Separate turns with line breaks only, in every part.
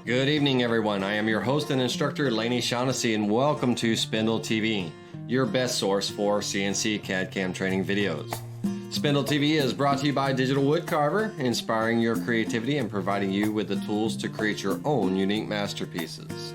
Good evening, everyone. I am your host and instructor, Laney Shaughnessy, and welcome to Spindle TV, your best source for CNC CAD/CAM training videos. Spindle TV is brought to you by Digital Woodcarver, inspiring your creativity and providing you with the tools to create your own unique masterpieces.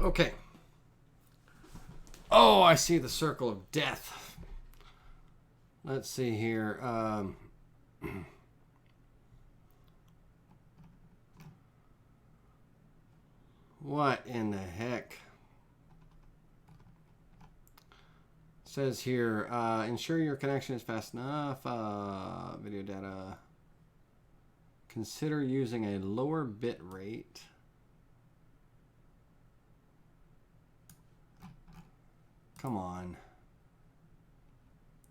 Okay. Oh, I see the circle of death. Let's see here. What in the heck? It says here, ensure your connection is fast enough. Video data. Consider using a lower bit rate. Come on.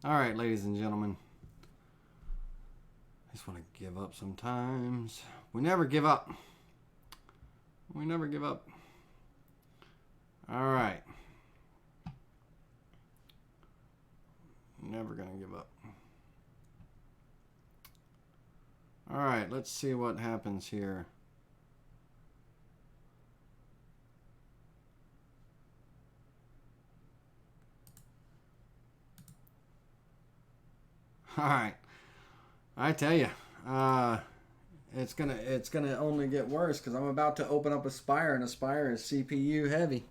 All right, ladies and gentlemen. I just want to give up sometimes. We never give up. We never give up. All right. Never gonna give up. All right, let's see what happens here. All right, I tell you, it's gonna only get worse because I'm about to open up Aspire, and Aspire is CPU heavy.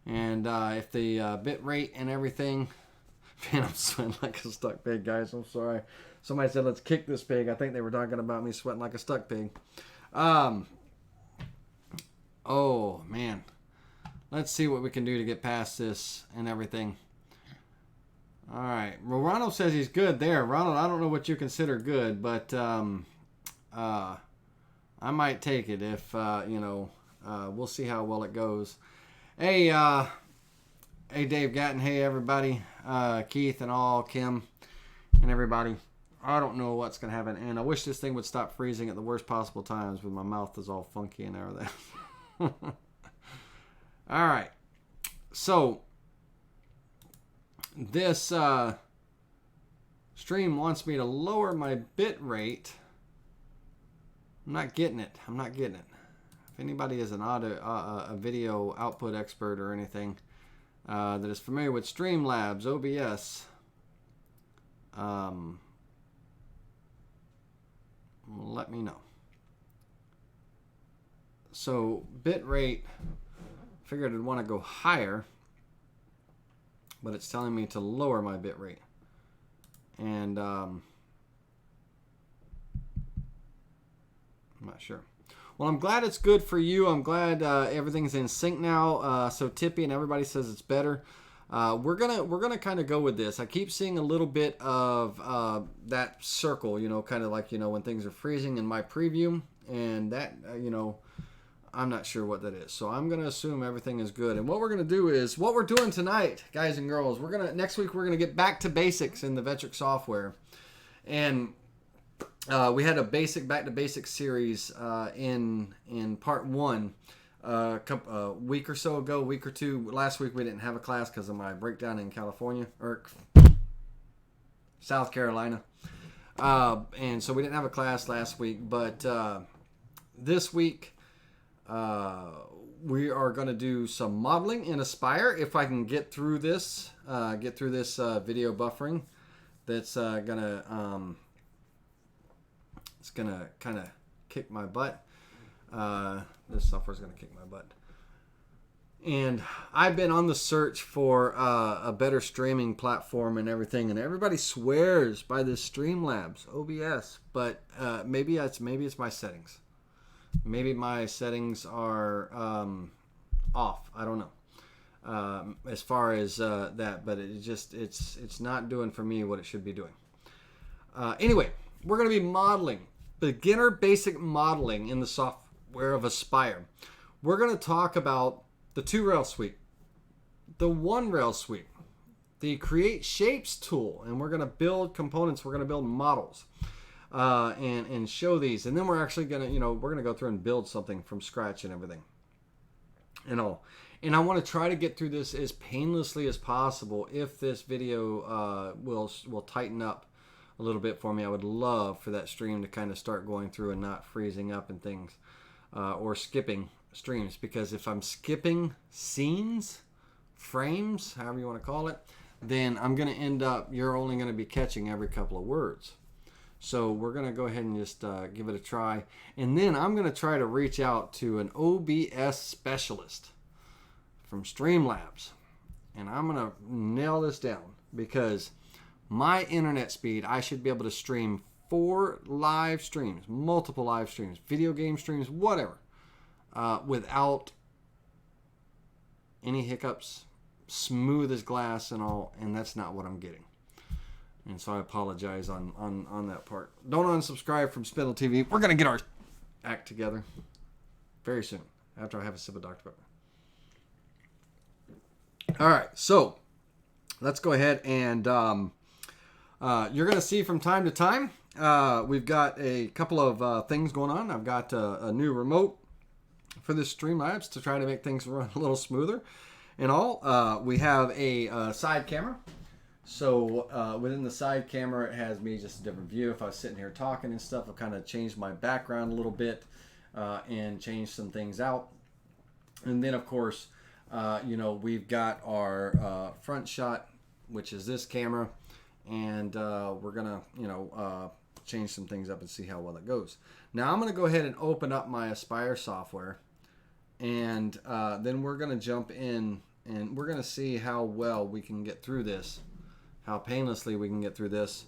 And if the bit rate and everything, man, I'm sweating like a stuck pig, guys. I'm sorry. Somebody said let's kick this pig. I think they were talking about me sweating like a stuck pig. Oh man, let's see what we can do to get past this and everything. All right. Well, Ronald says he's good there. Ronald, I don't know what you consider good, but I might take it if, we'll see how well it goes. Hey, hey, Dave Gatton. Hey, everybody. Keith and all, Kim and everybody. I don't know what's going to happen, and I wish this thing would stop freezing at the worst possible times when my mouth is all funky and everything. All right. So this stream wants me to lower my bit rate. I'm not getting it. I'm not getting it. If anybody is an a video output expert or anything that is familiar with Streamlabs, OBS, let me know. So bit rate, figured I'd want to go higher, but it's telling me to lower my bit rate. And I'm not sure. Well, I'm glad it's good for you. I'm glad everything's in sync now. So Tippy and everybody says it's better. We're gonna kind of go with this. I keep seeing a little bit of that circle, kind of like when things are freezing in my preview, and that I'm not sure what that is. So I'm gonna assume everything is good. And what we're gonna do is what we're doing tonight, guys and girls. Next week we're gonna get back to basics in the Vectric software, and we had a back to basics series in part 1. A week or so ago, week or two. Last week we didn't have a class because of my breakdown in California or South Carolina, and so we didn't have a class last week. But this week we are going to do some modeling in Aspire if I can get through this video buffering. That's gonna it's gonna kind of kick my butt. This software is going to kick my butt. And I've been on the search for a better streaming platform and everything, and everybody swears by this Streamlabs OBS, but maybe it's my settings. Maybe my settings are off. I don't know. As far as that, but it's not doing for me what it should be doing. Anyway, we're going to be modeling beginner basic modeling in the software of Aspire. We're going to talk about the 2-rail sweep, the 1-rail sweep, the create shapes tool, and we're going to build components. We're going to build models and show these, and then we're actually going to we're going to go through and build something from scratch and everything and all. And I want to try to get through this as painlessly as possible. If this video will tighten up a little bit for me, I would love for that stream to kind of start going through and not freezing up and things, or skipping streams, because if I'm skipping scenes, frames, however you want to call it, then I'm going to end up, you're only going to be catching every couple of words. So we're going to go ahead and just give it a try. And then I'm going to try to reach out to an OBS specialist from Streamlabs
and I'm going to nail this down because my internet speed, I should be able to stream 4 live streams, multiple live streams, video game streams, whatever, without any hiccups, smooth as glass and all, and that's not what I'm getting. And so I apologize on that part. Don't unsubscribe from Spindle TV. We're going to get our act together very soon after I have a sip of Dr. Pepper. All right, so let's go ahead and you're going to see from time to time, we've got a couple of things going on. I've got a new remote for this Streamlabs to try to make things run a little smoother and all. We have a side camera. So within the side camera, it has me just a different view. If I was sitting here talking and stuff, I've kind of changed my background a little bit and changed some things out. And then, of course, we've got our front shot, which is this camera. And we're going to, change some things up and see how well it goes. Now, I'm going to go ahead and open up my Aspire software. And then we're going to jump in and we're going to see how well we can get through this. How painlessly we can get through this.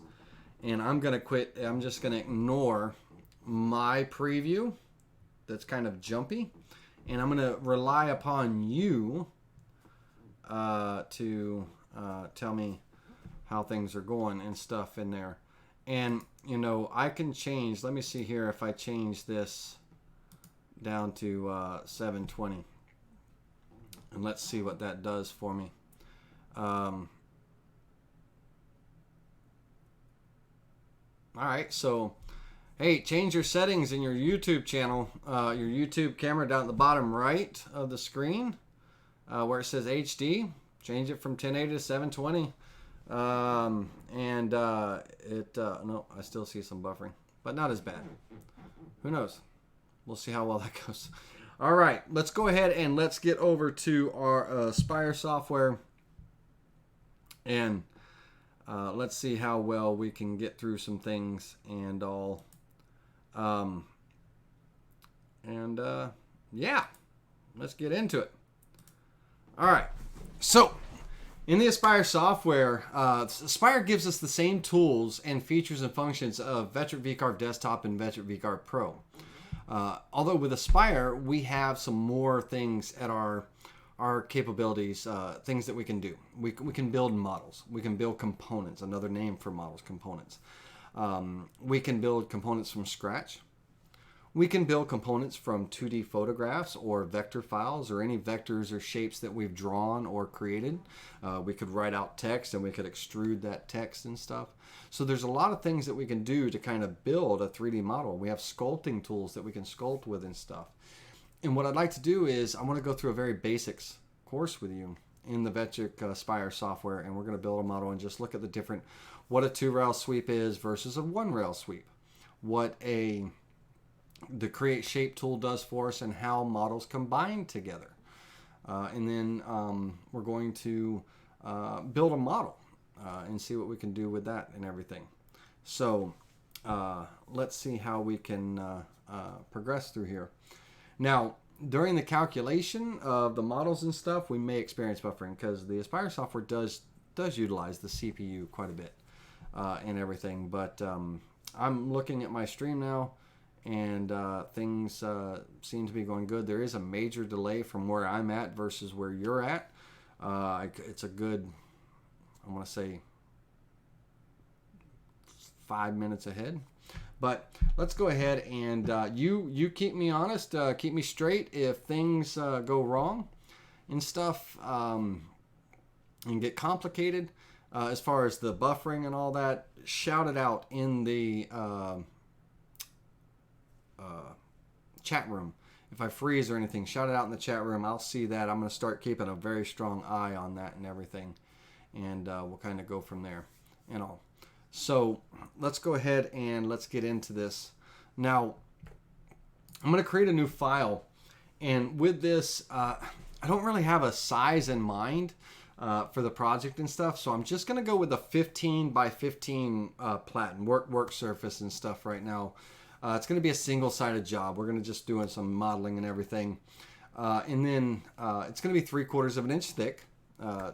And I'm going to quit. I'm just going to ignore my preview that's kind of jumpy. And I'm going to rely upon you to tell me how things are going and stuff in there. And, I can change. Let me see here if I change this down to 720. And let's see what that does for me. All right, so, hey, change your settings in your YouTube channel, your YouTube camera down at the bottom right of the screen, where it says HD. Change it from 1080 to 720. No, I still see some buffering, but not as bad. Who knows? We'll see how well that goes. All right, let's go ahead and let's get over to our Aspire software and let's see how well we can get through some things and all. Yeah, let's get into it. All right, so in the Aspire software, Aspire gives us the same tools and features and functions of Vectric VCarve Desktop and Vectric VCarve Pro. Although with Aspire, we have some more things at our capabilities, things that we can do. We can build models. We can build components, another name for models, components. We can build components from scratch. We can build components from 2D photographs or vector files or any vectors or shapes that we've drawn or created. We could write out text and we could extrude that text and stuff. So there's a lot of things that we can do to kind of build a 3D model. We have sculpting tools that we can sculpt with and stuff. And what I'd like to do is I want to go through a very basics course with you in the Vectric Aspire software, and we're going to build a model and just look at the different, what a 2-rail sweep is versus a 1-rail sweep, what the create shape tool does for us, and how models combine together. And then we're going to build a model and see what we can do with that and everything. So let's see how we can progress through here. Now, during the calculation of the models and stuff, we may experience buffering because the Aspire software does utilize the CPU quite a bit and everything. But I'm looking at my stream now, and things seem to be going good. There is a major delay from where I'm at versus where you're at. It's a good, I want to say, 5 minutes ahead. But let's go ahead and you keep me honest, keep me straight if things go wrong and stuff and get complicated as far as the buffering and all that. Shout it out in the chat room. If I freeze or anything, shout it out in the chat room. I'll see that. I'm going to start keeping a very strong eye on that and everything. And we'll kind of go from there and all. So let's go ahead and let's get into this. Now, I'm going to create a new file. And with this, I don't really have a size in mind for the project and stuff. So I'm just going to go with a 15 by 15 platen work surface and stuff right now. It's going to be a single-sided job. We're going to just doing some modeling and everything. And then it's going to be 3/4 of an inch thick.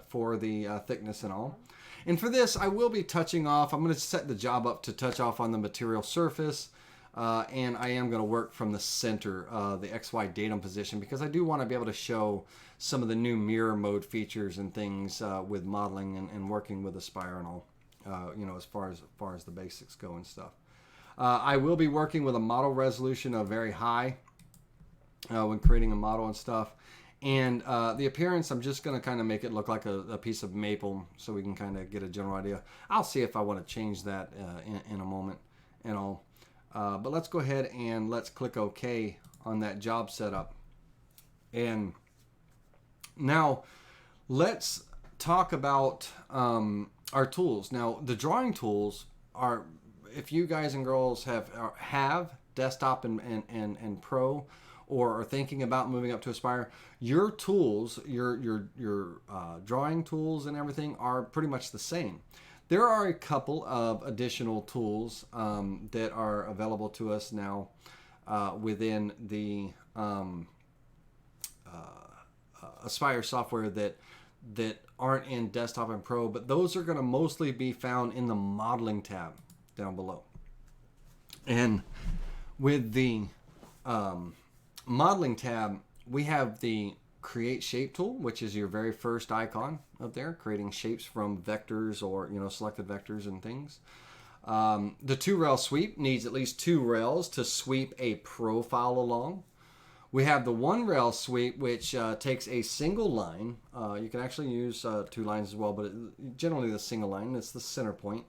for the thickness and all. And for this, I will be touching off. I'm going to set the job up to touch off on the material surface. And I am going to work from the center, the XY datum position, because I do want to be able to show some of the new mirror mode features and things with modeling and working with Aspire and all, as far as the basics go and stuff. I will be working with a model resolution of very high when creating a model and stuff. And the appearance, I'm just going to kind of make it look like a piece of maple so we can kind of get a general idea. I'll see if I want to change that in a moment and all. But let's go ahead and let's click OK on that job setup. And now let's talk about our tools. Now, the drawing tools are, if you guys and girls have desktop and pro, or are thinking about moving up to Aspire, your tools, your drawing tools and everything are pretty much the same. There are a couple of additional tools that are available to us now within the Aspire software that aren't in desktop and pro, but those are going to mostly be found in the modeling tab down below. And with the modeling tab, we have the create shape tool, which is your very first icon up there, creating shapes from vectors or selected vectors and things. The 2-rail sweep needs at least 2 rails to sweep a profile along. We have the 1-rail sweep, which takes a single line. You can actually use 2 lines as well, but generally the single line, it's the center point,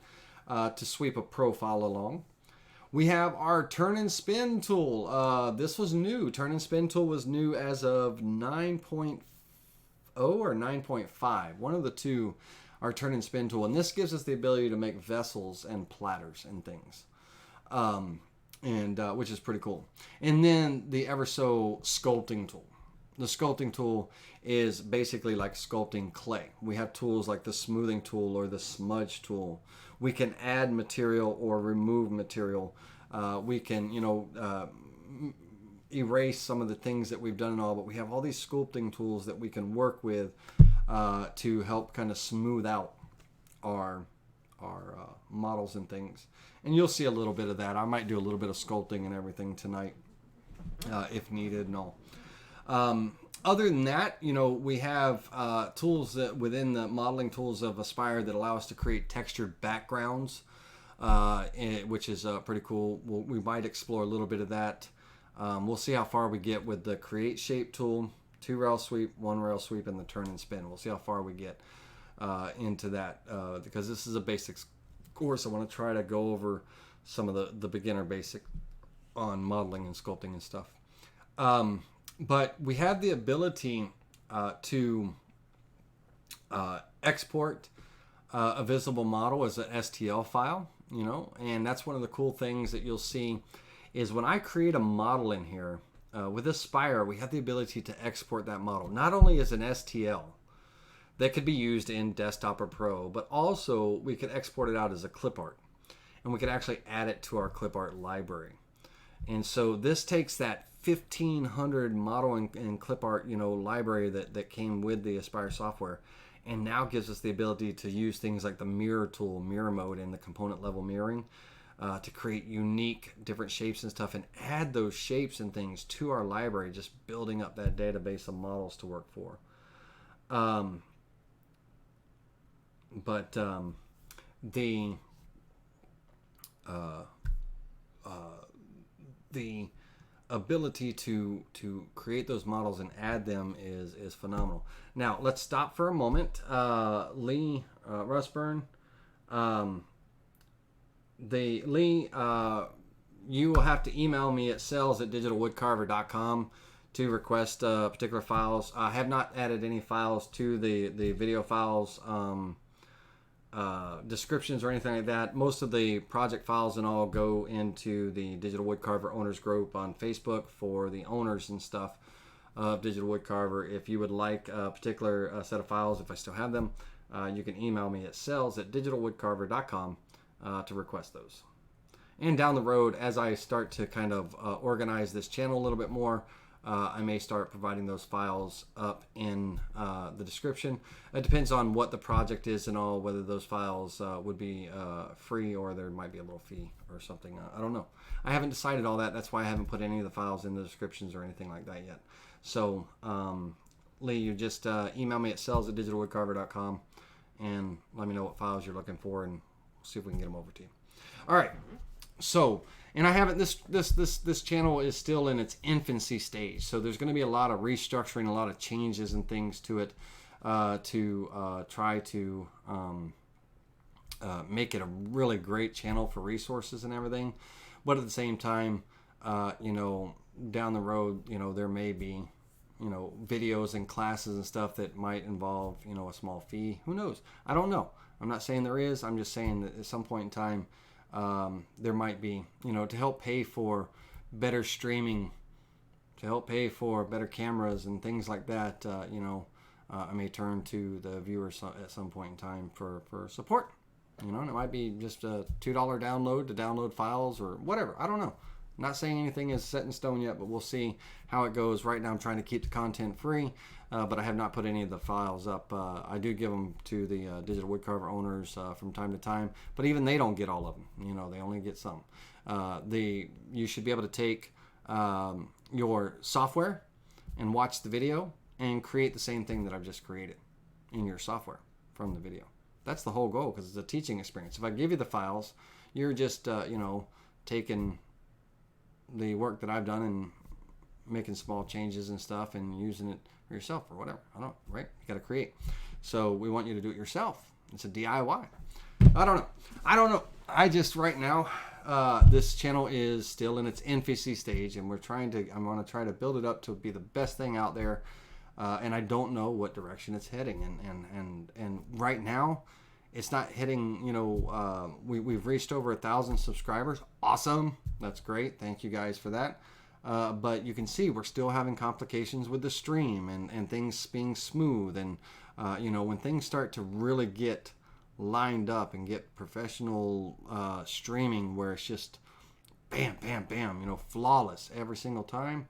to sweep a profile along. We have our turn and spin tool. This was new. Turn and spin tool was new as of 9.0 or 9.5. One of the two, our turn and spin tool. And this gives us the ability to make vessels and platters and things, which is pretty cool. And then the ever so sculpting tool. The sculpting tool is basically like sculpting clay. We have tools like the smoothing tool or the smudge tool. We can add material or remove material. We can, erase some of the things that we've done and all, but we have all these sculpting tools that we can work with to help kind of smooth out our models and things. And you'll see a little bit of that. I might do a little bit of sculpting and everything tonight if needed and all. Other than that, we have tools that within the modeling tools of Aspire that allow us to create textured backgrounds, which is pretty cool. We might explore a little bit of that. We'll see how far we get with the create shape tool, 2-rail sweep, 1-rail sweep, and the turn and spin. We'll see how far we get into that because this is a basics course. I want to try to go over some of the beginner basic on modeling and sculpting and stuff. But we have the ability to export a visible model as an STL file, and that's one of the cool things that you'll see is when I create a model in here with Aspire, we have the ability to export that model not only as an STL that could be used in desktop or pro, but also we could export it out as a clip art, and we could actually add it to our clip art library. And so this takes that 1,500 model and clip art, library that came with the Aspire software, and now gives us the ability to use things like the mirror tool, mirror mode, and the component level mirroring to create unique different shapes and stuff, and add those shapes and things to our library, just building up that database of models to work for. The ability to create those models and add them is phenomenal. Now let's stop for a moment. Lee Russburn, you will have to email me at sales@digitalwoodcarver.com to request particular files. I have not added any files to the video files descriptions or anything like that. Most of the project files and all go into the Digital Woodcarver Owners Group on Facebook for the owners and stuff of Digital Woodcarver. If you would like a particular set of files, if I still have them, you can email me at sales@digitalwoodcarver.com to request those. And down the road, as I start to kind of organize this channel a little bit more, I may start providing those files up in the description. It depends on what the project is and all, whether those files would be free or there might be a little fee or something. I don't know. I haven't decided all that. That's why I haven't put any of the files in the descriptions or anything like that yet. So, Lee, you just email me at sales@digitalwoodcarver.com and let me know what files you're looking for, and we'll see if we can get them over to you. All right. So, and I haven't, this channel is still in its infancy stage. So there's going to be a lot of restructuring, a lot of changes and things to it to try to make it a really great channel for resources and everything. But at the same time, you know, down the road, you know, there may be, you know, videos and classes and stuff that might involve, you know, a small fee. Who knows? I don't know. I'm not saying there is. I'm just saying that at some point in time, there might be, you know, to help pay for better streaming, to help pay for better cameras and things like that. You know, I may turn to the viewers at some point in time for support. You know, and it might be just a $2 download to download files or whatever. I don't know. I'm not saying anything is set in stone yet, but we'll see how it goes. Right now I'm trying to keep the content free, but I have not put any of the files up. I do give them to the digital woodcarver owners from time to time, but even they don't get all of them. You know, they only get some. You should be able to take your software and watch the video and create the same thing that I've just created in your software from the video. That's the whole goal, because it's a teaching experience. If I give you the files, you're just, you know, taking the work that I've done and making small changes and stuff and using it for yourself or whatever. I don't, right? You got to create. So we want you to do it yourself. It's a DIY. I don't know. I just, right now, this channel is still in its infancy stage, and I'm going to try to build it up to be the best thing out there. And I don't know what direction it's heading. And right now, it's not hitting, you know, we've reached over 1,000 subscribers. Awesome. That's great. Thank you guys for that. But you can see we're still having complications with the stream and things being smooth. And, you know, when things start to really get lined up and get professional streaming where it's just bam, bam, bam, you know, flawless every single time,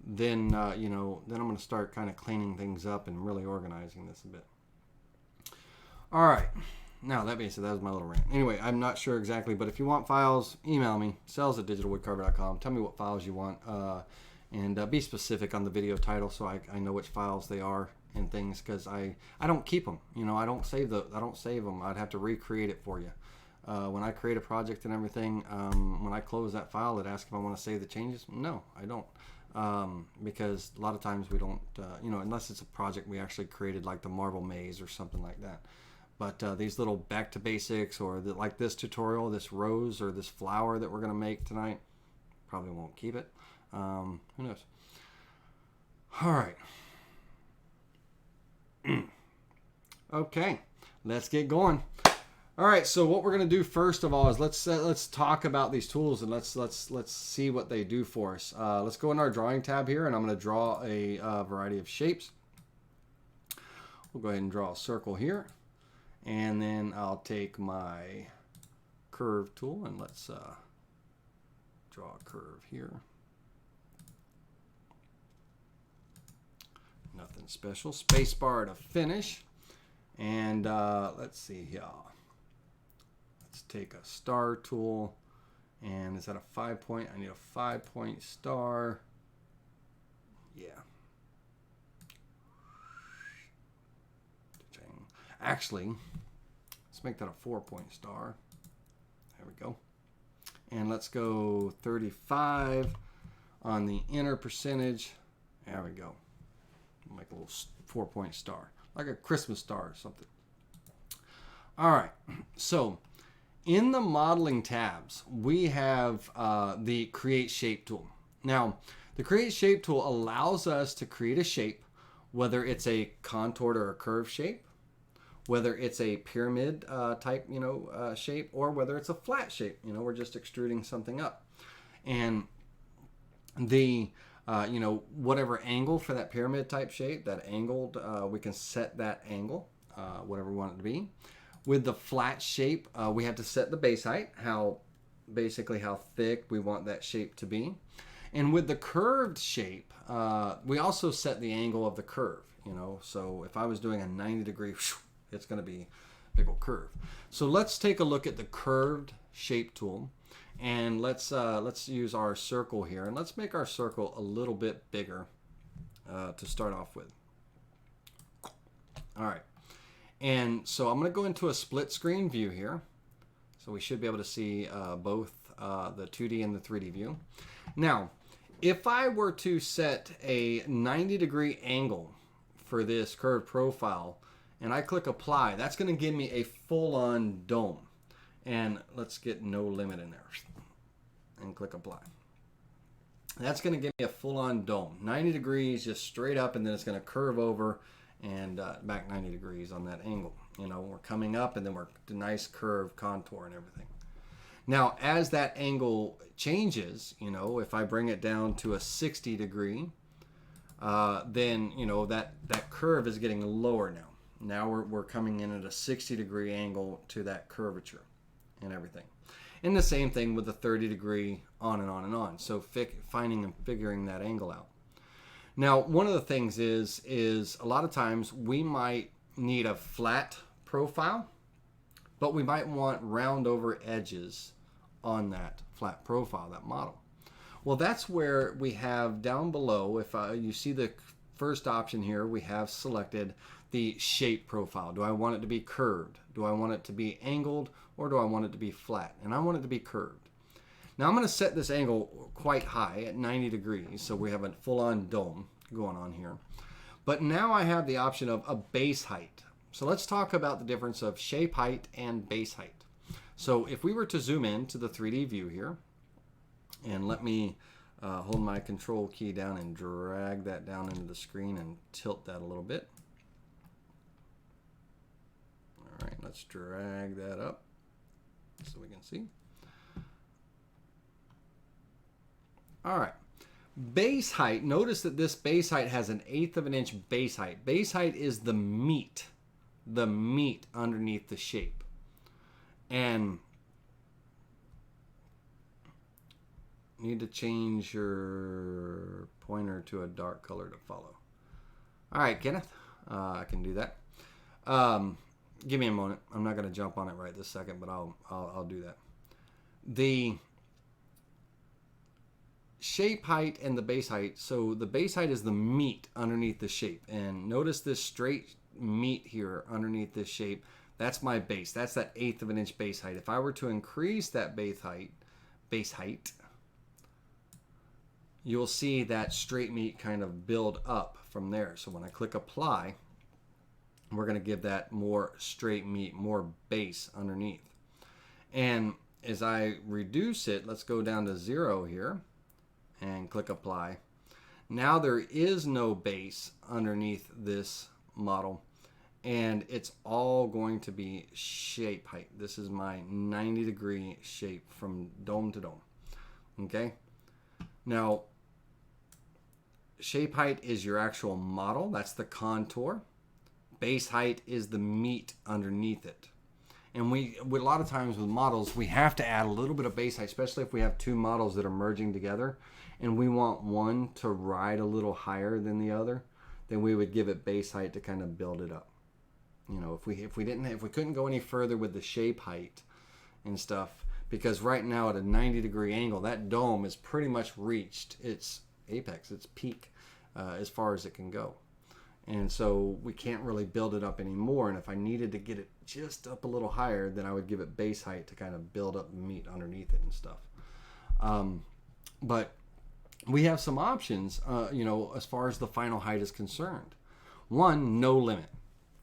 then, you know, then I'm going to start kind of cleaning things up and really organizing this a bit. All right. Now, that being said, that was my little rant. Anyway, I'm not sure exactly, but if you want files, email me, sales@digitalwoodcarver.com. Tell me what files you want, and be specific on the video title so I know which files they are and things, because I don't keep them. You know, I don't save them. I'd have to recreate it for you. When I create a project and everything, when I close that file, it asks if I want to save the changes. No, I don't. Because a lot of times we don't, you know, unless it's a project we actually created, like the marble maze or something like that. But these little back to basics, or like this tutorial, this rose or this flower that we're going to make tonight, probably won't keep it. Who knows? All right. Okay, let's get going. All right, so what we're going to do first of all is let's talk about these tools, and let's see what they do for us. Let's go in our drawing tab here, and I'm going to draw a variety of shapes. We'll go ahead and draw a circle here, and then I'll take my curve tool and let's draw a curve here. Nothing special. Spacebar to finish, and let's see here. Let's take a star tool, and is that a 5-point? I need a 5-point star. Yeah. Actually, let's make that a 4-point star. There we go. And let's go 35 on the inner percentage. There we go. Make a little 4-point star, like a Christmas star or something. All right, so in the modeling tabs, we have the Create Shape tool. Now, the Create Shape tool allows us to create a shape, whether it's a contoured or a curved shape, whether it's a pyramid type, you know, shape, or whether it's a flat shape. You know, we're just extruding something up. And the, you know, whatever angle for that pyramid type shape, that angled, we can set that angle, whatever we want it to be. With the flat shape, we have to set the base height, basically how thick we want that shape to be. And with the curved shape, we also set the angle of the curve, you know. So if I was doing a 90-degree, it's going to be a big old curve. So let's take a look at the curved shape tool, and let's use our circle here, and let's make our circle a little bit bigger to start off with. All right, and so I'm going to go into a split screen view here. So we should be able to see both the 2D and the 3D view. Now, if I were to set a 90-degree angle for this curved profile, and I click apply, that's going to give me a full-on dome. And let's get no limit in there and click apply. That's going to give me a full-on dome, 90 degrees just straight up, and then it's going to curve over and back 90 degrees on that angle. You know, we're coming up, and then we're a nice curved contour and everything. Now, as that angle changes, you know, if I bring it down to a 60 degree, then, you know, that curve is getting lower now. Now we're coming in at a 60-degree angle to that curvature and everything. And the same thing with the 30-degree, on and on and on. So finding and figuring that angle out. Now, one of the things is a lot of times we might need a flat profile, but we might want round over edges on that flat profile, that model. Well, that's where we have down below, if you see the first option here, we have selected the shape profile. Do I want it to be curved? Do I want it to be angled? Or do I want it to be flat? And I want it to be curved. Now I'm going to set this angle quite high at 90 degrees, so we have a full-on dome going on here. But now I have the option of a base height. So let's talk about the difference of shape height and base height. So if we were to zoom in to the 3D view here, and let me hold my control key down and drag that down into the screen and tilt that a little bit. All right, let's drag that up so we can see. All right, base height. Notice that this base height has an 1/8 of an inch base height. Base height is the meat underneath the shape. And need to change your pointer to a dark color to follow. All right, Kenneth, I can do that. Give me a moment. I'm not going to jump on it right this second, but I'll do that. The shape height and the base height. So the base height is the meat underneath the shape, and notice this straight meat here underneath this shape. That's my base. That's that 1/8 of an inch base height. If I were to increase that base height, you'll see that straight meat kind of build up from there. So when I click apply, we're going to give that more straight meat, more base underneath. And as I reduce it, let's go down to 0 here and click apply. Now there is no base underneath this model, and it's all going to be shape height. This is my 90-degree shape from dome to dome. Okay? Now, shape height is your actual model. That's the contour. Base height is the meat underneath it. And a lot of times with models, we have to add a little bit of base height, especially if we have two models that are merging together, and we want one to ride a little higher than the other, then we would give it base height to kind of build it up. You know, if we couldn't go any further with the shape height and stuff, because right now at a 90-degree angle, that dome is pretty much reached its apex, its peak, as far as it can go. And so we can't really build it up anymore. And if I needed to get it just up a little higher, then I would give it base height to kind of build up the meat underneath it and stuff. But we have some options, you know, as far as the final height is concerned. One, no limit,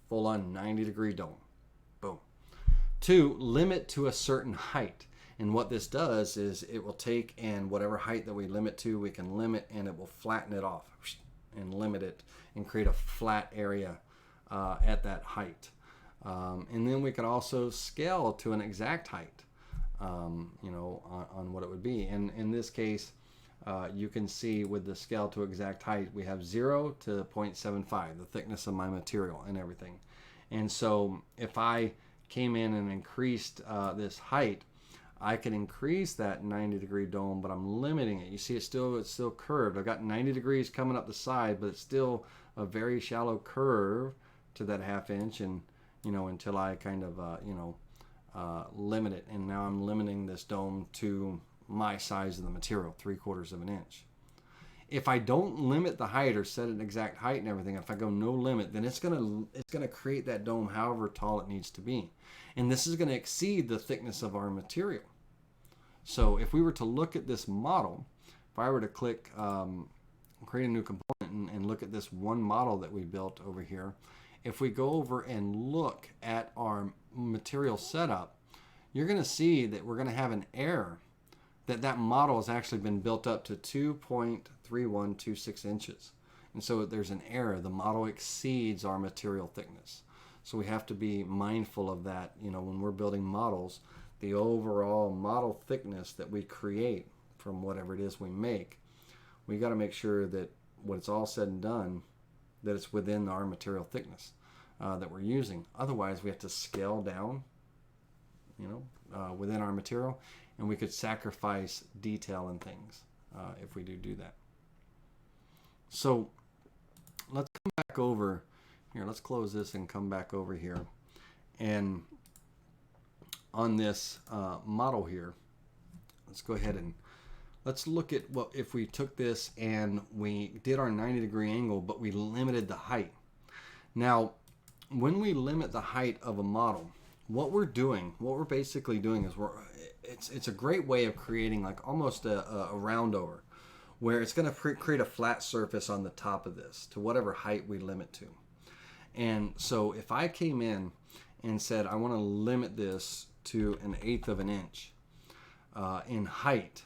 full on 90-degree dome. Boom. Two, limit to a certain height. And what this does is it will take, and whatever height that we limit to, we can limit, and it will flatten it off and limit it and create a flat area at that height. And then we can also scale to an exact height, you know, on what it would be. And in this case, you can see with the scale to exact height, we have 0 to 0.75, the thickness of my material and everything. And so if I came in and increased this height, I can increase that 90-degree dome, but I'm limiting it. You see, it's still curved. I've got 90 degrees coming up the side, but it's still a very shallow curve to that 1/2 inch, and until I kind of limit it. And now I'm limiting this dome to my size of the material, 3/4 of an inch. If I don't limit the height or set an exact height and everything, if I go no limit, then it's gonna create that dome however tall it needs to be, and this is gonna exceed the thickness of our material. So if we were to look at this model, if I were to click create a new component and look at this one model that we built over here, if we go over and look at our material setup, you're going to see that we're going to have an error that model has actually been built up to 2.3126 inches. And so there's an error. The model exceeds our material thickness. So we have to be mindful of that. When we're building models, the overall model thickness that we create from whatever it is we make, we got to make sure that when it's all said and done, that it's within our material thickness that we're using. Otherwise, we have to scale down, within our material, and we could sacrifice detail and things if we do that. So let's come back over here. Let's close this and come back over here. And on this model here, let's go ahead and let's look at what if we took this and we did our 90-degree angle, but we limited the height. Now, when we limit the height of a model, what we're basically doing is it's a great way of creating like almost a round over, where it's going to create a flat surface on the top of this to whatever height we limit to. And so if I came in and said I want to limit this to 1/8 of an inch in height,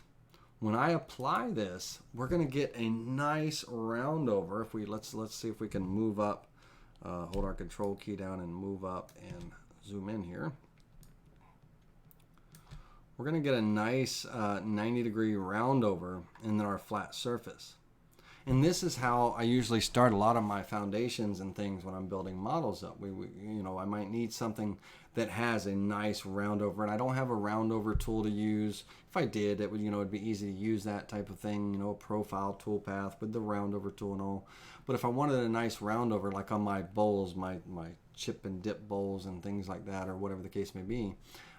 when I apply this, we're going to get a nice round over. If we let's see if we can move up, hold our control key down and move up and zoom in here. We're going to get a nice 90-degree round over in our flat surface. And this is how I usually start a lot of my foundations and things when I'm building models up. I might need something that has a nice round over, and I don't have a round over tool to use. If I did, it would, it'd be easy to use that type of thing, a profile toolpath with the round over tool and all. But if I wanted a nice round over, like on my bowls, my chip and dip bowls and things like that, or whatever the case may be,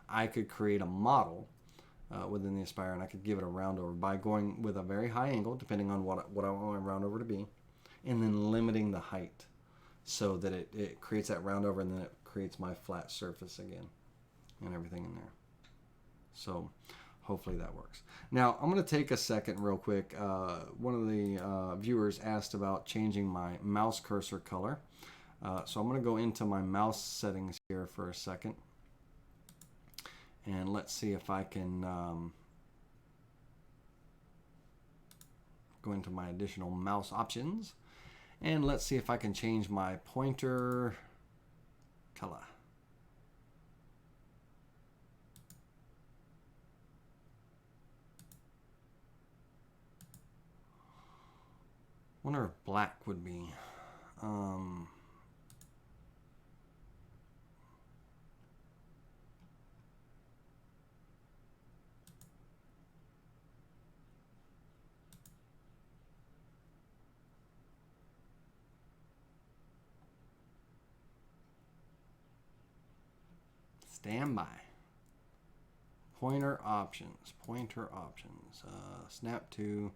I could create a model within the Aspire, and I could give it a round over by going with a very high angle, depending on what I want my round over to be, and then limiting the height so that it creates that round over, and then it creates my flat surface again and everything in there. So hopefully that works. Now I'm going to take a second real quick. One of the viewers asked about changing my mouse cursor color. So I'm going to go into my mouse settings here for a second. And let's see if I can go into my additional mouse options. And let's see if I can change my pointer color. Wonder if black would be. Standby. Pointer options. Snap to.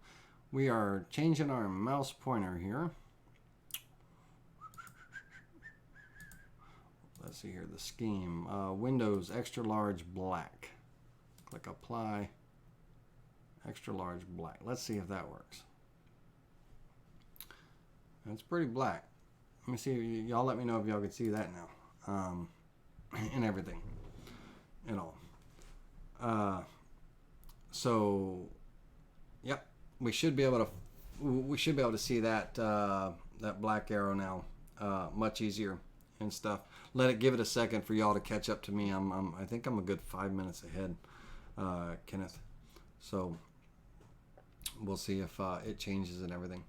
We are changing our mouse pointer here. Let's see here, the scheme. Windows extra large black. Click apply. Extra large black. Let's see if that works. It's pretty black. Let me see. Y'all let me know if y'all can see that now. And everything. And all. So, yep. We should be able to see that that black arrow now much easier and stuff. Give it a second for y'all to catch up to me. I think I'm a good 5 minutes ahead, Kenneth. So we'll see if it changes and everything.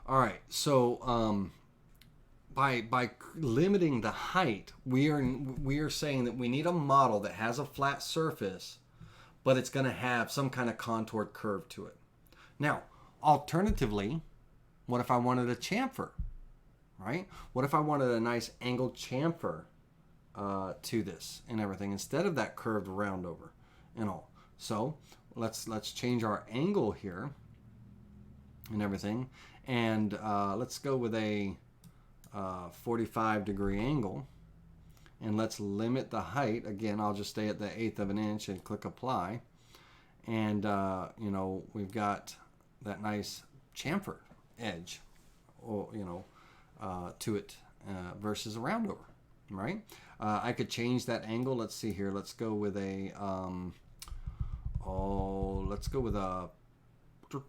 All right. So by limiting the height, we are saying that we need a model that has a flat surface, but it's going to have some kind of contoured curve to it. Now, alternatively, what if I wanted a chamfer, right? What if I wanted a nice angled chamfer to this and everything instead of that curved round over and all? So let's change our angle here and everything, and let's go with a 45-degree angle, and let's limit the height. Again, I'll just stay at the 1/8 of an inch and click apply, and you know, we've got that nice chamfer edge, or you know, to it versus a round over, right? I could change that angle. Let's see here. Let's go with a let's go with a let's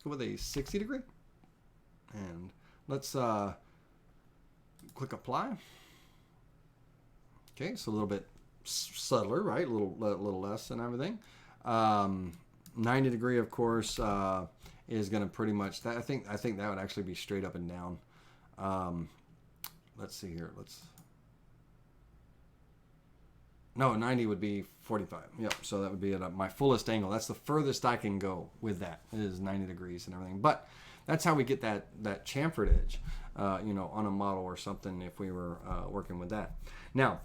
go with a 60-degree, and let's click apply. Okay, so a little bit subtler, right? A little less and everything. 90-degree, of course, is going to pretty much. I think that would actually be straight up and down. Let's see here. No, 90 would be 45. Yep. So that would be at my fullest angle. That's the furthest I can go with that, is 90 degrees and everything. But that's how we get that chamfered edge, you know, on a model or something if we were working with that. Now,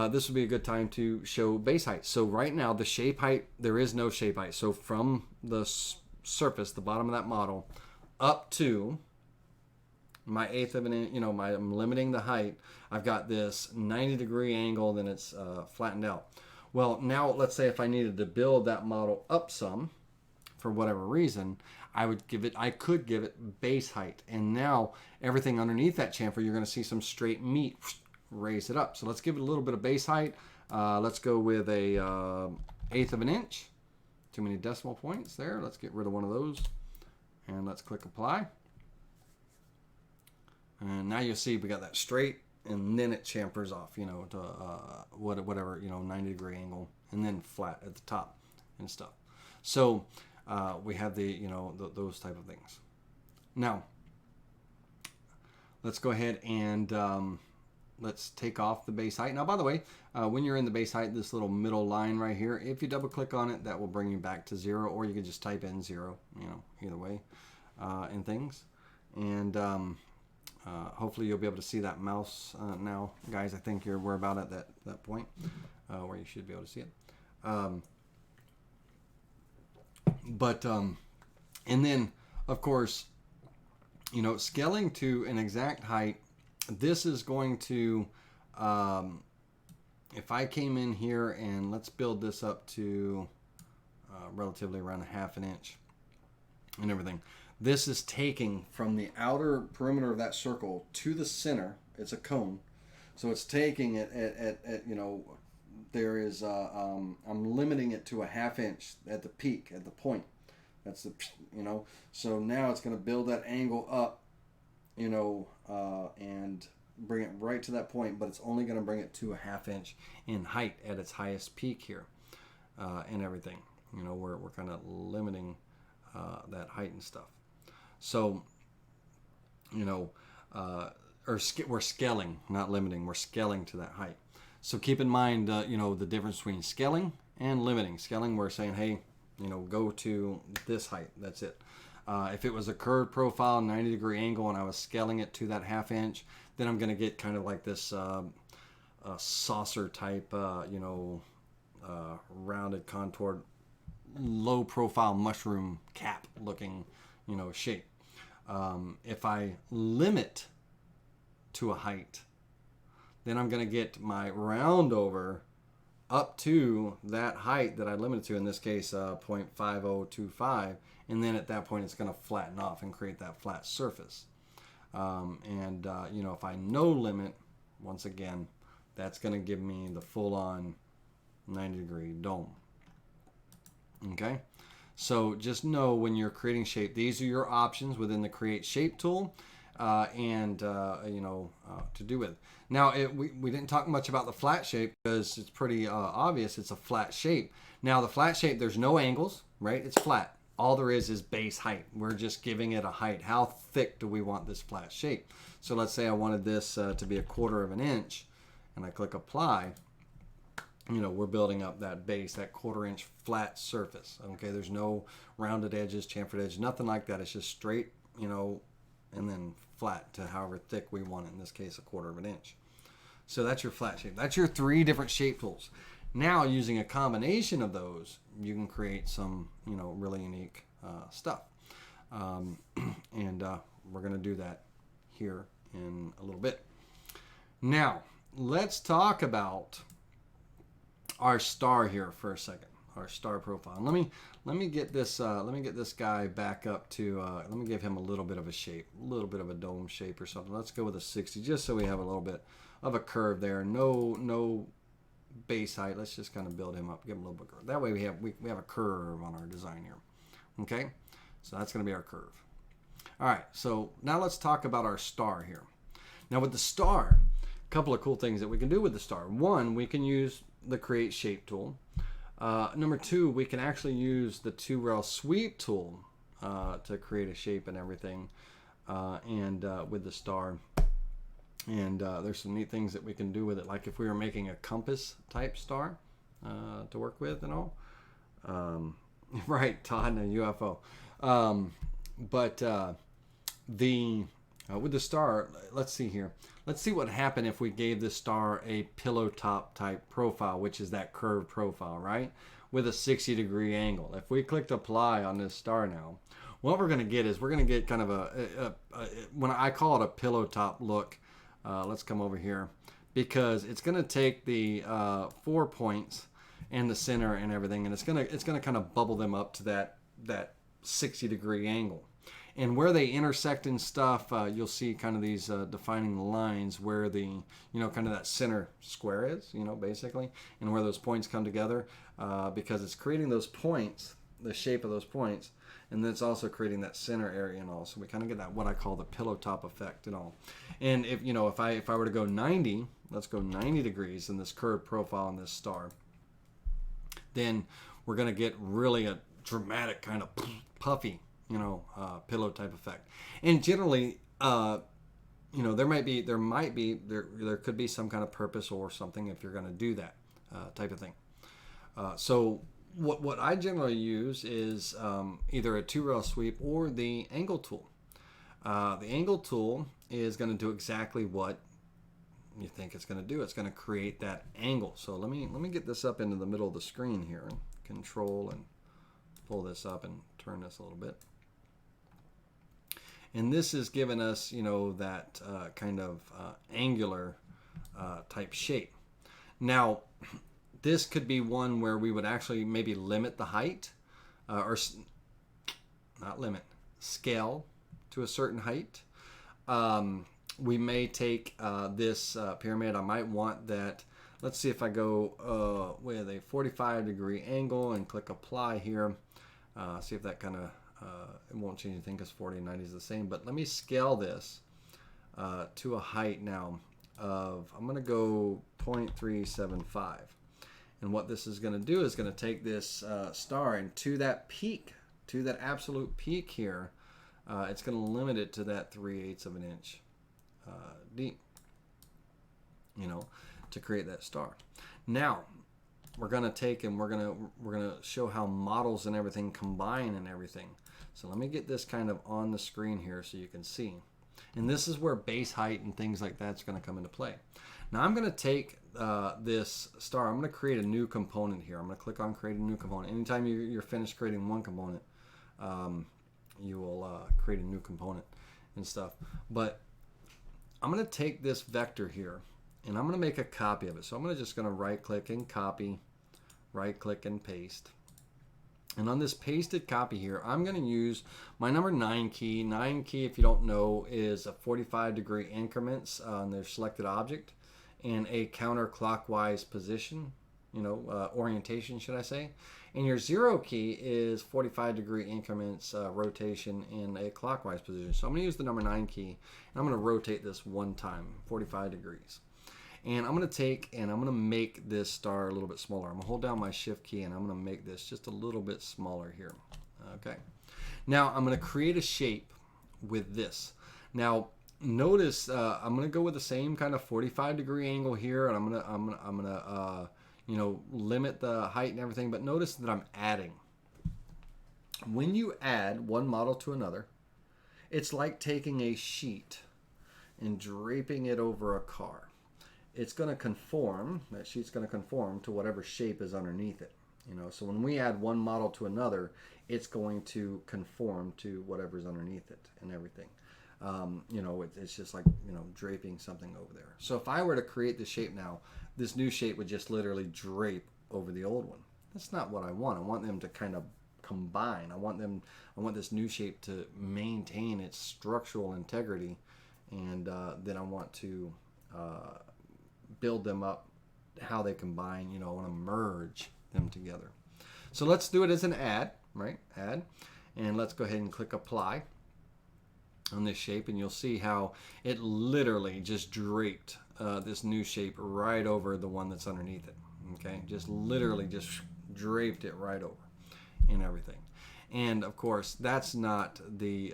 this would be a good time to show base height. So right now, the shape height, there is no shape height. So from the surface, the bottom of that model, up to my 1/8 of an inch, you know, I'm limiting the height. I've got this 90-degree angle, then it's flattened out. Well, now let's say if I needed to build that model up some, for whatever reason, I could give it base height. And now everything underneath that chamfer, you're going to see some straight meat raise it up. So let's give it a little bit of base height. Let's go with a 1/8 of an inch. Too many decimal points there. Let's get rid of one of those. And let's click apply. And now you'll see we got that straight, and then it chamfers off, you know, to whatever, you know, 90-degree angle, and then flat at the top and stuff. So we have the, you know, those type of things. Now, let's go ahead and let's take off the base height. Now, by the way, when you're in the base height, this little middle line right here, if you double click on it, that will bring you back to 0, or you can just type in 0, you know, either way, and things. And hopefully you'll be able to see that mouse now, guys. I think we're about at that point where you should be able to see it. And then, of course, you know, scaling to an exact height, this is going to, if I came in here and let's build this up to relatively around a 1/2 inch and everything. This is taking from the outer perimeter of that circle to the center. It's a cone. So it's taking it at you know, there is, I'm limiting it to a 1/2 inch at the peak, at the point. That's the, you know, so now it's going to build that angle up, you know, and bring it right to that point, but it's only going to bring it to a 1/2 inch in height at its highest peak here, and everything. You know, we're kind of limiting that height and stuff. So, you know, we're scaling, not limiting. We're scaling to that height. So keep in mind, you know, the difference between scaling and limiting. Scaling, we're saying, hey, you know, go to this height. That's it. If it was a curved profile, 90-degree angle, and I was scaling it to that 1/2 inch, then I'm going to get kind of like this saucer type, you know, rounded, contoured, low profile mushroom cap looking, you know, shape. If I limit to a height, then I'm going to get my round over up to that height that I limited to, in this case 0.5025, and then at that point it's going to flatten off and create that flat surface. You know, if I no limit, once again, that's going to give me the full-on 90-degree dome. Okay, so just know when you're creating shape, these are your options within the Create Shape tool, you know, to do with. Now, we didn't talk much about the flat shape because it's pretty obvious it's a flat shape. Now, the flat shape, there's no angles, right? It's flat. All there is base height. We're just giving it a height. How thick do we want this flat shape? So let's say I wanted this to be 1/4 of an inch and I click apply, you know, we're building up that base, that 1/4 inch flat surface. Okay, there's no rounded edges, chamfered edges, nothing like that. It's just straight, you know, and then flat to however thick we want it, in this case, 1/4 inch. So that's your flat shape. That's your 3 different shape tools. Now, using a combination of those, you can create some, you know, really unique stuff. We're going to do that here in a little bit. Now, let's talk about our star here for a second. Our star profile. Let me get this guy back up to. Let me give him a little bit of a shape, a little bit of a dome shape or something. Let's go with a 60, just so we have a little bit of a curve there. No base height. Let's just kind of build him up, give him a little bit of curve. That way we have a curve on our design here. Okay, so that's going to be our curve. All right, so now let's talk about our star here. Now with the star, a couple of cool things that we can do with the star. One, we can use the create shape tool. Number 2, we can actually use the 2-rail sweep tool to create a shape and everything, with the star. And there's some neat things that we can do with it, like if we were making a compass type star to work with and all. Right, Todd, and a UFO. With the star, let's see here. Let's see what happened if we gave this star a pillow top type profile, which is that curved profile, right? With a 60-degree angle. If we clicked apply on this star now, what we're going to get is we're going to get kind of when I call it a pillow top look. Let's come over here, because it's going to take the 4 points and the center and everything, and it's going to kind of bubble them up to that 60-degree angle. And where they intersect and stuff, you'll see kind of these defining lines where the, you know, kind of that center square is, you know, basically, and where those points come together, because it's creating those points, the shape of those points, and then it's also creating that center area and all. So we kind of get that, what I call the pillow top effect and all. And if, you know, if I were to go 90, let's go 90 degrees in this curved profile on this star, then we're going to get really a dramatic kind of puffy, you know, pillow type effect. And generally, you know, there could be some kind of purpose or something if you're going to do that type of thing. So what I generally use is either a 2-rail sweep or the angle tool. The angle tool is going to do exactly what you think it's going to do. It's going to create that angle. So let me get this up into the middle of the screen here. Control and pull this up and turn this a little bit. And this is giving us, you know, that kind of angular type shape. Now, this could be one where we would actually maybe limit the height, or not limit, scale to a certain height. We may take this pyramid. I might want that. Let's see if I go with a 45-degree angle and click apply here. See if that kind of, it won't change anything because 40 and 90 is the same. But let me scale this to a height now of, I'm going to go 0.375. And what this is going to do is going to take this star, and to that peak, to that absolute peak here, it's going to limit it to that 3/8 of an inch deep, you know, to create that star. Now, we're going to take and we're going to show how models and everything combine and everything. So let me get this kind of on the screen here so you can see. And this is where base height and things like that's going to come into play. Now I'm going to take this star. I'm going to create a new component here. I'm going to click on create a new component. Anytime you're finished creating one component, you will create a new component and stuff. But I'm going to take this vector here, and I'm going to make a copy of it. So I'm just going to right click and copy, right click and paste. And on this pasted copy here, I'm going to use my number 9 key. 9 key, if you don't know, is a 45-degree increments on their selected object and a counterclockwise position, you know, orientation, should I say. And your 0 key is 45-degree increments rotation in a clockwise position. So I'm going to use the number 9 key, and I'm going to rotate this one time, 45 degrees. And I'm going to take and I'm going to make this star a little bit smaller. I'm going to hold down my shift key and I'm going to make this just a little bit smaller here. Okay. Now I'm going to create a shape with this. Now notice I'm gonna go with the same kind of 45-degree angle here, and I'm gonna you know, limit the height and everything. But notice that I'm adding. When you add one model to another, it's like taking a sheet and draping it over a car. It's going to conform, that sheet's going to conform to whatever shape is underneath it. You know, so when we add one model to another, it's going to conform to whatever's underneath it and everything. You know, it's just like, you know, draping something over there. So if I were to create the shape now, this new shape would just literally drape over the old one. That's not what I want. I want them to kind of combine. I want this new shape to maintain its structural integrity, and then I want to build them up how they combine. You know, I want to merge them together. So let's do it as an add, right? Add, and let's go ahead and click apply on this shape, and you'll see how it literally just draped this new shape right over the one that's underneath it. Okay, just literally just draped it right over and everything. And of course, that's not the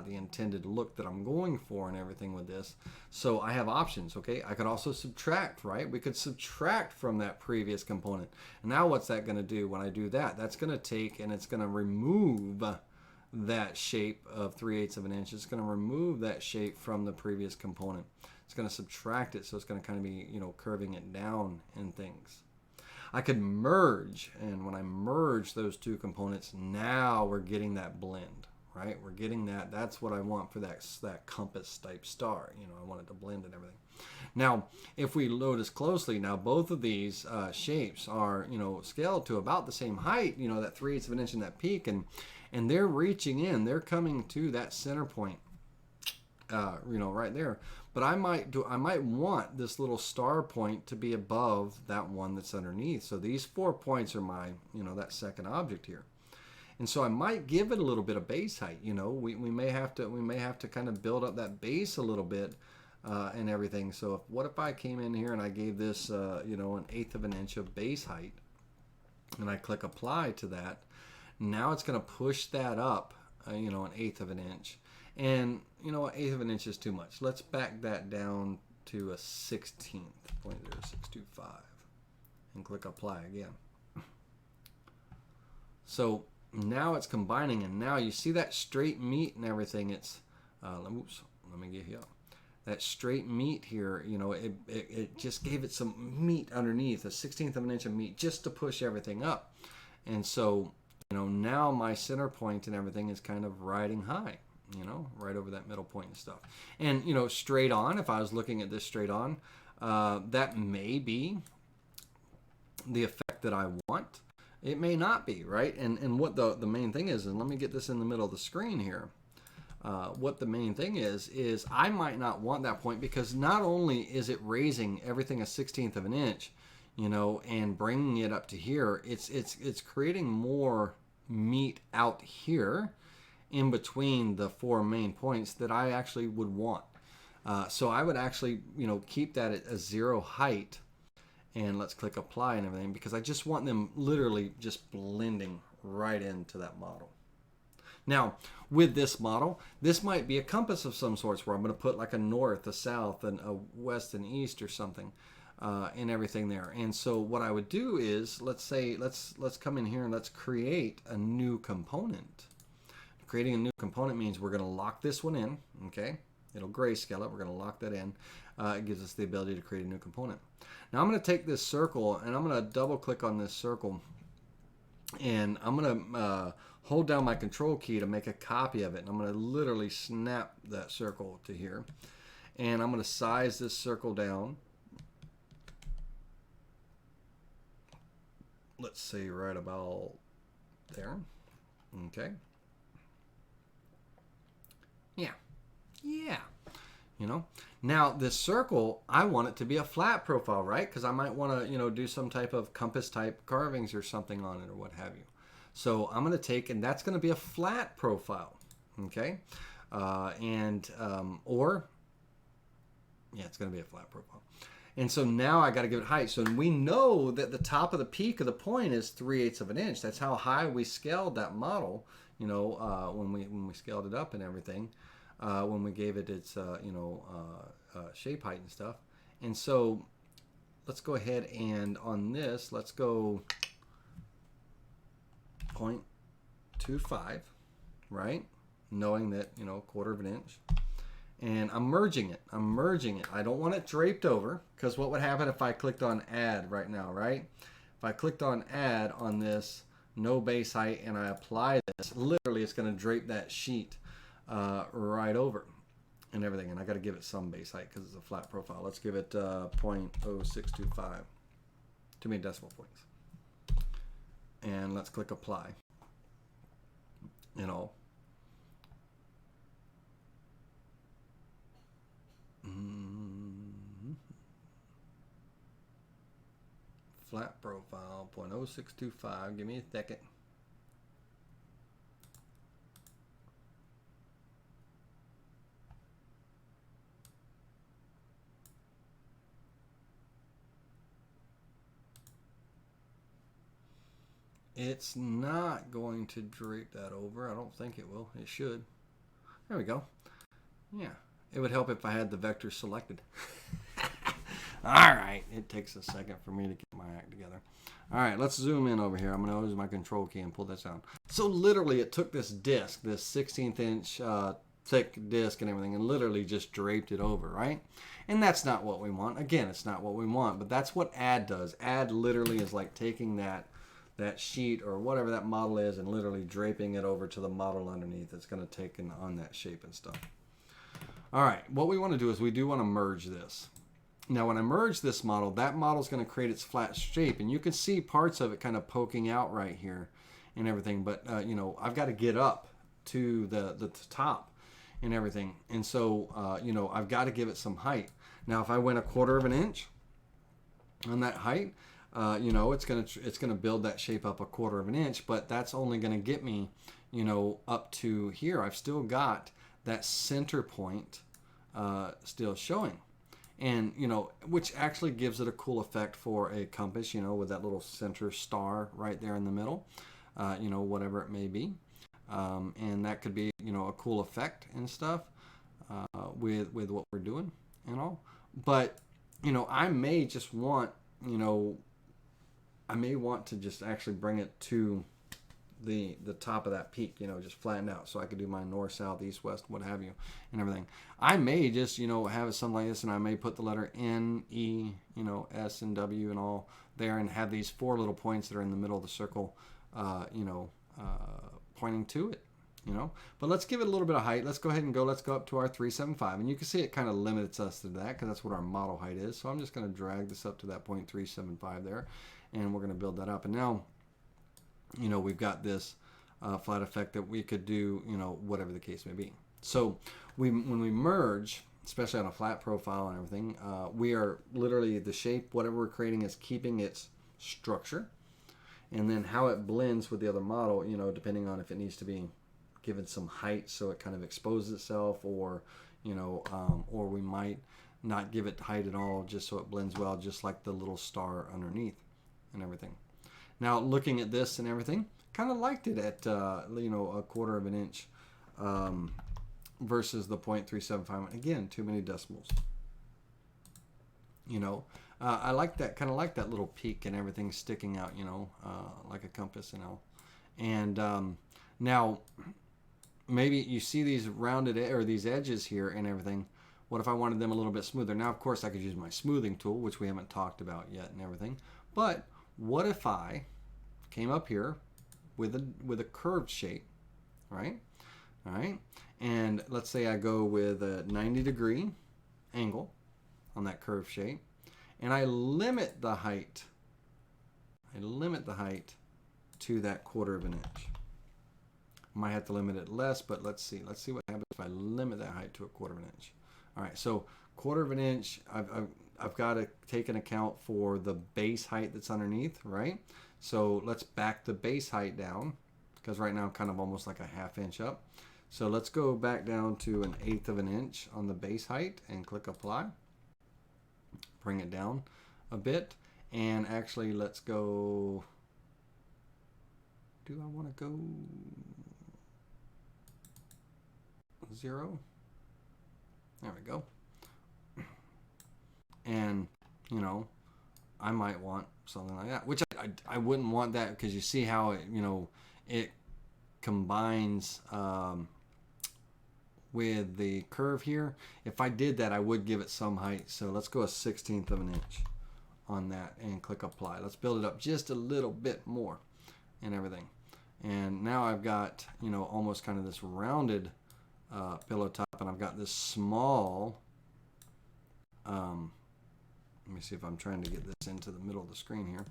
intended look that I'm going for and everything with this. So I have options. Okay, I could also subtract, right? We could subtract from that previous component. And now what's that going to do when I do that? That's going to take and it's going to remove that shape of 3/8 of an inch. It's going to remove that shape from the previous component. It's going to subtract it, so it's going to kind of be, you know, curving it down and things. I could merge, and when I merge those two components, now we're getting that blend, right? We're getting that. That's what I want for that compass type star. You know, I want it to blend and everything. Now, if we notice closely, now both of these shapes are, you know, scaled to about the same height. You know, that 3/8 of an inch and that peak, and they're reaching in. They're coming to that center point. You know, right there. But I might want this little star point to be above that one that's underneath. So these 4 points are my, you know, that second object here. And so I might give it a little bit of base height. You know, we may have to kind of build up that base a little bit and everything. So what if I came in here and I gave this you know, 1/8 of an inch of base height, and I click apply to that. Now it's going to push that up, you know, 1/8 of an inch. And, you know, 1/8 of an inch is too much. Let's back that down to a 16th, 0.0625, and click apply again. So now it's combining, and now you see that straight meat and everything. It's, let me get you up. That straight meat here, you know, it just gave it some meat underneath, a 1/16 of an inch of meat, just to push everything up. And so, you know, now my center point and everything is kind of riding high. You know, right over that middle point and stuff. And, you know, straight on, if I was looking at this straight on, that may be the effect that I want. It may not be, right? And what the main thing is, and let me get this in the middle of the screen here. What the main thing is I might not want that point, because not only is it raising everything a 1/16 of an inch, you know, and bringing it up to here, it's creating more meat out here in between the 4 main points that I actually would want. So I would actually, you know, keep that at a 0 height, and let's click apply and everything, because I just want them literally just blending right into that model. Now, with this model, this might be a compass of some sorts, where I'm going to put like a north, a south, and a west and east or something, and everything there. And so what I would do is, let's come in here and let's create a new component. Creating a new component means we're going to lock this one in, okay? It'll grayscale it. We're going to lock that in. It gives us the ability to create a new component. Now I'm going to take this circle, and I'm going to double click on this circle, and I'm going to hold down my control key to make a copy of it, and I'm going to literally snap that circle to here, and I'm going to size this circle down. Let's say right about there, okay? Yeah. You know, now this circle, I want it to be a flat profile, right? Because I might want to, you know, do some type of compass type carvings or something on it, or what have you. So I'm going to take, and that's going to be a flat profile, okay? Or it's going to be a flat profile. And so now I got to give it height. So we know that the top of the peak of the point is 3/8 of an inch. That's how high we scaled that model, you know, when we scaled it up and everything. when we gave it its shape height and stuff. And so let's go ahead and on this, let's go 0.25, right? Knowing that, you know, 1/4 of an inch. And I'm merging it. I don't want it draped over, because what would happen if I clicked on add right now, right? If I clicked on add on this, no base height, and I apply this, literally it's going to drape that sheet right over and everything. And I got to give it some base height because it's a flat profile. Let's give it 0.0625. Too many decimal points. And let's click apply. You know. Flat profile, 0.0625. Give me a second. It's not going to drape that over. I don't think it will. It should. There we go. Yeah. It would help if I had the vector selected. All right. It takes a second for me to get my act together. All right. Let's zoom in over here. I'm going to use my control key and pull this out. So literally it took this disc, this 16th inch thick disc and everything, and literally just draped it over, right? And that's not what we want. Again, it's not what we want, but that's what add does. Add literally is like taking that sheet or whatever that model is and literally draping it over to the model underneath. It's going to take on that shape and stuff. All right, what we want to do is we do want to merge this. Now when I merge this model, that model is going to create its flat shape, and you can see parts of it kind of poking out right here and everything, but you know, I've got to get up to the top and everything, and so you know, I've got to give it some height. Now if I went 1/4 of an inch on that height, you know, it's gonna build that shape up 1/4 of an inch, but that's only gonna get me, you know, up to here. I've still got that center point still showing, and you know, which actually gives it a cool effect for a compass, you know, with that little center star right there in the middle, you know, whatever it may be, and that could be, you know, a cool effect and stuff with what we're doing and all. But you know, I may just want, you know, I may want to just actually bring it to the top of that peak, you know, just flatten out, so I could do my north, south, east, west, what have you, and everything. I may just, you know, have something like this, and I may put the letter N, E, you know, S, and W, and all there, and have these 4 little points that are in the middle of the circle, you know, pointing to it, you know. But let's give it a little bit of height. Let's go ahead and let's go up to our 375, and you can see it kind of limits us to that because that's what our model height is. So I'm just going to drag this up to that 0.375 there, and we're going to build that up. And now, you know, we've got this flat effect that we could do, you know, whatever the case may be. So when we merge, especially on a flat profile and everything, we are literally, the shape, whatever we're creating, is keeping its structure, and then how it blends with the other model, you know, depending on if it needs to be given some height so it kind of exposes itself, or you know, or we might not give it height at all, just so it blends well, just like the little star underneath and everything. Now looking at this and everything, kind of liked it at you know, 1/4 of an inch versus the 0.375. Again, too many decimals. You know, I like that, kind of like that little peak and everything sticking out, you know, like a compass, you know. And now maybe you see these rounded or these edges here and everything. What if I wanted them a little bit smoother? Now, of course, I could use my smoothing tool, which we haven't talked about yet and everything. But what if I came up here with a curved shape, right? All right, and let's say I go with a 90-degree angle on that curved shape, and I limit the height. To that 1/4 of an inch. Might have to limit it less, but let's see what happens if I limit that height to a 1/4 of an inch. All right, so 1/4 of an inch, I've got to take an account for the base height that's underneath, right? So let's back the base height down, because right now I'm kind of almost like a 1/2 inch up. So let's go back down to an 1/8 of an inch on the base height and click apply. Bring it down a bit, and actually let's go, do I want to go 0? There we go. And, you know, I might want something like that, which I wouldn't want that, because you see how it, you know, it combines with the curve here. If I did that, I would give it some height. So let's go 1/16 of an inch on that and click apply. Let's build it up just a little bit more and everything. And now I've got, you know, almost kind of this rounded pillow top, and I've got this small, let me see if I'm trying to get this into the middle of the screen here.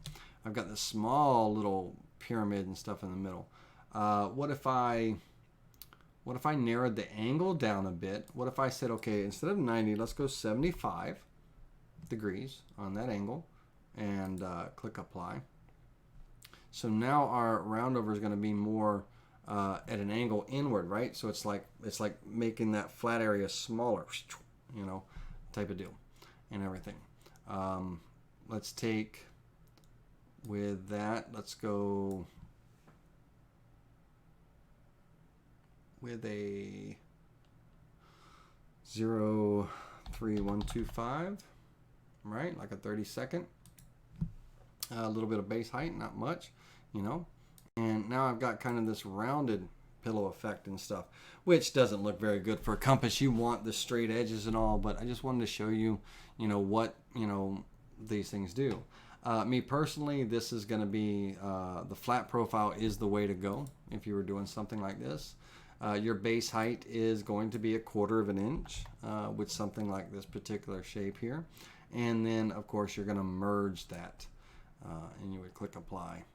I've got this small little pyramid and stuff in the middle. What if I narrowed the angle down a bit? What if I said, okay, instead of 90, let's go 75 degrees on that angle, and click apply. So now our roundover is going to be more at an angle inward, right? So it's like making that flat area smaller, you know, type of deal, and everything. Let's take with that. Let's go with a 0.3125, right? Like a 32nd. A little bit of base height, not much, you know. And now I've got kind of this rounded pillow effect and stuff, which doesn't look very good for a compass. You want the straight edges and all, but I just wanted to show you, you know, what, you know, these things do. Me personally, this is going to be, the flat profile is the way to go if you were doing something like this. Your base height is going to be 1/4 of an inch with something like this particular shape here. And then, of course, you're going to merge that, and you would click apply.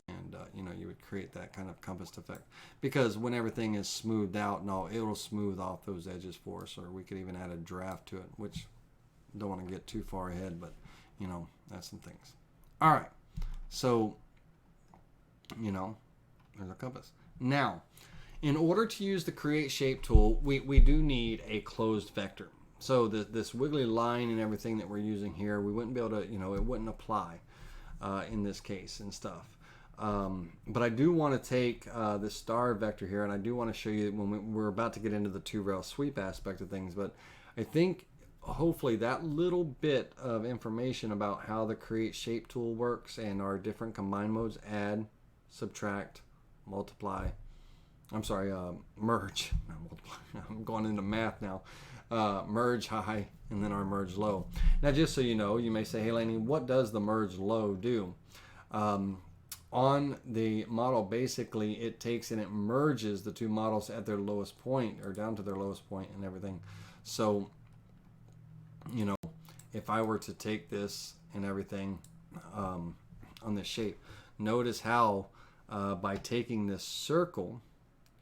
And, you know, you would create that kind of compass effect. Because when everything is smoothed out, no, it'll smooth off those edges for us. Or we could even add a draft to it, which don't want to get too far ahead, but, you know, that's some things. All right. So, you know, there's a compass. Now, in order to use the Create Shape tool, we do need a closed vector. So this wiggly line and everything that we're using here, we wouldn't be able to, you know, it wouldn't apply in this case and stuff. But I do want to take the star vector here, and I do want to show you when we're about to get into the 2-rail sweep aspect of things. But I think hopefully that little bit of information about how the Create Shape tool works and our different combine modes, add, subtract, multiply, I'm sorry, merge, not multiply. I'm going into math now. Merge high and then our merge low. Now, just so you know, you may say, hey, Laney, what does the merge low do? On the model, basically, it takes and it merges the two models at their lowest point, or down to their lowest point and everything. So, you know, if I were to take this and everything on this shape, notice how by taking this circle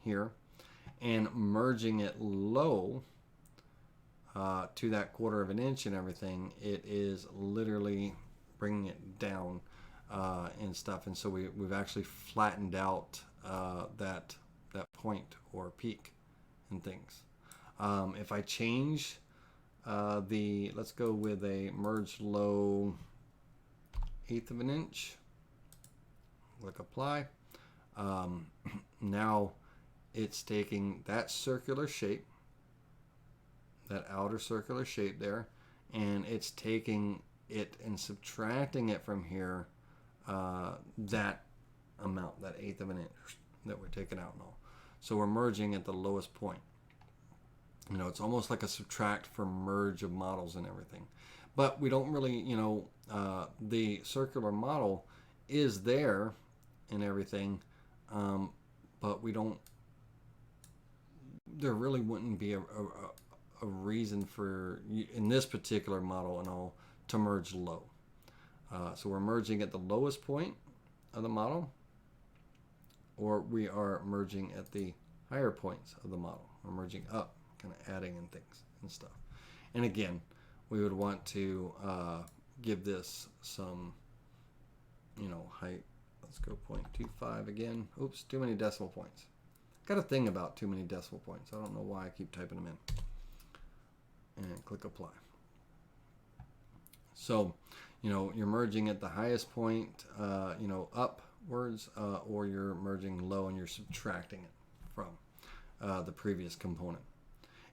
here and merging it low to that 1/4 of an inch and everything, it is literally bringing it down and stuff. And so we've actually flattened out that point or peak and things. If I change let's go with a merge low 1/8 of an inch, click apply. Now it's taking that circular shape, that outer circular shape there, and it's taking it and subtracting it from here, that amount, that 1/8 of an inch that we're taking out now. So we're merging at the lowest point. You know, it's almost like a subtract for merge of models and everything. But we don't really, you know, the circular model is there and everything, but we don't, there really wouldn't be a reason for, in this particular model and all, to merge low. So we're merging at the lowest point of the model, or we are merging at the higher points of the model. We're merging up, kind of adding in things and stuff. And again, we would want to give this some, you know, height. Let's go 0.25 again. Oops, too many decimal points. Got a thing about too many decimal points. I don't know why I keep typing them in. And click apply. So, you know, you're merging at the highest point, you know, upwards, or you're merging low and you're subtracting it from the previous component.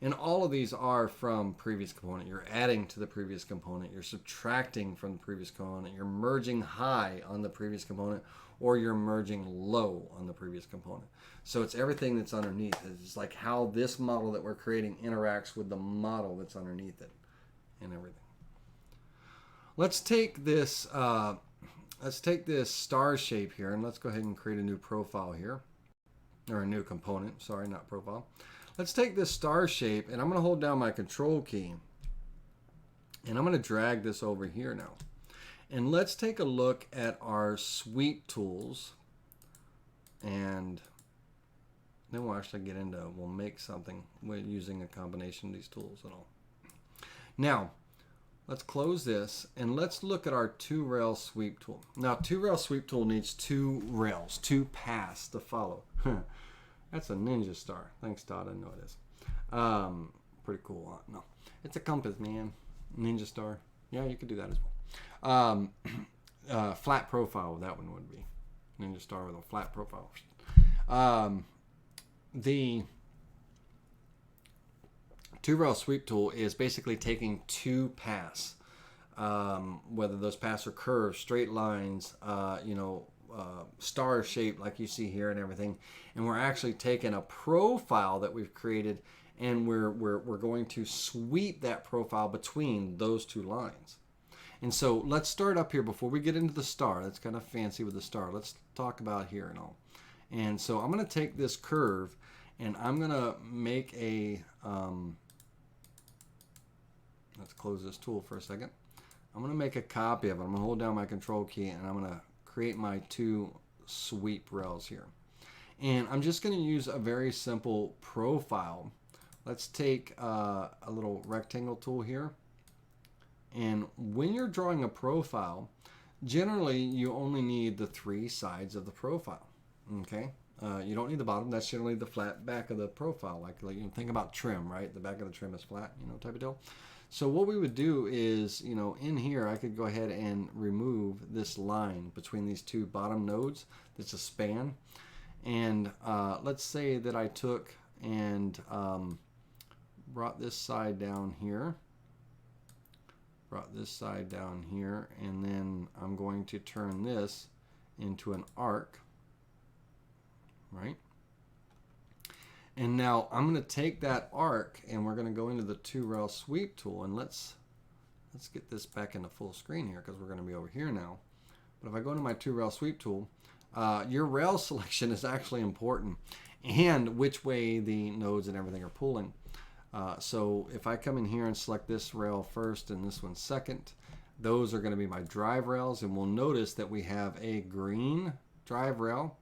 And all of these are from previous component. You're adding to the previous component. You're subtracting from the previous component. You're merging high on the previous component, or you're merging low on the previous component. So it's everything that's underneath. It's like how this model that we're creating interacts with the model that's underneath it and everything. Let's take this star shape here, and let's go ahead and create a new profile here. Or a new component, sorry, not profile. Let's take this star shape, and I'm going to hold down my control key, and I'm going to drag this over here now. And let's take a look at our sweep tools, and then we'll actually get into, we'll make something with using a combination of these tools and all. Now, let's close this, and let's look at our 2-rail sweep tool. Now, 2-rail sweep tool needs 2 rails, 2 paths to follow. That's a ninja star. Thanks, Todd. I know it is. Pretty cool. No, it's a compass, man. Ninja star. Yeah, you could do that as well. Flat profile, that one would be. Ninja star with a flat profile. The 2-rail sweep tool is basically taking 2 paths, whether those paths are curves, straight lines, star shape like you see here and everything, and we're actually taking a profile that we've created, and we're going to sweep that profile between those 2 lines. And so let's start up here before we get into the star. That's kind of fancy with the star. Let's talk about here and all. And so I'm going to take this curve, and I'm going to make a let's close this tool for a second. I'm going to make a copy of it. I'm going to hold down my control key, and I'm going to create my 2 sweep rails here. And I'm just going to use a very simple profile. Let's take a little rectangle tool here. And when you're drawing a profile, generally you only need the 3 sides of the profile. Okay? You don't need the bottom. That's generally the flat back of the profile. Like you think about trim, right? The back of the trim is flat, type of deal. So what we would do is, in here, I could go ahead and remove this line between these 2 bottom nodes. That's a span. And let's say that I took and brought this side down here, and then I'm going to turn this into an arc, right? And now I'm going to take that arc, and we're going to go into the 2-rail sweep tool, and let's get this back into full screen here because we're going to be over here now. But if I go into my 2-rail sweep tool, your rail selection is actually important, and which way the nodes and everything are pulling. So if I come in here and select this rail first and this one second, those are going to be my drive rails, and we'll notice that we have a green drive rail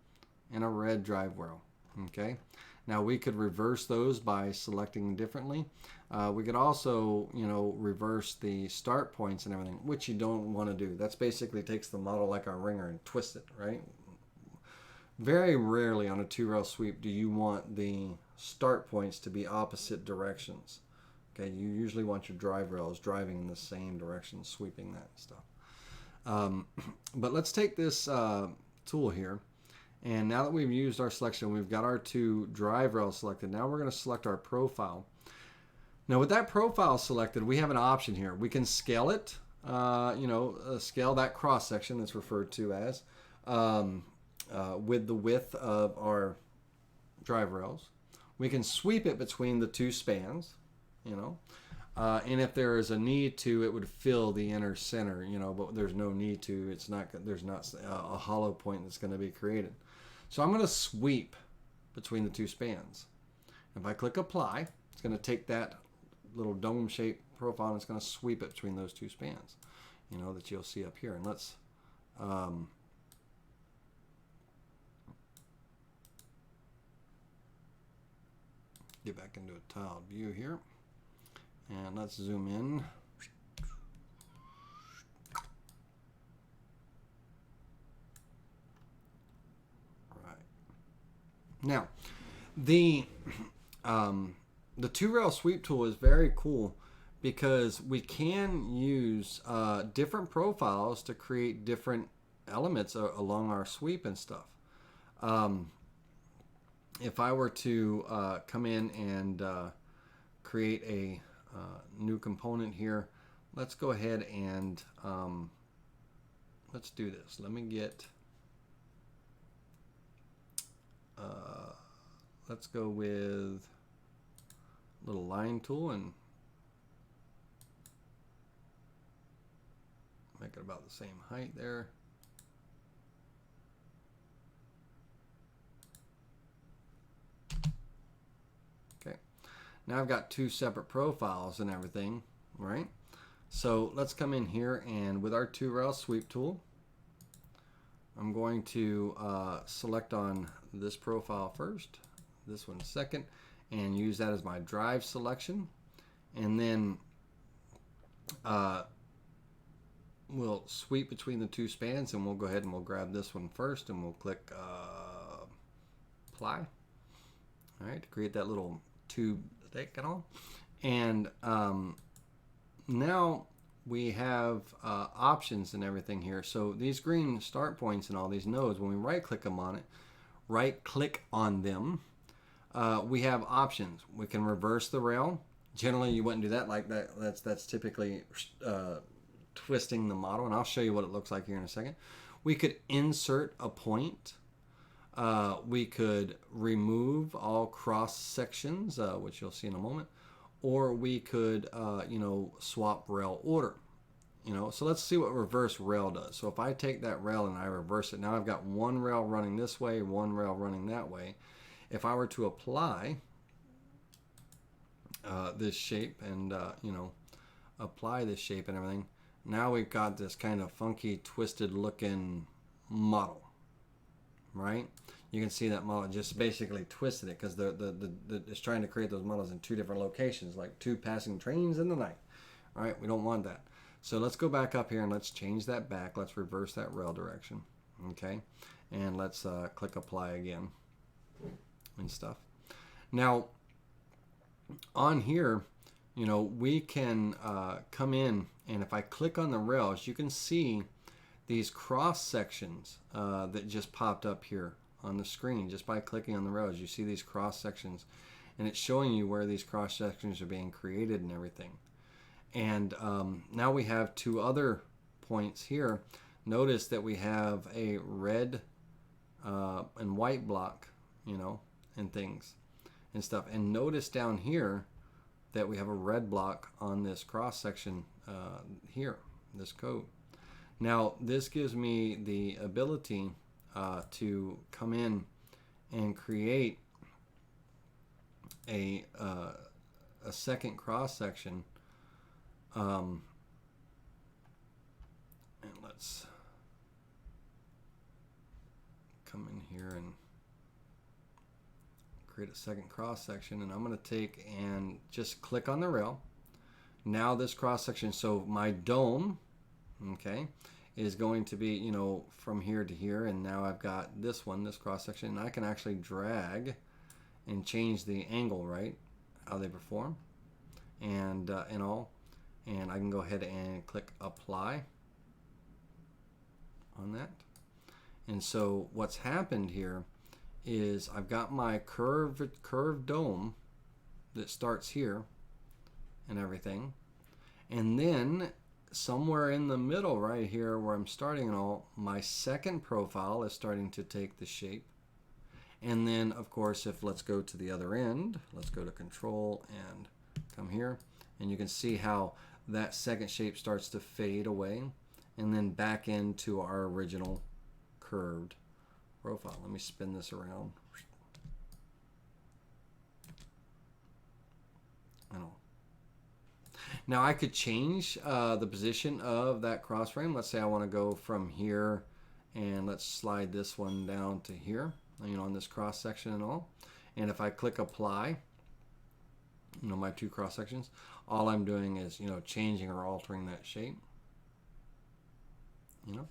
and a red drive rail. Okay. Now we could reverse those by selecting differently. We could also, reverse the start points and everything, which you don't want to do. That's basically takes the model like a ringer and twists it, right? Very rarely on a 2-rail sweep do you want the start points to be opposite directions. Okay, you usually want your drive rails driving in the same direction, sweeping that stuff. But let's take this tool here. And now that we've used our selection, we've got our 2 drive rails selected. Now we're going to select our profile. Now with that profile selected, we have an option here. We can scale it, scale that cross section that's referred to as with the width of our drive rails. We can sweep it between the 2 spans, and if there is a need to, it would fill the inner center, but there's no need to. There's not a hollow point that's going to be created. So I'm going to sweep between the 2 spans. If I click apply, it's going to take that little dome shaped profile and it's going to sweep it between those 2 spans, that you'll see up here. And let's get back into a tiled view here, and let's zoom in. Now, the 2-rail sweep tool is very cool because we can use different profiles to create different elements along our sweep and stuff. If I were to come in and create a new component here. Let's go ahead and let's do this. Let me get, let's go with little line tool and make it about the same height there. Okay, now I've got two separate profiles and everything, right? So let's come in here, and with our 2-rail sweep tool, I'm going to select on this profile first, this one second, and use that as my drive selection. And then we'll sweep between the two spans, and we'll go ahead and we'll grab this one first, and we'll click apply. All right, to create that little tube thick and all. And now we have options and everything here. So these green start points and all these nodes, when we right-click them on it, right-click on them, we have options. We can reverse the rail. Generally, you wouldn't do that like that. That's typically twisting the model, and I'll show you what it looks like here in a second. We could insert a point. We could remove all cross sections, which you'll see in a moment, or we could, you know, swap rail order. You know, so let's see what reverse rail does. So if I take that rail and I reverse it, now I've got one rail running this way, one rail running that way. If I were to apply this shape and, you know, apply this shape and everything, now we've got this kind of funky, twisted looking model, right? You can see that model just basically twisted it because it's trying to create those models in two different locations, like two passing trains in the night. All right, we don't want that. So let's go back up here and let's change that back. Let's reverse that rail direction, okay? And let's click apply again and stuff. Now, on here, you know, we can come in, and if I click on the rails, you can see these cross sections that just popped up here on the screen just by clicking on the rails. You see these cross sections, and it's showing you where these cross sections are being created and everything. And now we have two other points here. Notice that we have a red and white block, you know, and things and stuff. And notice down here that we have a red block on this cross section here, this code. Now this gives me the ability to come in and create a second cross section, and let's come in here and create a second cross section, and I'm going to take and just click on the rail. Now this cross section, so my dome, okay, is going to be, you know, from here to here, and now I've got this one, this cross section, and I can actually drag and change the angle, right, how they perform, and all, and I can go ahead and click apply on that. And so what's happened here is I've got my curved dome that starts here and everything, and then somewhere in the middle right here where I'm starting and all, my second profile is starting to take the shape. And then of course, if let's go to the other end, let's go to control and come here, and you can see how that second shape starts to fade away and then back into our original curved profile. Let me spin this around. Now I could change the position of that cross frame. Let's say I want to go from here, and let's slide this one down to here, you know, on this cross section and all. And if I click apply, you know, my two cross sections, all I'm doing is, you know, changing or altering that shape. You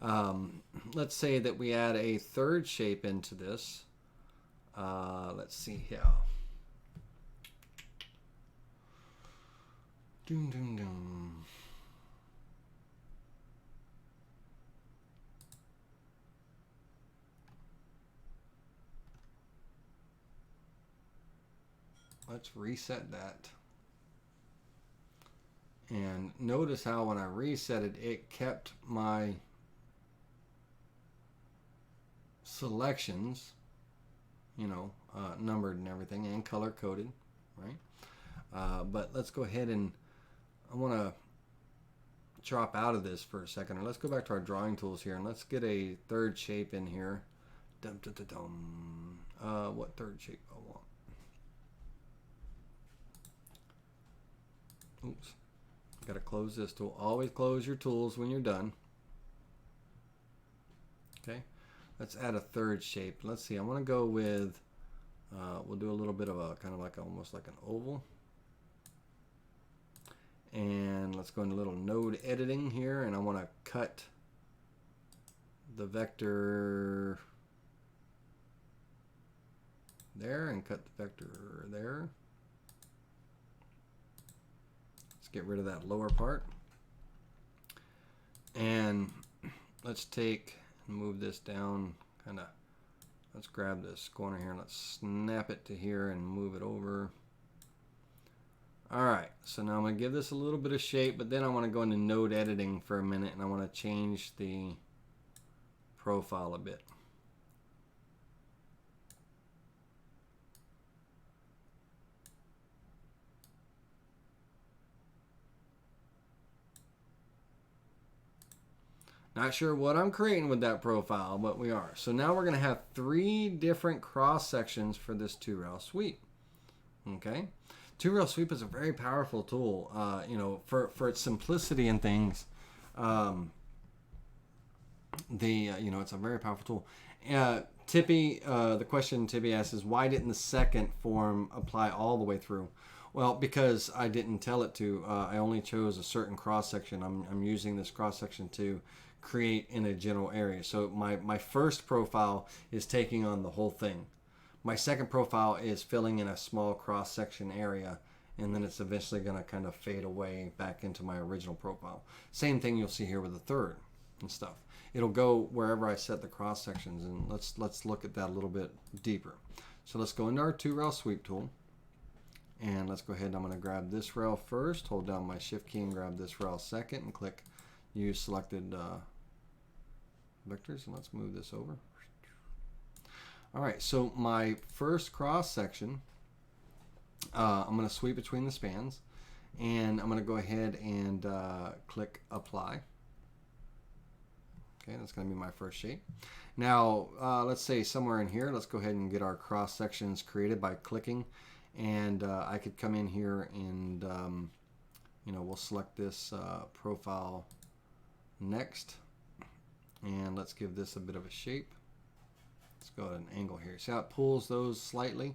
know, let's say that we add a third shape into this. Let's see here. Doom, doom, doom. let's reset that. And notice how when I reset it, it kept my selections, you know, numbered and everything, and color coded, right? But let's go ahead and I want to drop out of this for a second, or let's go back to our drawing tools here, and let's get a third shape in here. Dum, dum, dum, dum. What third shape I want? Oops. Got to close this tool. Always close your tools when you're done. Okay. Let's add a third shape. Let's see. I want to go with, we'll do a little bit of a kind of like almost like an oval. And let's go into little node editing here, and I want to cut the vector there and cut the vector there. Let's get rid of that lower part. And let's take and move this down, kind of, let's grab this corner here and let's snap it to here and move it over. Alright, so now I'm going to give this a little bit of shape, but then I want to go into node editing for a minute, and I want to change the profile a bit. Not sure what I'm creating with that profile, but we are. So now we're going to have 3 different cross sections for this 2-rail sweep. Okay? 2-rail sweep is a very powerful tool, you know, for its simplicity and things. You know, it's a very powerful tool. Tippy, the question Tippy asks is, why didn't the second form apply all the way through? Well, because I didn't tell it to. I only chose a certain cross section. I'm using this cross section to create in a general area. So my first profile is taking on the whole thing. My second profile is filling in a small cross section area, and then it's eventually going to kind of fade away back into my original profile. Same thing you'll see here with the third and stuff. It'll go wherever I set the cross sections, and let's look at that a little bit deeper. So let's go into our 2-rail sweep tool, and let's go ahead. I'm going to grab this rail first, hold down my shift key and grab this rail second, and click use selected vectors, and let's move this over. Alright, so my first cross section, I'm going to sweep between the spans, and I'm going to go ahead and click apply. Okay, that's going to be my first shape. Now, let's say somewhere in here, let's go ahead and get our cross sections created by clicking, and I could come in here and, you know, we'll select this profile next, and let's give this a bit of a shape. Let's go at an angle here. See how it pulls those slightly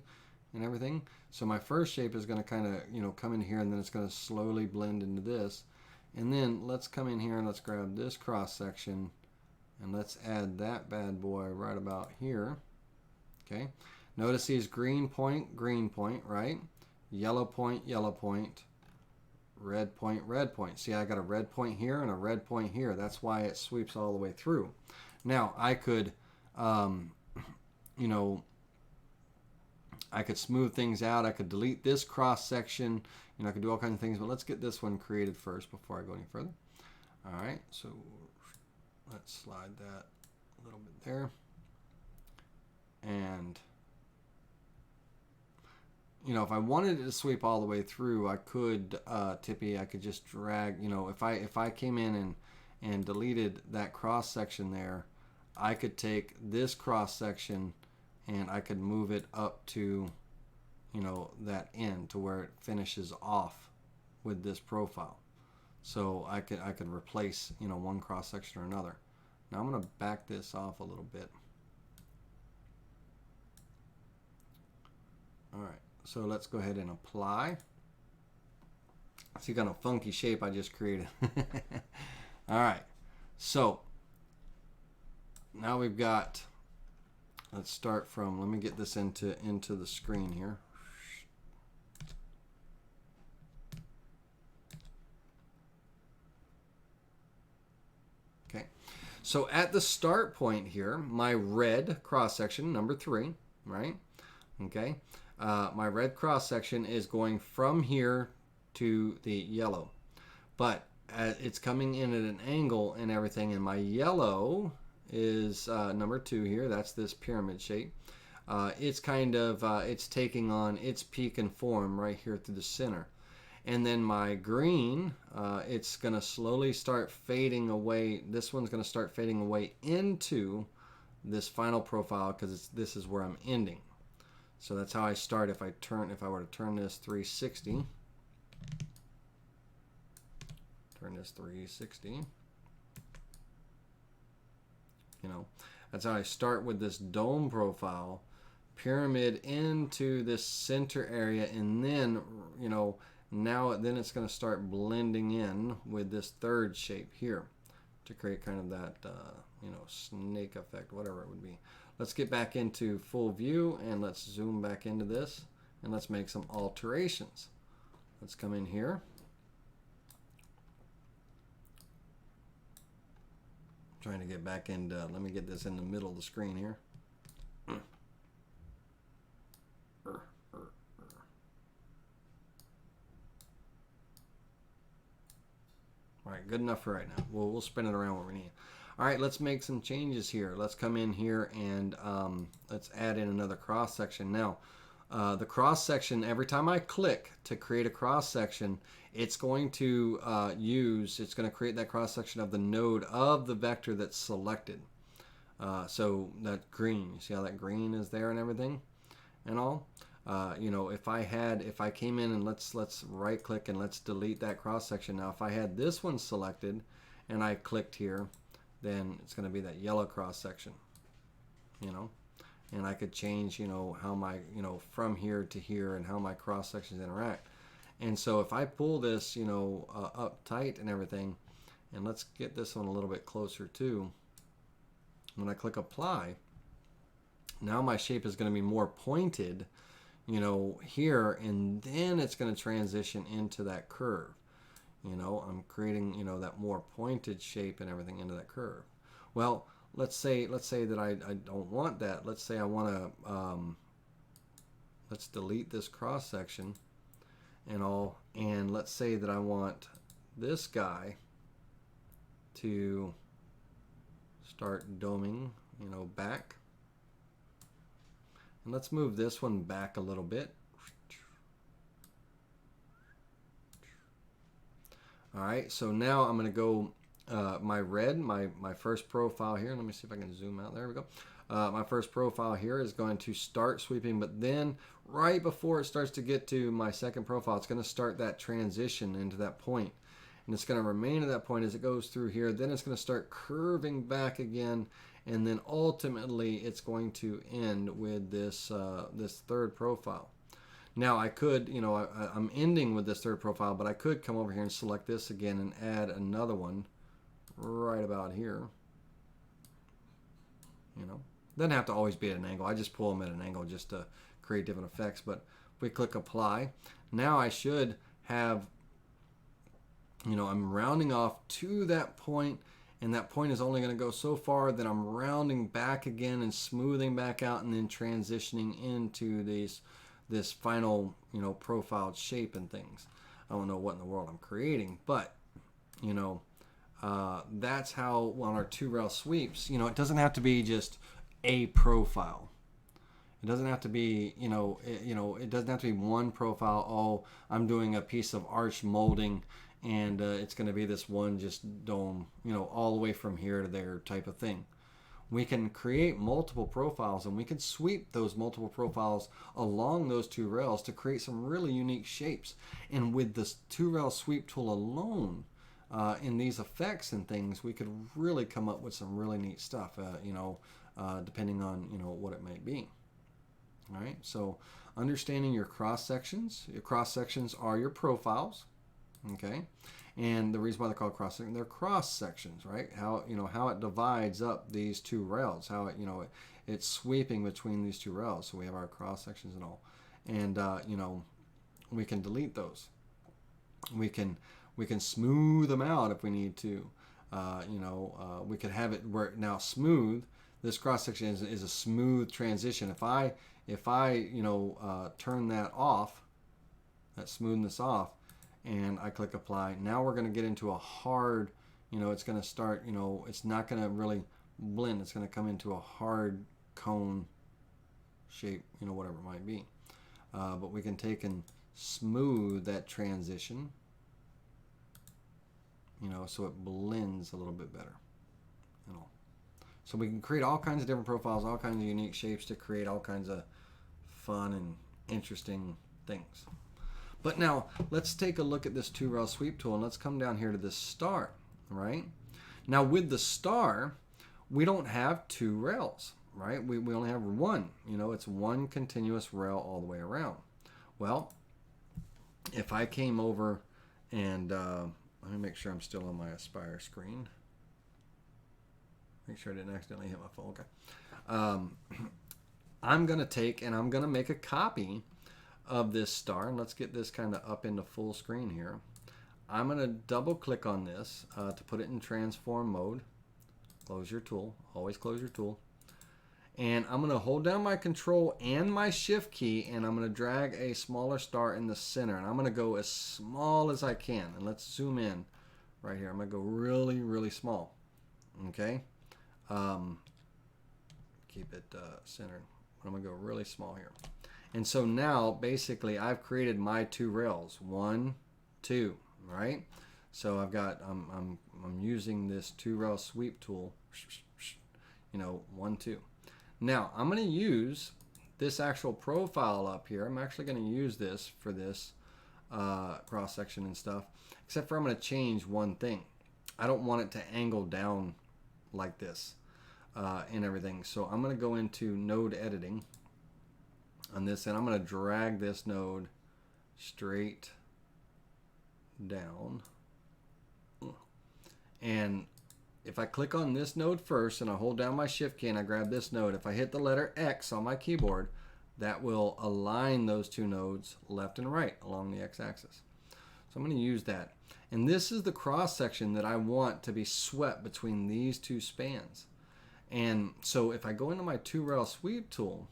and everything? So my first shape is going to kind of, you know, come in here, and then it's going to slowly blend into this. And then let's come in here and let's grab this cross section, and let's add that bad boy right about here. Okay. Notice these green point, right? Yellow point, red point, red point. See, I got a red point here and a red point here. That's why it sweeps all the way through. Now, I could, you know, I could smooth things out. I could delete this cross section. You know, I could do all kinds of things, but let's get this one created first before I go any further. All right, so let's slide that a little bit there. And, you know, if I wanted it to sweep all the way through, I could, Tippy, I could just drag, you know, if I came in and deleted that cross section there, I could take this cross section and I could move it up to, you know, that end to where it finishes off with this profile. So I could replace, you know, one cross section or another. Now I'm going to back this off a little bit. All right, so let's go ahead and apply. See, kind of funky shape I just created. All right, so now we've got, let's start from, let me get this into the screen here. Okay, so at the start point here, my red cross section, number 3, right? Okay, My red cross section is going from here to the yellow, but it's coming in at an angle and everything, and my yellow is number 2 here. That's this pyramid shape. It's kind of it's taking on its peak and form right here through the center. And then my green, it's going to slowly start fading away. This one's going to start fading away into this final profile, because this is where I'm ending. So that's how I start. If I were to turn this 360, you know, that's how I start with this dome profile, pyramid into this center area, and then, you know, then it's going to start blending in with this third shape here to create kind of that, you know, snake effect, whatever it would be. Let's get back into full view and let's zoom back into this and let's make some alterations. Let's come in here. Trying to get back into, let me get this in the middle of the screen here. All right, good enough for right now. We'll spin it around where we need. All right, let's make some changes here. Let's come in here and let's add in another cross section. Now, the cross section, every time I click to create a cross section, it's going to it's going to create that cross section of the node of the vector that's selected. So that green, you see how that green is there and everything and all? You know, if I came in and let's right click and let's delete that cross section. Now, if I had this one selected and I clicked here, then it's going to be that yellow cross section, you know, and I could change, you know, how my, you know, from here to here and how my cross sections interact. And so if I pull this, you know, up tight and everything, and let's get this one a little bit closer too. When I click apply, now my shape is going to be more pointed, you know, here, and then it's going to transition into that curve. You know, I'm creating, you know, that more pointed shape and everything into that curve. Well, let's say that I don't want that. Let's say I want to, let's delete this cross section and all, and let's say that I want this guy to start doming, you know, back. And let's move this one back a little bit. All right, so now I'm going to go my red, my first profile here. Let me see if I can zoom out. There we go. My first profile here is going to start sweeping, but then right before it starts to get to my second profile, it's going to start that transition into that point. And it's going to remain at that point as it goes through here. Then it's going to start curving back again, and then ultimately it's going to end with this this third profile. Now I could, you know, I'm ending with this third profile, but I could come over here and select this again and add another one right about here. You know, doesn't have to always be at an angle. I just pull them at an angle just to create different effects. But if we click apply, now I should have, you know, I'm rounding off to that point, and that point is only going to go so far. Then I'm rounding back again and smoothing back out, and then transitioning into this final, you know, profiled shape and things. I don't know what in the world I'm creating, but, you know, that's how on our 2-rail sweeps, you know, it doesn't have to be just a profile. It doesn't have to be, you know, it doesn't have to be one profile. Oh, I'm doing a piece of arch molding, and it's going to be this one just dome, you know, all the way from here to there type of thing. We can create multiple profiles, and we can sweep those multiple profiles along those 2 rails to create some really unique shapes. And with this 2-rail sweep tool alone, in these effects and things, we could really come up with some really neat stuff, you know, depending on, you know, what it might be. All right, so understanding your cross sections. Your cross sections are your profiles, okay? And the reason why they're called cross sections, they're cross sections, right? How, you know, how it divides up these 2 rails, how it, you know, it's sweeping between these 2 rails. So we have our cross sections and all, and you know, we can delete those. We can smooth them out if we need to. You know, we could have it where it now smooth. this cross section is a smooth transition. If I turn that off, that smoothness off, and I click apply, now we're going to get into a hard, it's going to start, it's not going to really blend. It's going to come into a hard cone shape, whatever it might be. But we can take and smooth that transition, so it blends a little bit better. So we can create all kinds of different profiles, all kinds of unique shapes to create all kinds of fun and interesting things. But now let's take a look at this 2-rail sweep tool, and let's come down here to this star, right? Now with the star, we don't have 2 rails, right? We only have one. It's one continuous rail all the way around. Well, if I came over and let me make sure I'm still on my Aspire screen. Make sure I didn't accidentally hit my phone. Okay. I'm going to take and I'm going to make a copy of this star. And let's get this kind of up into full screen here. I'm going to double click on this to put it in transform mode. Close your tool. Always close your tool. And I'm going to hold down my control and my shift key, and I'm going to drag a smaller star in the center. And I'm going to go as small as I can. And let's zoom in right here. I'm going to go really, really small. Okay. Keep it centered. I'm going to go really small here. And so now basically I've created my 2 rails. 1, 2, right? So I've got, I'm using this 2-rail sweep tool, 1, 2. Now I'm going to use this actual profile up here. I'm actually going to use this for this cross section and stuff, except for I'm going to change one thing. I don't want it to angle down like this and everything. So I'm going to go into node editing on this, and I'm going to drag this node straight down. And if I click on this node first and I hold down my shift key and I grab this node, if I hit the letter X on my keyboard, that will align those 2 nodes left and right along the x-axis. So I'm going to use that. And this is the cross section that I want to be swept between these 2 spans. And so if I go into my 2-rail sweep tool,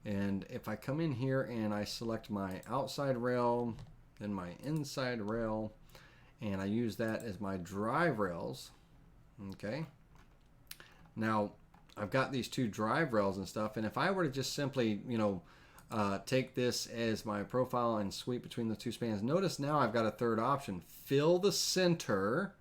and if I come in here and I select my outside rail, then my inside rail, and I use that as my drive rails, okay? Now, I've got these 2 drive rails and stuff, and if I were to just simply, take this as my profile and sweep between the 2 spans, notice now I've got a third option. Fill the center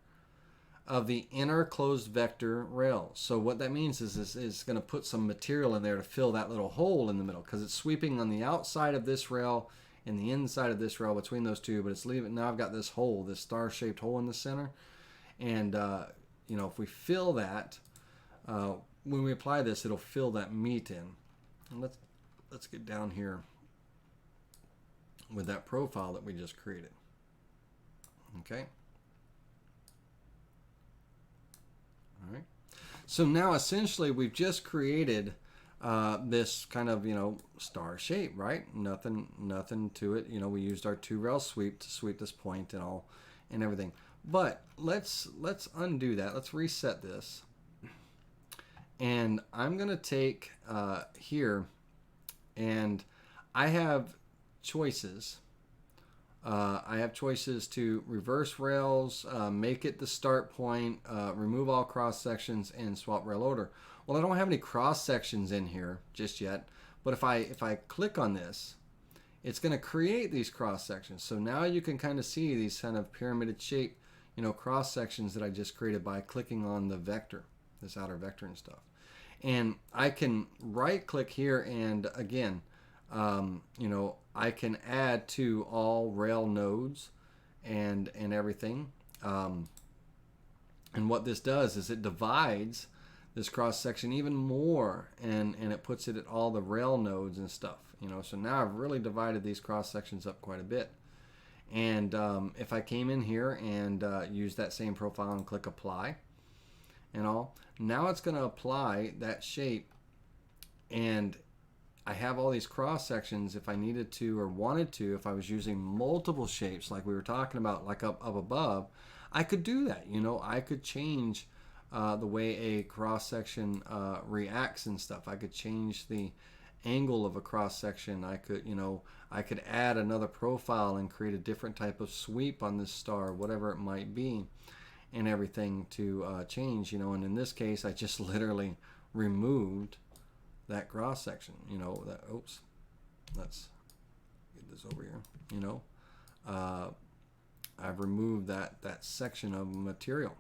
of the inner closed vector rail. So what that means is it's going to put some material in there to fill that little hole in the middle, because it's sweeping on the outside of this rail and the inside of this rail between those 2, but it's leaving. Now I've got this hole, this star-shaped hole in the center, and if we fill that, when we apply this, it'll fill that meat in. And let's get down here with that profile that we just created. Okay. All right. So now essentially we've just created this kind of star shape, right? Nothing to it. We used our 2-rail sweep to sweep this point and all and everything. But let's undo that. Let's reset this. And I'm gonna take here, and I have choices. I have choices to reverse rails, make it the start point, remove all cross sections, and swap rail order. Well, I don't have any cross sections in here just yet, but if I click on this, it's going to create these cross sections. So now you can kind of see these kind of pyramided shape, cross sections that I just created by clicking on the vector, this outer vector and stuff. And I can right click here, and again, I can add to all rail nodes and everything. And what this does is it divides this cross section even more, and it puts it at all the rail nodes and stuff. So now I've really divided these cross sections up quite a bit. And if I came in here and use that same profile and click apply and all, now it's going to apply that shape, and I have all these cross sections. If I needed to or wanted to, if I was using multiple shapes like we were talking about, like up above, I could do that. I could change the way a cross section reacts and stuff. I could change the angle of a cross section. I could, I could add another profile and create a different type of sweep on this star, whatever it might be, and everything to change, and in this case, I just literally removed that cross section, that, oops, let's get this over here, I've removed that section of material.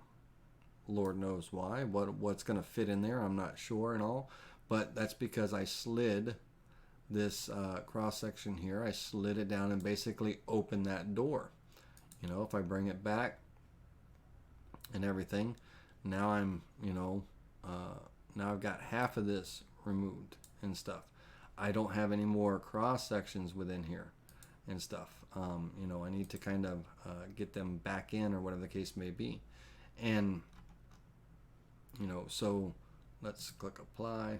Lord knows why. What's going to fit in there, I'm not sure and all. But that's because I slid this cross section here. I slid it down and basically opened that door. If I bring it back and everything, now I'm, now I've got half of this removed and stuff. I don't have any more cross sections within here and stuff. I need to kind of get them back in or whatever the case may be. And, so let's click apply.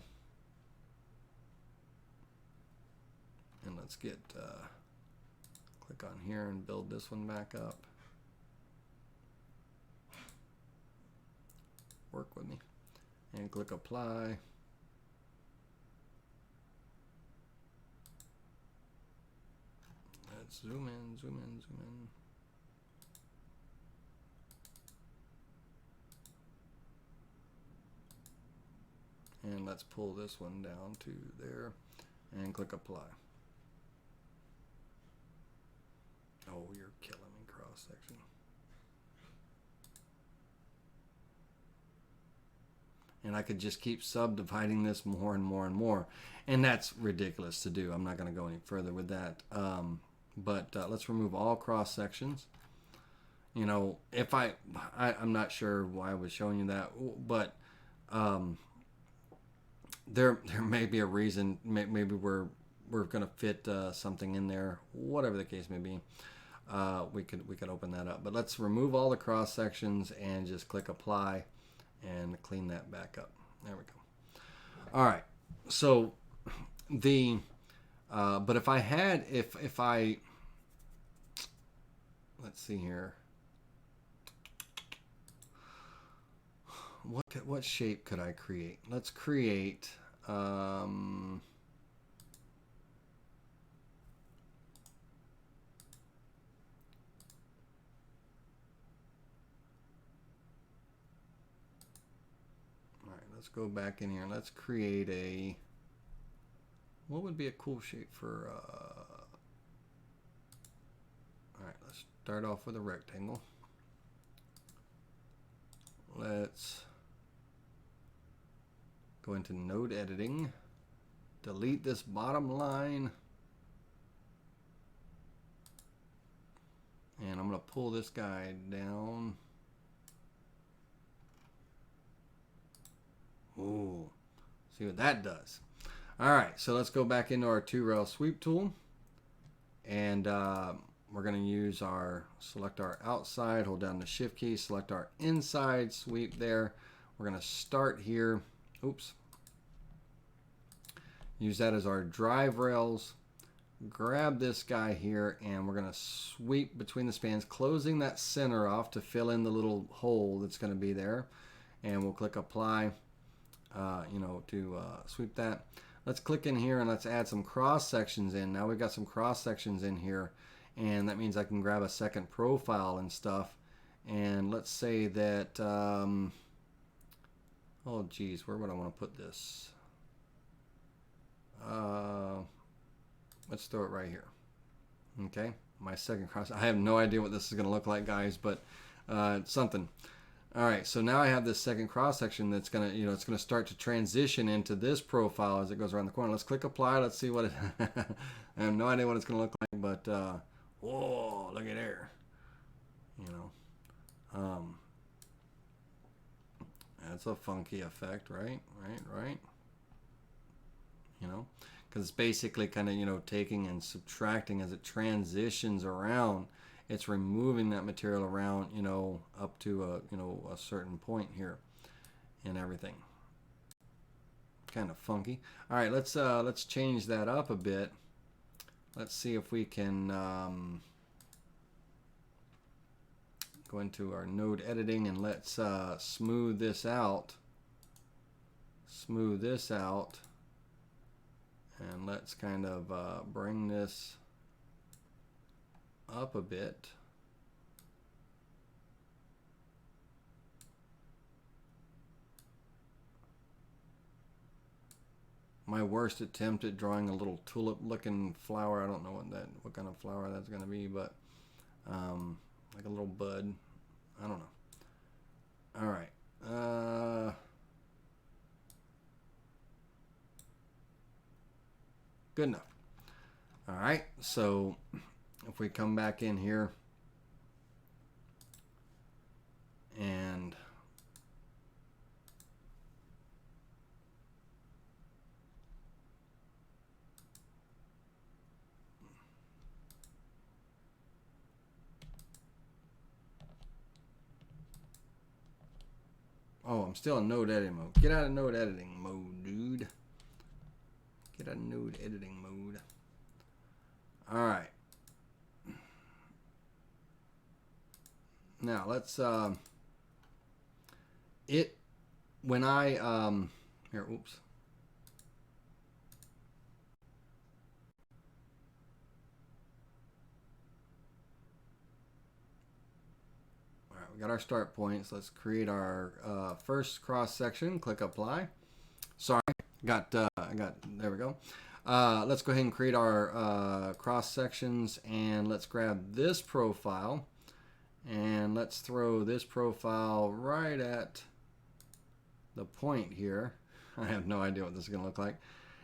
And let's get, click on here and build this one back up. Work with me. And click apply. Let's zoom in, zoom in, zoom in. And let's pull this one down to there and click apply. Oh, you're killing me, cross section. And I could just keep subdividing this more and more and more. And that's ridiculous to do. I'm not going to go any further with that. But let's remove all cross sections. If I'm not sure why I was showing you that, but there may be a reason. Maybe we're going to fit something in there, whatever the case may be. We could open that up, but let's remove all the cross sections and just click apply and clean that back up. There we go. All right. So but if I let's see here. What shape could I create? Let's create let's go back in here. Let's create what would be a cool shape for, all right, let's start off with a rectangle. Let's go into node editing, delete this bottom line, and I'm going to pull this guy down. Ooh, see what that does. All right, so let's go back into our 2-rail sweep tool, and we're going to select our outside, hold down the shift key, select our inside sweep there. We're going to start here. Oops. Use that as our drive rails. Grab this guy here, and we're going to sweep between the spans, closing that center off to fill in the little hole that's going to be there. And we'll click apply. To sweep that. Let's click in here and let's add some cross sections in. Now we've got some cross sections in here, and that means I can grab a second profile and stuff. And let's say that, oh geez, where would I want to put this? Let's throw it right here. Okay, my second cross. I have no idea what this is going to look like, guys, but it's something. All right, so now I have this second cross section that's gonna, it's gonna start to transition into this profile as it goes around the corner. Let's click apply. Let's see what it. I have no idea what it's gonna look like, but whoa, look at there. That's a funky effect, right? Right. Because it's basically kind of taking and subtracting as it transitions around. It's removing that material around, up to a certain point here and everything. Kind of funky. All right, let's change that up a bit. Let's see if we can go into our node editing and let's smooth this out. Smooth this out. And let's kind of bring this up a bit. My worst attempt at drawing a little tulip looking flower. I don't know what kind of flower that's going to be, but like a little bud. I don't know. All right. Good enough. All right. So if we come back in here and oh, I'm still in node editing mode. Get out of node editing mode, dude. Get out of node editing mode. All right. Now let's when I here, oops. We got our start points. Let's create our first cross section. Click apply. Sorry, I got there we go. Let's go ahead and create our cross sections, and let's grab this profile and let's throw this profile right at the point here. I have no idea what this is going to look like.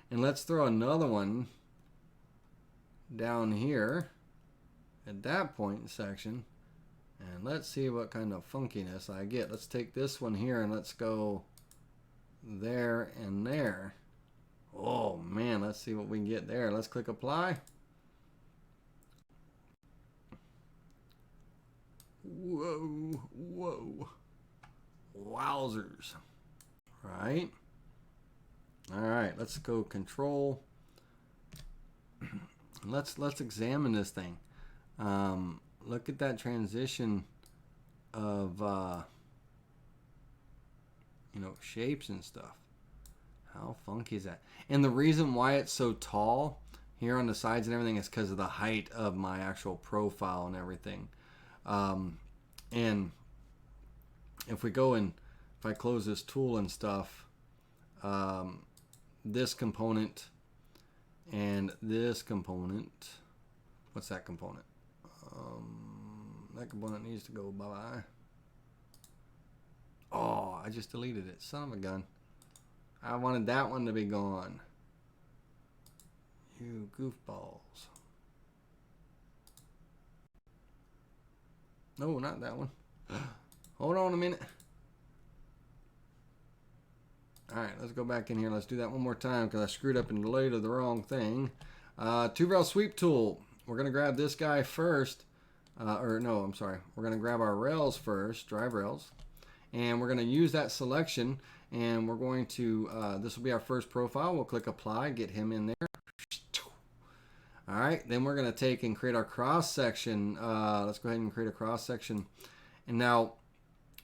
And let's throw another one down here at that point section. And let's see what kind of funkiness I get. Let's take this one here and let's go there and there. Oh man, let's see what we can get there. Let's click apply. Whoa, whoa. Wowzers. Right. All right, let's go control. Let's examine this thing. Look at that transition of you know, shapes and stuff. How funky is that? And the reason why it's so tall here on the sides and everything is because of the height of my actual profile and everything. And if we go and if I close this tool and stuff, this component and this component, what's that component? That component needs to go bye-bye. Oh, I just deleted it. Son of a gun. I wanted that one to be gone. You goofballs. No, not that one. Hold on a minute. Alright, let's go back in here. Let's do that one more time because I screwed up and deleted the wrong thing. Two-rail sweep tool. We're going to grab this guy first. Or no, I'm sorry. We're going to grab our rails first, drive rails. And we're going to use that selection. And we're going to, this will be our first profile. We'll click apply, get him in there. All right, then we're going to take and create our cross section. Let's go ahead and create a cross section. And now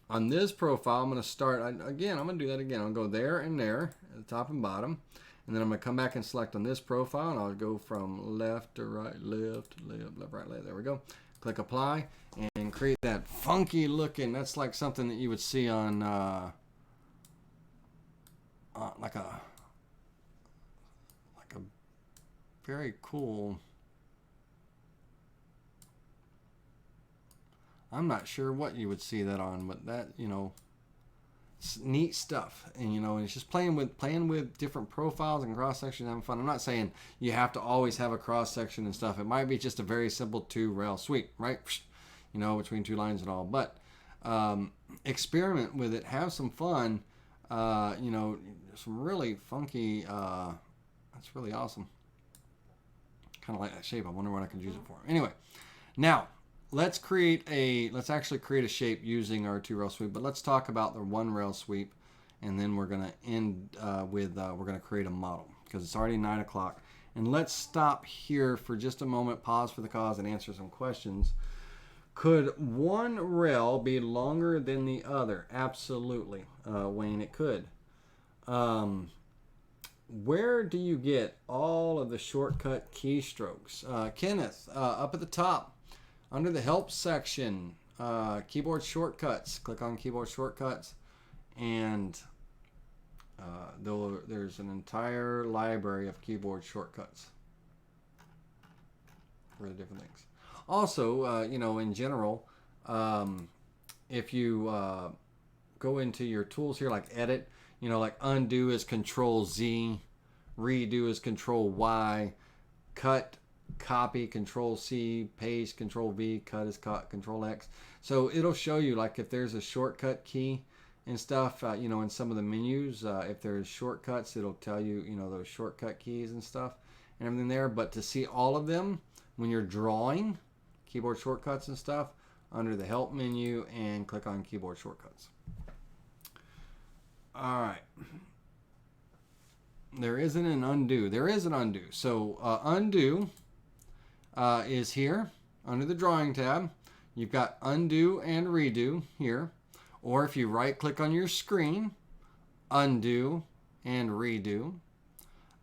on this profile, I'm going to start, again, I'm going to do that again. I'll go there and there at the top and bottom. And then I'm going to come back and select on this profile. And I'll go from left to right, left, left, right, left. There we go. Click apply and create that funky looking, that's like something that you would see on like a very cool, I'm not sure what you would see that on, but that, you know, it's neat stuff. And you know, it's just playing with different profiles and cross sections, having fun. I'm not saying you have to always have a cross section and stuff. It might be just a very simple two-rail sweep, right? You know, between two lines and all. But experiment with it, have some fun. You know, some really funky. That's really awesome. Kind of like that shape. I wonder what I can use it for. Anyway, now let's actually create a shape using our two-rail sweep. But let's talk about the one-rail sweep, and then we're gonna end with we're gonna create a model because it's already 9 o'clock. And let's stop here for just a moment, pause for the cause, and answer some questions. Could one rail be longer than the other? Absolutely, Wayne, it could. Where do you get all of the shortcut keystrokes? Kenneth, up at the top, under the help section, keyboard shortcuts. Click on keyboard shortcuts, and there's an entire library of keyboard shortcuts for the different things. Also, you know, in general, if you go into your tools here, like edit, you know, like undo is Control Z, redo is Control Y, cut, copy, Control C, paste, Control V, cut is Control X. So it'll show you, like, if there's a shortcut key and stuff, you know, in some of the menus, if there's shortcuts, it'll tell you, you know, those shortcut keys and stuff and everything there. But to see all of them when you're drawing, keyboard shortcuts and stuff, under the help menu, and click on keyboard shortcuts. All right. There isn't an undo. There is an undo. So undo is here under the drawing tab. You've got undo and redo here. Or if you right click on your screen, undo and redo.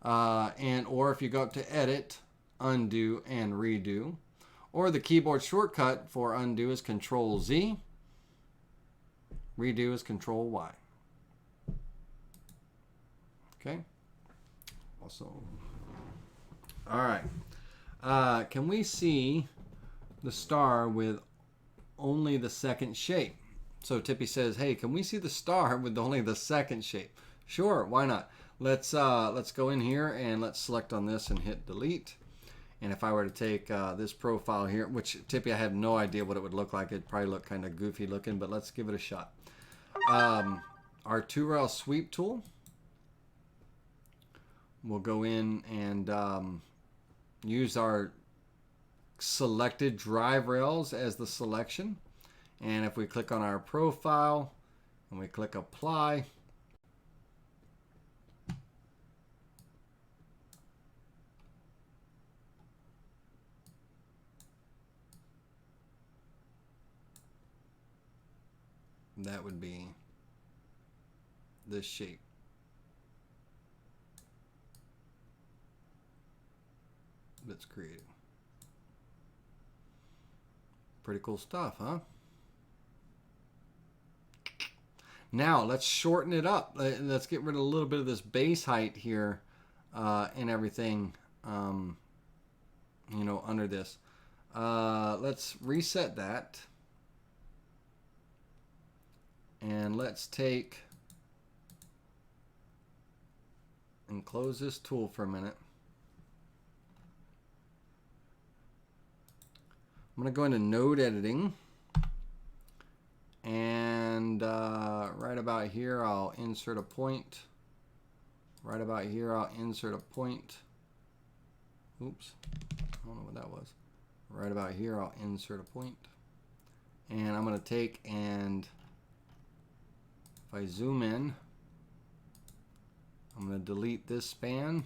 Or if you go up to edit, undo and redo. Or the keyboard shortcut for undo is Control Z. Redo is Control Y. Okay. Also, all right. Can we see the star with only the second shape? So Tippy says, "Hey, can we see the star with only the second shape?" Sure, why not? Let's go in here and let's select on this and hit delete. And if I were to take this profile here, which Tippy, I have no idea what it would look like. It'd probably look kind of goofy looking, but let's give it a shot. Our 2-rail sweep tool. We'll go in and use our selected drive rails as the selection. And if we click on our profile and we click apply, that would be this shape. That's created. Pretty cool stuff, huh? Now let's shorten it up. Let's get rid of a little bit of this base height here and everything, you know, under this. Let's reset that. And let's take and close this tool for a minute. I'm going to go into node editing, and right about here I'll insert a point. Right about here I'll insert a point. Oops, I don't know what that was. Right about here I'll insert a point. And I'm going to take and if I zoom in, I'm going to delete this span.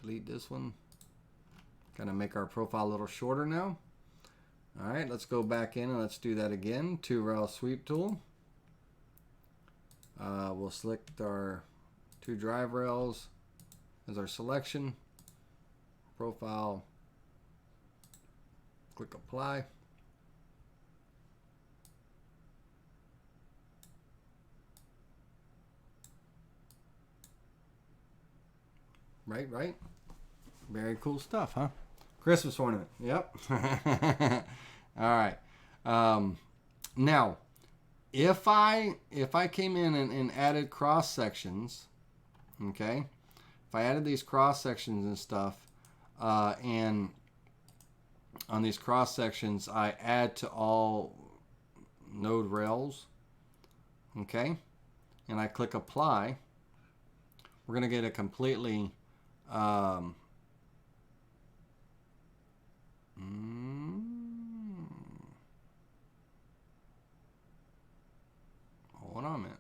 Delete this one. Kind of make our profile a little shorter now. All right, let's go back in and let's do that again. 2-rail sweep tool. We'll select our 2 drive rails as our selection. Profile. Click apply. Right. Very cool stuff, huh? Christmas ornament. Yep. All right. Now, if I came in and added cross sections, okay, if I added these cross sections and stuff, and on these cross sections I add to all node rails, okay, and I click apply, we're gonna get a completely hold on a minute.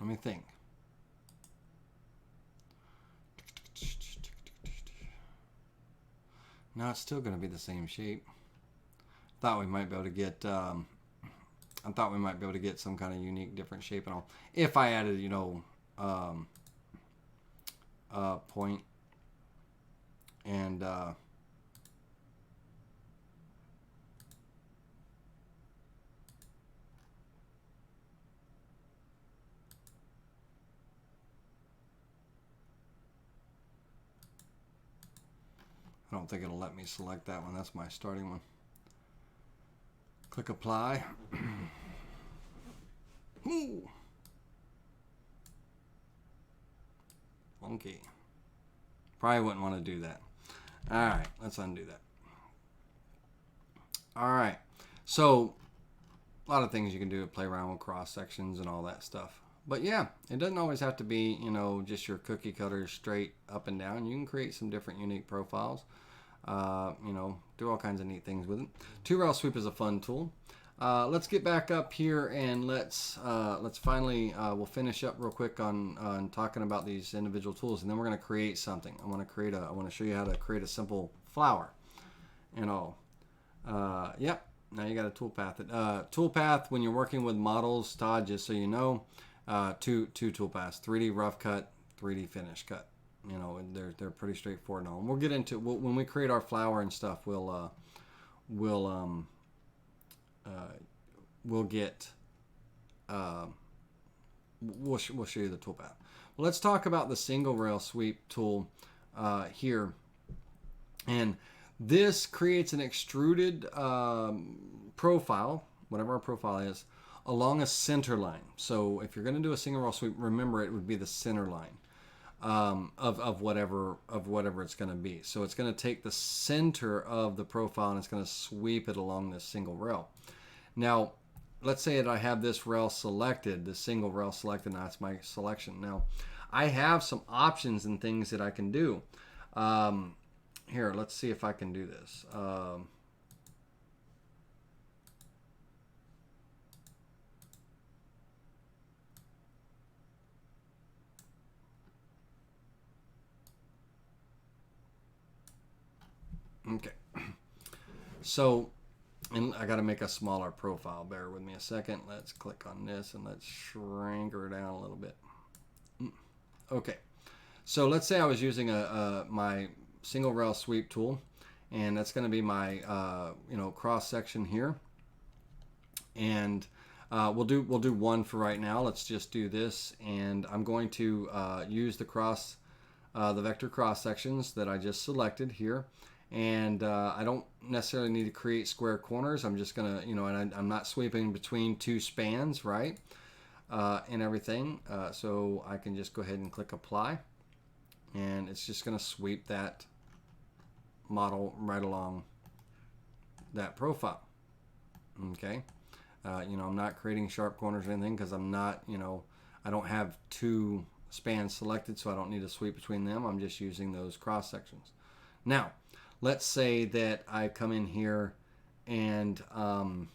Let me think. No, it's still going to be the same shape. Thought we might be able to get. I thought we might be able to get some kind of unique, different shape and all. If I added, you know, point and I don't think it'll let me select that one. That's my starting one. Click apply. Ooh. Funky. Probably wouldn't want to do that. All right, let's undo that. All right, so a lot of things you can do to play around with cross sections and all that stuff. But yeah, it doesn't always have to be, you know, just your cookie cutter straight up and down. You can create some different unique profiles. You know, do all kinds of neat things with it. 2-rail sweep is a fun tool. Let's get back up here and let's finally we'll finish up real quick on talking about these individual tools, and then we're going to create something. I want to show you how to create a simple flower and all. Yep. Now you got a toolpath. Toolpath when you're working with models, Todd, just so you know, two toolpaths: 3D rough cut, 3D finish cut. You know, they're pretty straightforward now. And we'll get into when we create our flower and stuff. We'll show you the toolpath. Well, let's talk about the single rail sweep tool here, and this creates an extruded profile, whatever our profile is, along a center line. So if you're going to do a single rail sweep, remember it would be the center line of whatever it's going to be. So it's going to take the center of the profile and it's going to sweep it along this single rail. Now, let's say that I have this rail selected, the single rail selected, and that's my selection. Now, I have some options and things that I can do. Here, let's see if I can do this. Okay, so, and I got to make a smaller profile. Bear with me a second. Let's click on this and let's shrink her down a little bit. Okay, so let's say I was using my single rail sweep tool, and that's going to be my cross section here, and we'll do one for right now. Let's just do this, and I'm going to use the vector cross sections that I just selected here. And I don't necessarily need to create square corners. I'm just gonna, and I'm not sweeping between two spans, right? And everything. So I can just go ahead and click apply. And it's just gonna sweep that model right along that profile. Okay. I'm not creating sharp corners or anything because I'm not, I don't have two spans selected, so I don't need to sweep between them. I'm just using those cross sections. Now, let's say that I come in here and I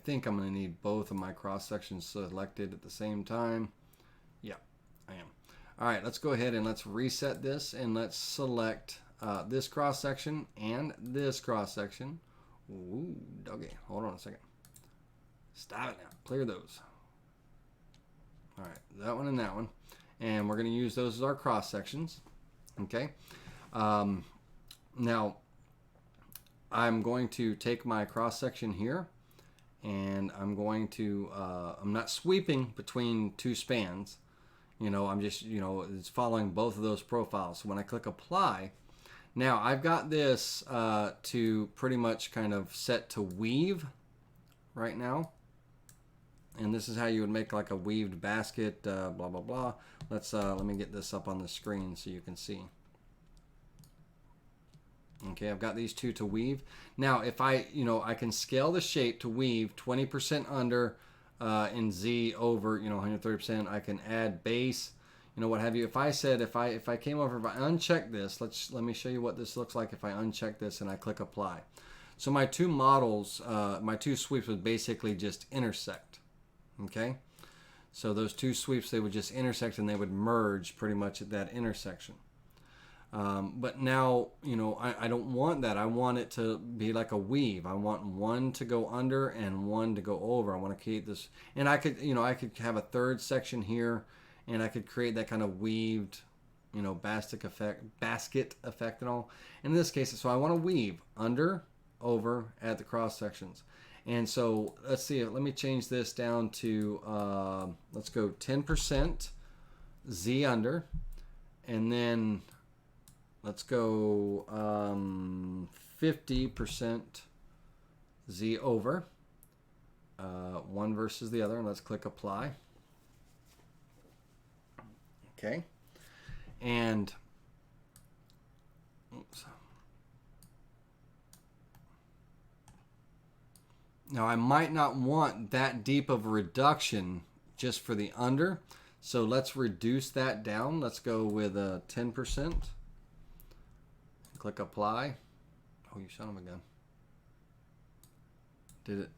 think I'm going to need both of my cross sections selected at the same time. Yeah, I am. All right, let's go ahead and let's reset this and let's select this cross section and this cross section. Ooh, doggy. Hold on a second. Stop it now. Clear those. All right, that one and that one. And we're going to use those as our cross sections. Okay. Now, I'm going to take my cross section here, and I'm going to, I'm not sweeping between two spans. I'm just, it's following both of those profiles. So when I click apply, now I've got this to pretty much kind of set to weave right now. And this is how you would make like a weaved basket, blah, blah, blah. Let me get this up on the screen so you can see. Okay, I've got these two to weave. Now, if I can scale the shape to weave 20% under in Z over, 130%. I can add base, what have you. If I said, if I came over, if I uncheck this, let me show you what this looks like if I uncheck this and I click apply. So my two models, my two sweeps would basically just intersect. Okay, so those two sweeps, they would just intersect and they would merge pretty much at that intersection. But now, I don't want that. I want it to be like a weave. I want one to go under and one to go over. I want to create this, and I could, I could have a third section here, and I could create that kind of weaved, basket effect and all. In this case, so I want to weave under, over at the cross sections. And so let's see, let me change this down to, let's go 10% Z under, and then let's go 50% Z over, one versus the other, and let's click apply. Okay, and oops. Now I might not want that deep of a reduction just for the under, so let's reduce that down. Let's go with 10%. Click apply. Oh, you son of a gun. Did it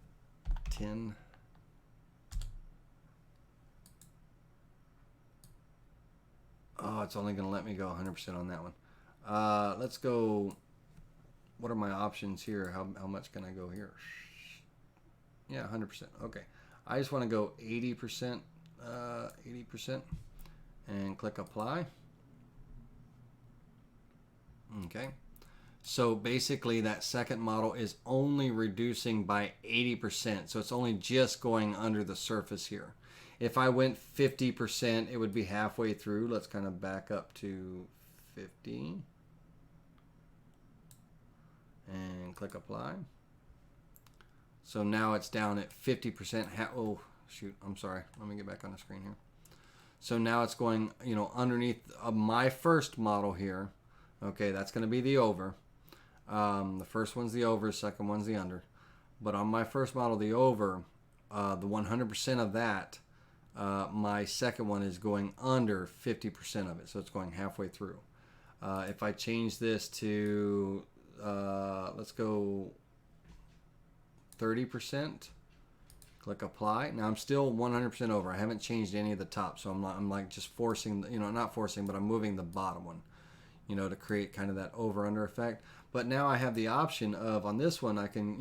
10? Oh, it's only going to let me go 100% on that one. Let's go. What are my options here? How much can I go here? Yeah, 100%. Okay. I just want to go 80%, 80%, and click apply. Okay. So basically that second model is only reducing by 80%. So it's only just going under the surface here. If I went 50%, it would be halfway through. Let's kind of back up to 50 and click apply. So now it's down at 50%. Oh, shoot. I'm sorry. Let me get back on the screen here. So now it's going, underneath my first model here. Okay, that's going to be the over. The first one's the over, second one's the under. But on my first model, the over, the 100% of that, my second one is going under 50% of it. So it's going halfway through. If I change this to, let's go 30%, click apply. Now I'm still 100% over. I haven't changed any of the top. So I'm like just forcing, not forcing, but I'm moving the bottom one, to create kind of that over under effect. But now I have the option of, on this one, I can,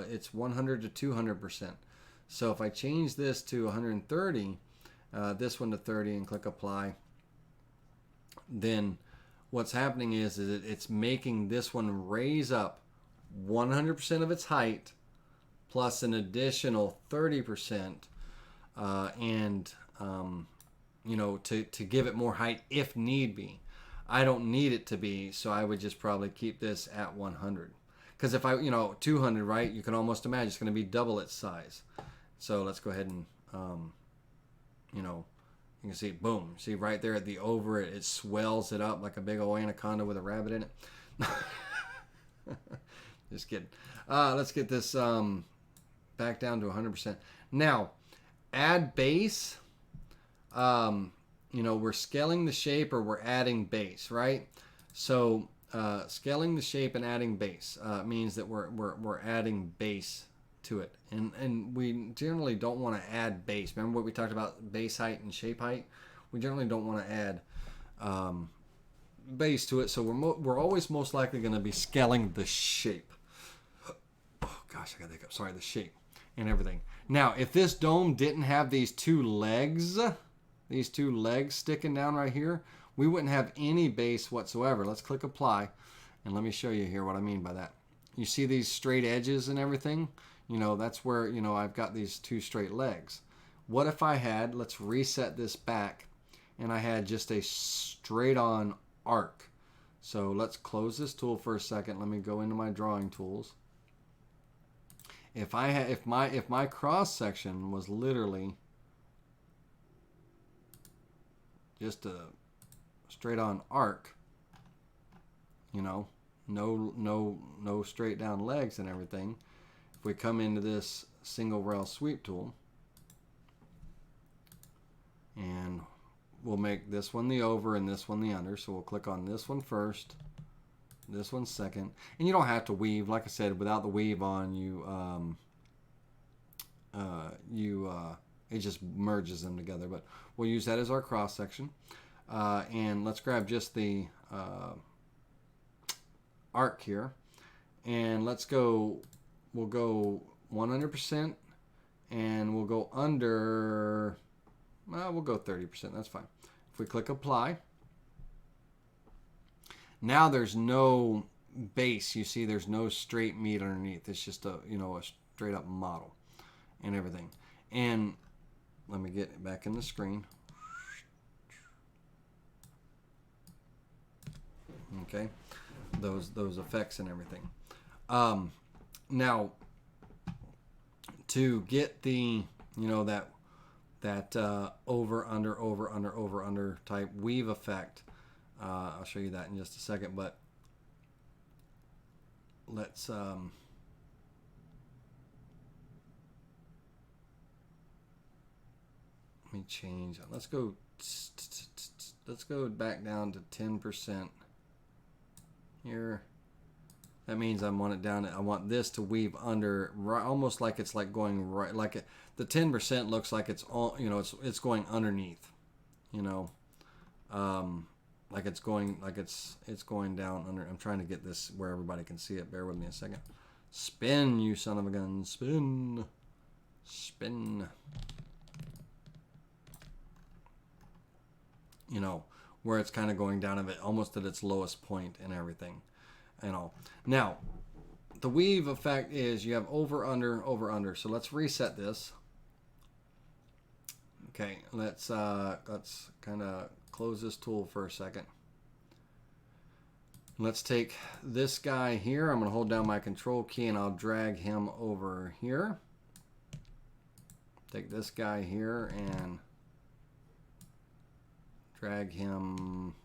it's 100 to 200%. So if I change this to 130, this one to 30 and click apply, then what's happening is it's making this one raise up 100% of its height plus an additional 30%, to give it more height if need be. I don't need it to be, so I would just probably keep this at 100. Because if I, 200, right, you can almost imagine it's going to be double its size. So let's go ahead and, you can see, boom. See right there at the over, it swells it up like a big old anaconda with a rabbit in it. Just kidding. Let's get this back down to 100%. Now, add base. We're scaling the shape or we're adding base, right? So scaling the shape and adding base means that we're adding base to it. And we generally don't want to add base. Remember what we talked about, base height and shape height? We generally don't want to add base to it. So we're always most likely going to be scaling the shape. Oh gosh, I got to think up. Sorry, the shape and everything. Now, if this dome didn't have these two legs sticking down right here, we wouldn't have any base whatsoever. Let's click apply, and let me show you here what I mean by that. You see these straight edges and everything? That's where, I've got these two straight legs. What if I had, let's reset this back, and I had just a straight on arc. So let's close this tool for a second. Let me go into my drawing tools. If my cross section was literally just a straight on arc, no straight down legs and everything. If we come into this single rail sweep tool, we'll make this one the over and this one the under. So we'll click on this one first, this one second, and you don't have to weave. Like I said, without the weave on, it just merges them together. But we'll use that as our cross section, and let's grab just the arc here, and let's go. We'll go 100%, and we'll go under. Well, we'll go 30%. That's fine. If we click apply, now there's no base. You see, there's no straight meat underneath. It's just a a straight up model and everything. And let me get it back in the screen. Okay, those effects and everything. Now, to get the that over under type weave effect, I'll show you that in just a second. But let's let me change. Let's go back down to 10% here. That means I want it down. I want this to weave under, right, almost like it's like going right. Like it, the 10% looks like it's all, it's going underneath. Like it's going down under. I'm trying to get this where everybody can see it. Bear with me a second. Spin, you son of a gun. Spin. Where it's kind of going down a bit, almost at its lowest point and everything. Now, the weave effect is you have over, under. So let's reset this. Okay, let's kind of close this tool for a second. Let's take this guy here. I'm going to hold down my control key and I'll drag him over here. Take this guy here and drag him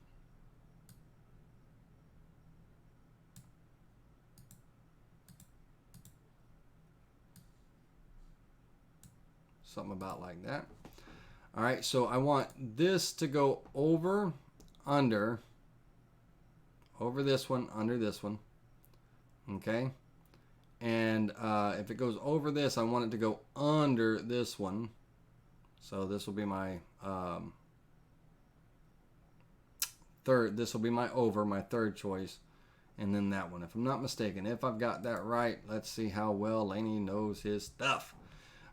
something about like that. All right, so I want this to go over this one, under this one. Okay, and if it goes over this, I want it to go under this one. So this will be my third. This will be my over, my third choice, and then that one, if I'm not mistaken. If I've got that right, let's see how well Laney knows his stuff.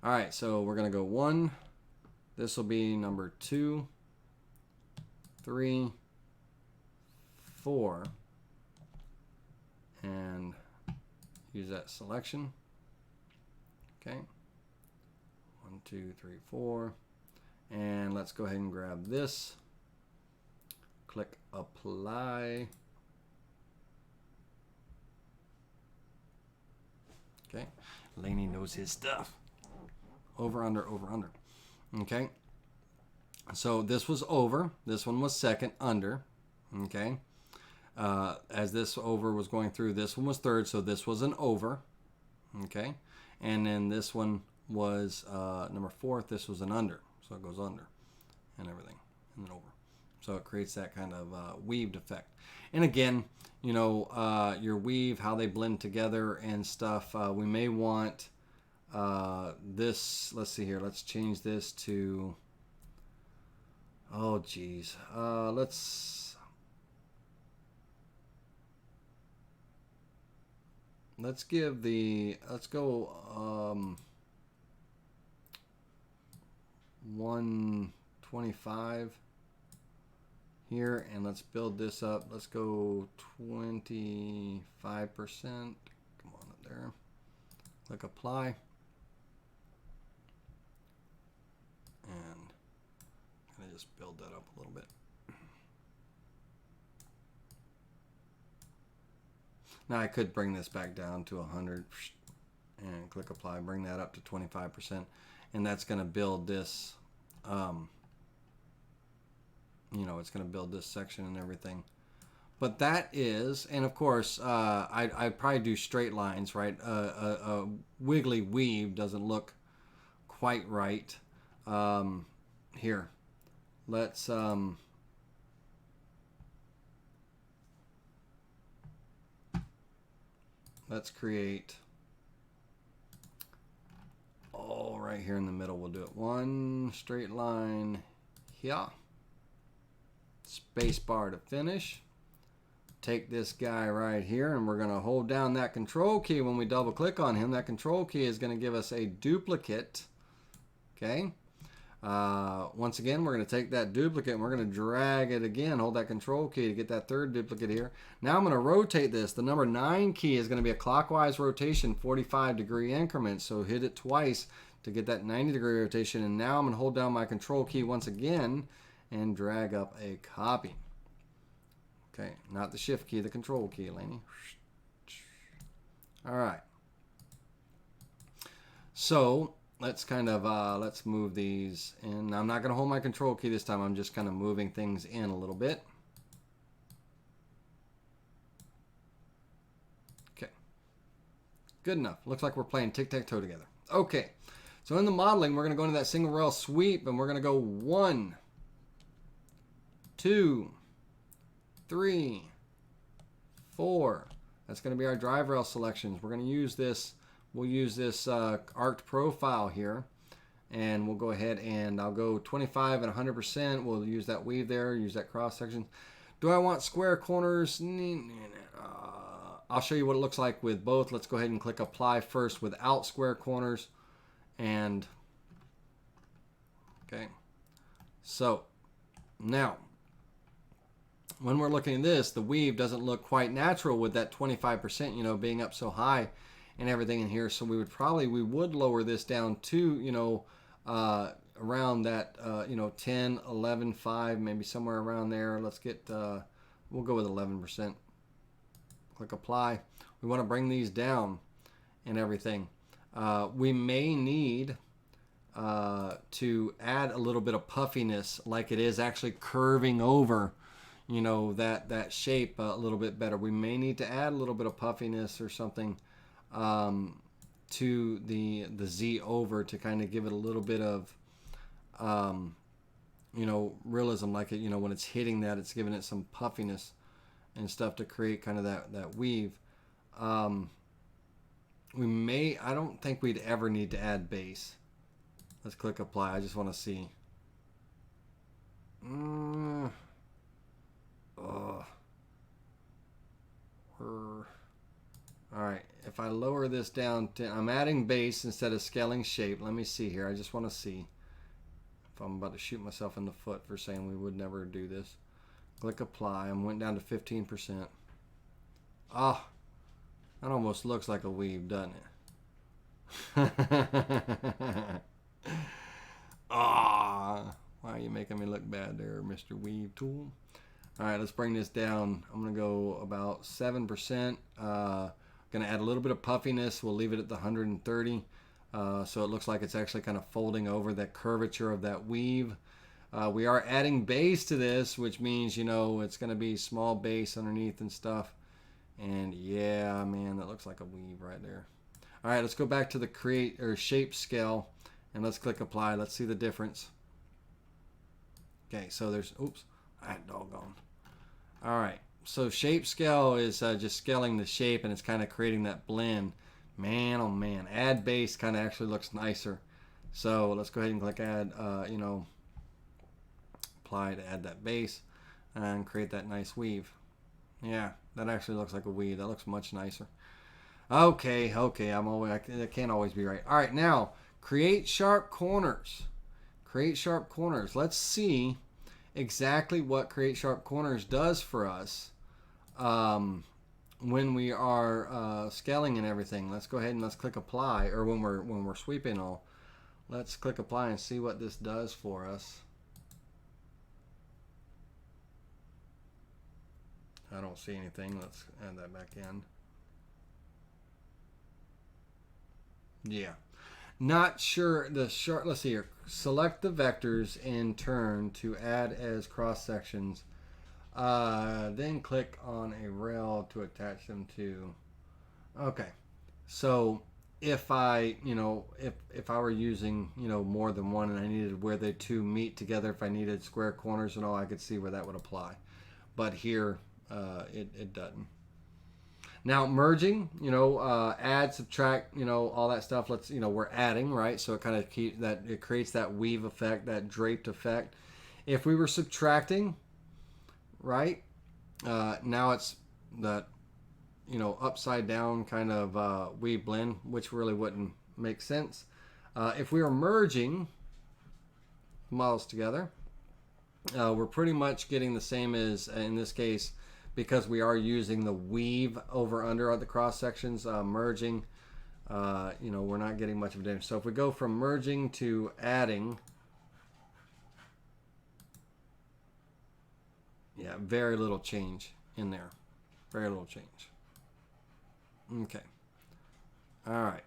All right, so we're gonna go 1. This will be number 2, 3, 4, and use that selection. Okay, 1, 2, 3, 4, and let's go ahead and grab this. Click apply. Okay, Laney knows his stuff. Over, under. Okay, so this was over. This one was second, under. Okay, as this over was going through, this one was third, so this was an over. Okay, and then this one was number 4. This was an under, so it goes under and everything, and then over. So it creates that kind of weaved effect. And again, your weave, how they blend together and stuff. We may want this. Let's see here. Let's change this to. Oh, geez. Let's give the. Let's go 125. Here, and let's build this up. Let's go 25%. Come on up there. Click apply. And kind of just build that up a little bit. Now I could bring this back down to 100 and click apply, bring that up to 25%, and that's going to build this it's going to build this section and everything. But that is, and of course, I'd probably do straight lines, right? A wiggly weave doesn't look quite right. Here, let's create, oh, right here in the middle. We'll do it. One straight line here. Space bar to finish. Take this guy right here, and we're going to hold down that control key. When we double click on him, that control key is going to give us a duplicate. Okay. Once again, we're going to take that duplicate and we're going to drag it again. Hold that control key to get that third duplicate here. Now I'm going to rotate this. The number 9 key is going to be a clockwise rotation, 45-degree increments. So hit it twice to get that 90-degree rotation. And now I'm going to hold down my control key once again and drag up a copy. Okay, not the shift key, the control key, Laney. All right. So let's kind of, let's move these in. Now, I'm not going to hold my control key this time. I'm just kind of moving things in a little bit. Okay. Good enough. Looks like we're playing tic-tac-toe together. Okay. So in the modeling, we're going to go into that single rail sweep, and we're going to go 1, 2, 3, 4. That's going to be our drive rail selections. We're going to use this. We'll use this arced profile here, and we'll go ahead and I'll go 25 and 100%. We'll use that weave there, use that cross section. Do I want square corners? I'll show you what it looks like with both. Let's go ahead and click apply first without square corners. And okay, so now when we're looking at this, the weave doesn't look quite natural with that 25%, you know, being up so high and everything in here. So we would lower this down to, you know, around that, you know, 10, 11, 5, maybe somewhere around there. Let's get, we'll go with 11%. Click apply. We want to bring these down and everything. We may need to add a little bit of puffiness, like it is actually curving over, you know, that shape a little bit better. We may need to add a little bit of puffiness or something to the Z over to kind of give it a little bit of you know, realism, like it, you know, when it's hitting that, it's giving it some puffiness and stuff to create kind of that weave. We may, I don't think we'd ever need to add base. Let's click apply. I just want to see. Alright, if I lower this down to, I'm adding base instead of scaling shape. Let me see here. I just want to see if I'm about to shoot myself in the foot for saying we would never do this. Click apply. I went down to 15%. Ah, that almost looks like a weave, doesn't it? Ah, why are you making me look bad there, Mr. Weave Tool? All right, let's bring this down. I'm going to go about 7%. Going to add a little bit of puffiness. We'll leave it at the 130. So it looks like it's actually kind of folding over that curvature of that weave. We are adding base to this, which means, you know, it's going to be small base underneath and stuff. And yeah, man, that looks like a weave right there. All right, let's go back to the create or shape scale and let's click apply. Let's see the difference. Okay, so there's, oops, I doggone. All right, so shape scale is just scaling the shape and it's kind of creating that blend. Man, oh man, add base kind of actually looks nicer. So let's go ahead and click add, you know, apply to add that base and create that nice weave. Yeah, that actually looks like a weave. That looks much nicer. Okay, I can't always be right. All right, now create sharp corners. Create sharp corners. Let's see exactly what create sharp corners does for us when we are scaling and everything. Let's go ahead and let's click apply, or when we're sweeping all. Let's click apply and see what this does for us. I don't see anything. Let's add that back in. Yeah. Not sure. The sharp. Let's see here. Select the vectors in turn to add as cross sections. Then click on a rail to attach them to. Okay. So if I, if I were using, more than one and I needed where the two meet together, if I needed square corners and all, I could see where that would apply. But here, it doesn't. Now merging, add, subtract, all that stuff. Let's, we're adding, right? So it kind of it creates that weave effect, that draped effect. If we were subtracting, right? Now it's that, upside down kind of weave blend, which really wouldn't make sense. If we were merging models together, we're pretty much getting the same as in this case, because we are using the weave over under at the cross sections. Merging, we're not getting much of a difference. So if we go from merging to adding, yeah, very little change in there. Very little change. Okay. All right.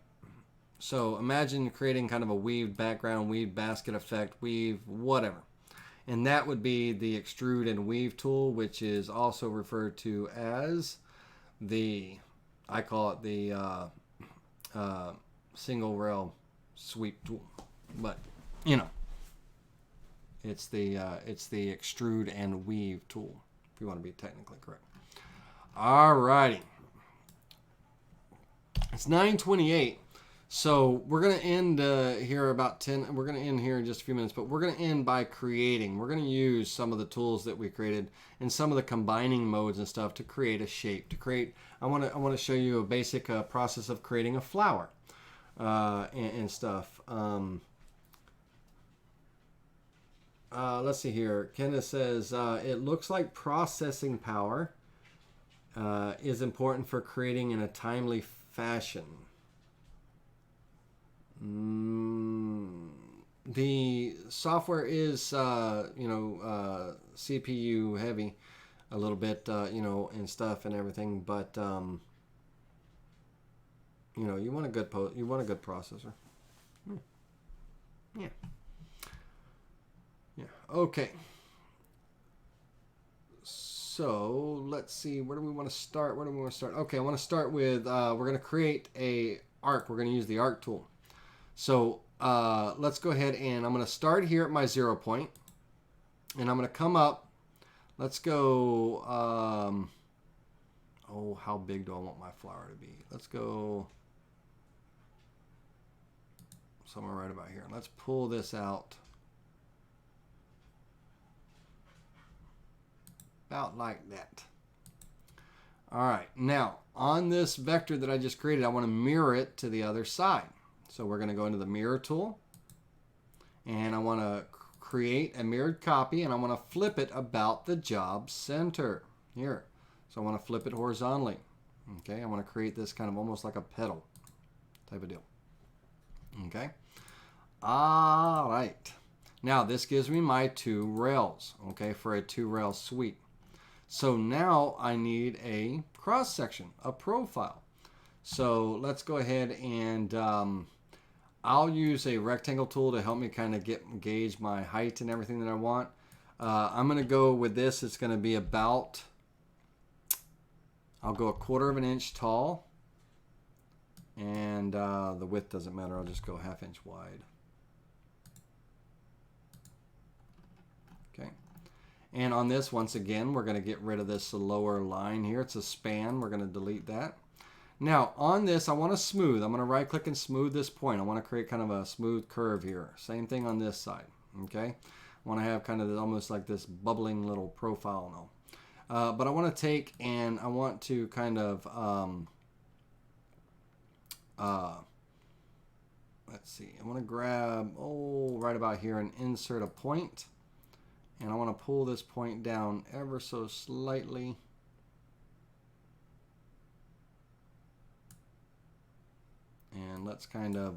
So imagine creating kind of a weaved background, weaved basket effect, weave, whatever. And that would be the extrude and weave tool, which is also referred to as I call it the single rail sweep tool. But, it's the extrude and weave tool, if you want to be technically correct. All righty. It's 9:28. So we're going to end here about 10. We're going to end here in just a few minutes, but we're going to end by creating. We're going to use some of the tools that we created and some of the combining modes and stuff to create a shape. I want to show you a basic process of creating a flower and stuff. Let's see here. Kenneth says it looks like processing power is important for creating in a timely fashion. The software is, CPU heavy a little bit, and stuff and everything, but, you want a good processor. Yeah. Yeah. Okay. So let's see. Where do we want to start? Okay, I want to start with, we're going to create a arc. We're going to use the arc tool. So let's go ahead and I'm going to start here at my 0 point. And I'm going to come up. Let's go. How big do I want my flower to be? Let's go somewhere right about here. Let's pull this out. About like that. All right. Now, on this vector that I just created, I want to mirror it to the other side. So we're going to go into the mirror tool. And I want to create a mirrored copy. And I want to flip it about the job center. Here. So I want to flip it horizontally. Okay. I want to create this kind of almost like a petal type of deal. Okay. All right. Now, this gives me my 2 rails. Okay. For a 2 rail sweep. So now I need a cross section, a profile. So let's go ahead and I'll use a rectangle tool to help me kind of gauge my height and everything that I want. I'm going to go with this. It's going to be about, I'll go 1/4 inch tall. And the width doesn't matter. I'll just go 1/2 inch wide. Okay. And on this, once again, we're going to get rid of this lower line here. It's a span. We're going to delete that. Now, on this, I want to smooth. I'm going to right-click and smooth this point. I want to create kind of a smooth curve here. Same thing on this side. Okay? I want to have kind of almost like this bubbling little profile now. But I want to take and I want to kind of, let's see. I want to grab, right about here and insert a point. And I want to pull this point down ever so slightly. And let's kind of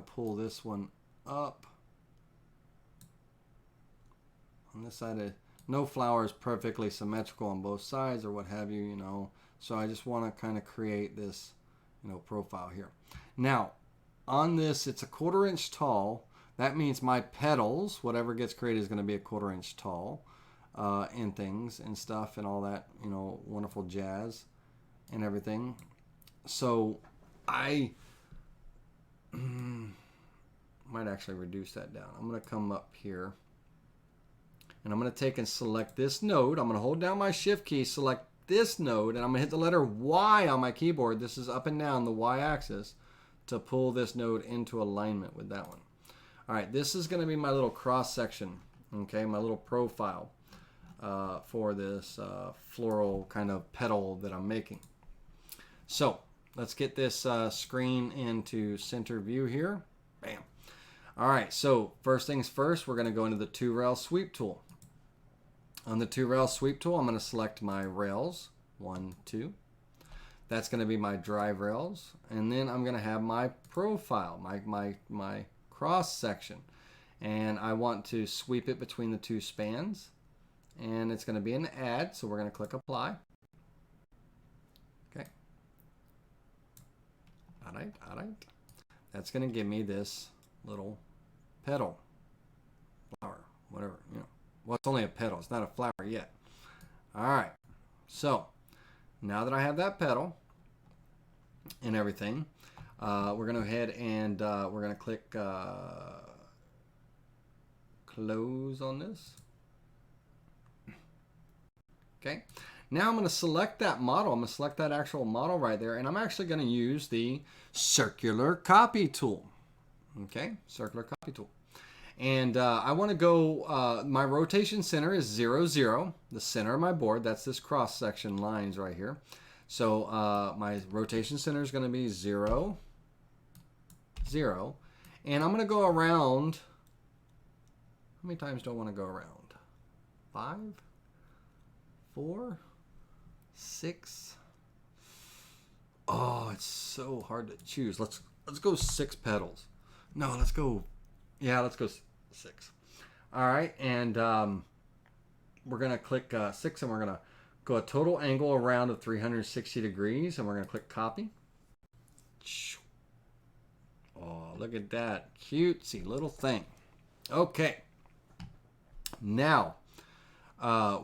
pull this one up. On this side, no flower is perfectly symmetrical on both sides or what have you, So I just want to kind of create this, profile here. Now, on this, it's a 1/4 inch tall. That means my petals, whatever gets created, is going to be a 1/4 inch tall, and things and stuff and all that, wonderful jazz and everything. So I might actually reduce that down. I'm going to come up here and I'm going to take and select this node. I'm going to hold down my shift key, select this node, and I'm going to hit the letter Y on my keyboard. This is up and down the Y axis to pull this node into alignment with that one. All right, this is going to be my little cross section, okay, my little profile for this floral kind of petal that I'm making. So let's get this screen into center view here. Bam. All right, so first things first, we're going to go into the 2-rail sweep tool. On the 2-rail sweep tool, I'm going to select my rails, 1, 2. That's going to be my drive rails, and then I'm going to have my profile, my cross section, and I want to sweep it between the 2 spans, and it's going to be an add, so we're going to click apply. Okay. All right. That's going to give me this little petal, flower, whatever, you know. Well, it's only a petal. It's not a flower yet. All right. So now that I have that petal and everything, we're going to go ahead and we're going to click close on this. Okay. Now I'm going to select that model. I'm going to select that actual model right there, and I'm actually going to use the circular copy tool. Okay, circular copy tool. And I want to go, my rotation center is 0, 0, the center of my board. That's this cross section lines right here. So my rotation center is going to be 0, 0. And I'm going to go around, how many times do I want to go around? 5, 4, 6. Oh, it's so hard to choose. Let's go 6 petals. No, let's go 6. All right, and we're going to click 6, and we're going to go a total angle around of 360 degrees, and we're going to click copy. Oh, look at that cutesy little thing. Okay. Now,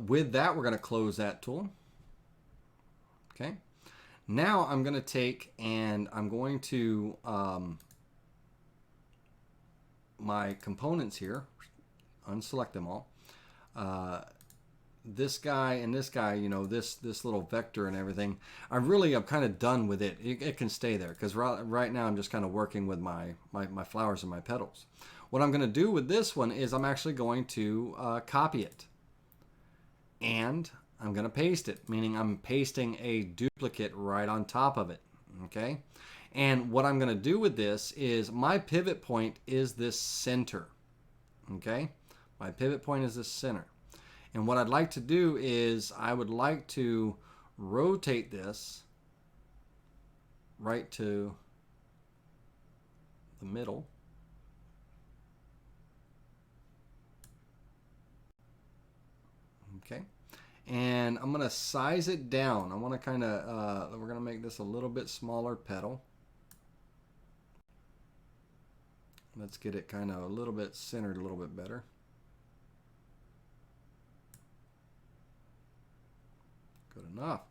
with that, we're going to close that tool. Okay. Now I'm going to take and I'm going to my components here, unselect them all. This guy and this guy, you know, this little vector and everything, I'm kind of done with it. It can stay there because right now I'm just kind of working with my flowers and my petals. What I'm going to do with this one is I'm actually going to copy it, and I'm going to paste it, meaning I'm pasting a duplicate right on top of it. Okay. And what I'm going to do with this is my pivot point is this center. Okay. My pivot point is this center. And what I'd like to do is I would like to rotate this right to the middle. Okay. And I'm going to size it down. I want to kind of, we're going to make this a little bit smaller petal. Let's get it kind of a little bit centered a little bit better. Good enough.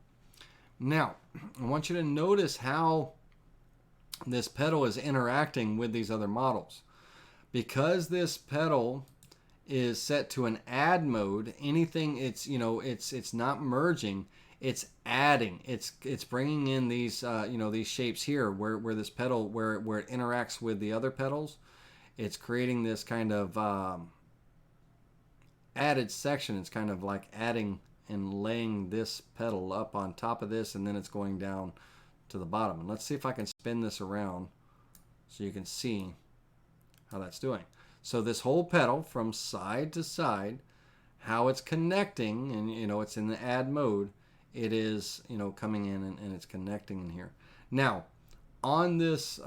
Now, I want you to notice how this petal is interacting with these other models. Because this petal is set to an add mode, anything it's not merging, it's adding, it's bringing in these these shapes here where this petal where it interacts with the other petals. It's creating this kind of added section. It's kind of like adding and laying this petal up on top of this, and then it's going down to the bottom. And let's see if I can spin this around so you can see how that's doing. So this whole petal from side to side, how it's connecting, and it's in the add mode, it is coming in and it's connecting in here. Now on this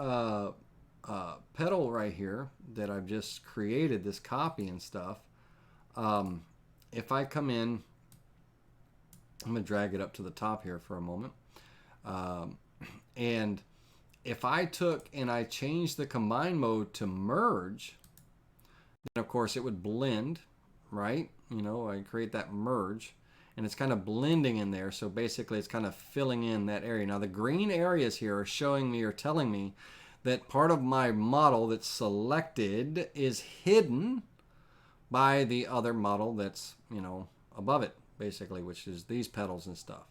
petal right here that I've just created, this copy and stuff, if I come in, I'm going to drag it up to the top here for a moment, and if I took and I changed the combine mode to merge, then of course it would blend, right? I create that merge, and it's kind of blending in there. So basically it's kind of filling in that area. Now the green areas here are showing me or telling me that part of my model that's selected is hidden by the other model that's, you know, above it, basically, which is these petals and stuff.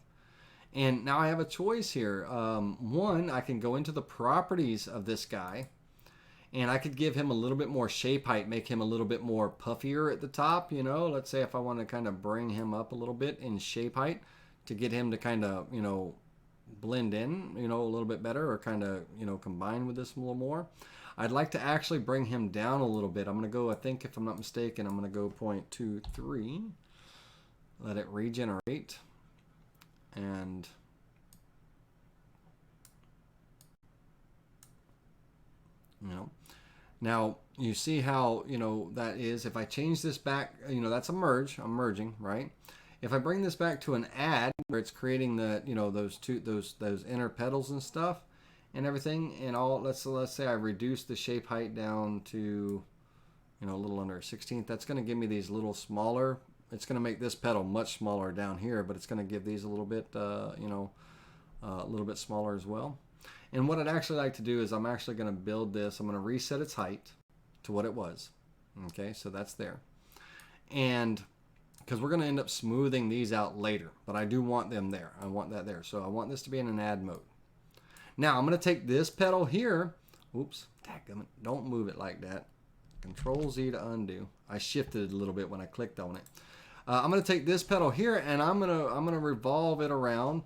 And now I have a choice here. One, I can go into the properties of this guy, and I could give him a little bit more shape height, make him a little bit more puffier at the top, you know. Let's say if I want to kind of bring him up a little bit in shape height to get him to kind of, you know, blend in, you know, a little bit better, or kind of, you know, combine with this a little more. I'd like to actually bring him down a little bit. I'm going to go, I think if I'm not mistaken, I'm going to go 0.23. Let it regenerate. And you know, now you see how, you know, that is. If I change this back, you know, that's a merge. I'm merging, right? If I bring this back to an add, where it's creating the, you know, those inner petals and stuff and everything, and all, let's say I reduce the shape height down to, you know, a little under a 16th. That's going to give me these little smaller. It's going to make this petal much smaller down here, but it's going to give these a little bit, you know, a little bit smaller as well. And what I'd actually like to do is I'm actually going to build this. I'm going to reset its height to what it was. Okay, so that's there. And because we're going to end up smoothing these out later, but I do want them there. I want that there. So I want this to be in an add mode. Now I'm going to take this petal here. Oops, dadgummit, don't move it like that. Control Z to undo. I shifted it a little bit when I clicked on it. I'm going to take this petal here, and I'm going to revolve it around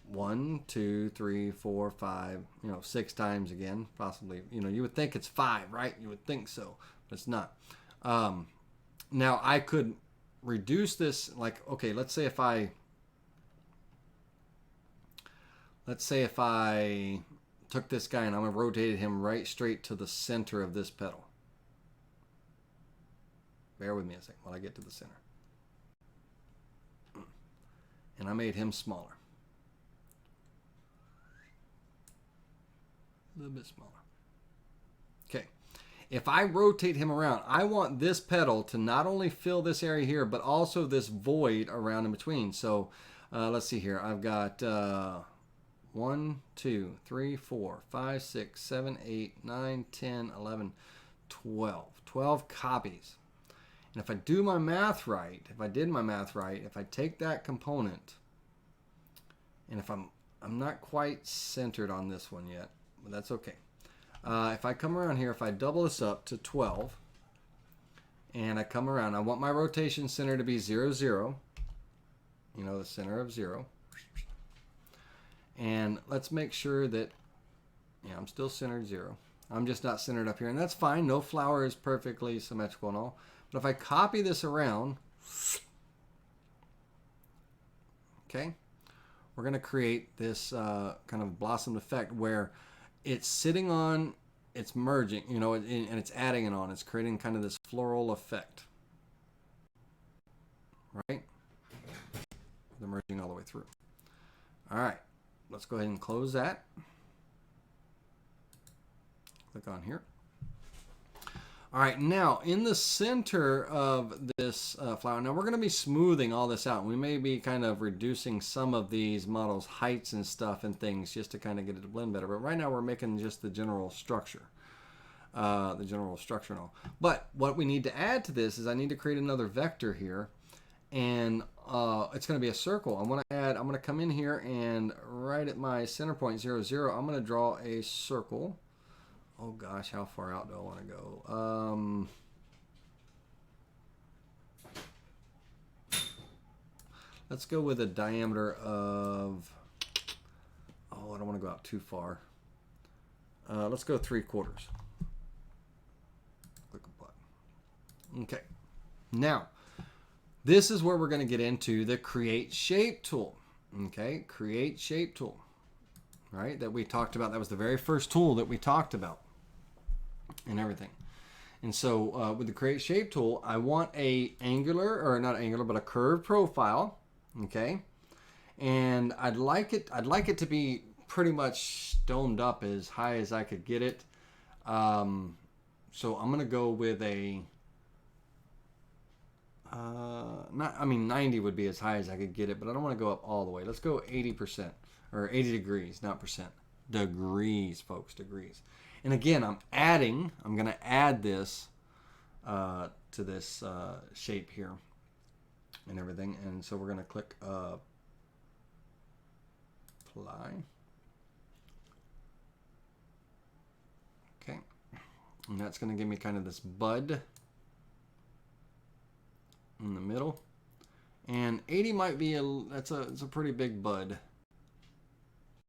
1, 2, 3, 4, 5, you know, 6 times again, possibly. You know, you would think it's 5, right? You would think so, but it's not. Now I could reduce this, like, okay, let's say if I took this guy and I'm going to rotate him right straight to the center of this petal. Bear with me a second while I get to the center. And I made him smaller. A little bit smaller. Okay. If I rotate him around, I want this petal to not only fill this area here, but also this void around in between. So let's see here. I've got 1, 2, 3, 4, 5, 6, 7, 8, 9, 10, 11, 12. 12 copies. And if I do my math right, if I take that component, and if I'm not quite centered on this one yet, but that's okay. If I come around here, if I double this up to 12, and I come around, I want my rotation center to be 0, 0. You know, the center of 0. And let's make sure that, yeah, I'm still centered 0. I'm just not centered up here, and that's fine. No flower is perfectly symmetrical and all. But if I copy this around, okay, we're going to create this kind of blossomed effect where it's sitting on, it's merging, you know, and it's adding it on. It's creating kind of this floral effect, right? The merging all the way through. All right, let's go ahead and close that. Click on here. All right, now in the center of this flower, now we're going to be smoothing all this out. We may be kind of reducing some of these models' heights and stuff and things just to kind of get it to blend better. But right now we're making just the general structure. And all. But what we need to add to this is I need to create another vector here. And it's going to be a circle. I'm going to come in here and right at my center point 0, 0, I'm going to draw a circle. Oh gosh, how far out do I want to go? Let's go with a diameter of, oh, I don't want to go out too far. Let's go 3/4. Click a button. Okay. Now, this is where we're going to get into the Create Shape tool. Okay, Create Shape tool. Right, that we talked about. That was the very first tool that we talked about and everything. And so with the Create Shape tool, I want a angular, or not angular, but a curved profile. Okay, and I'd like it to be pretty much domed up as high as I could get it. So I'm gonna go with a 90 would be as high as I could get it, but I don't want to go up all the way. Let's go 80%, or 80 degrees, not percent. Degrees, folks, degrees. And again, I'm going to add this to this shape here and everything. And so we're going to click apply. Okay. And that's going to give me kind of this bud in the middle. And 80 might be it's a pretty big bud.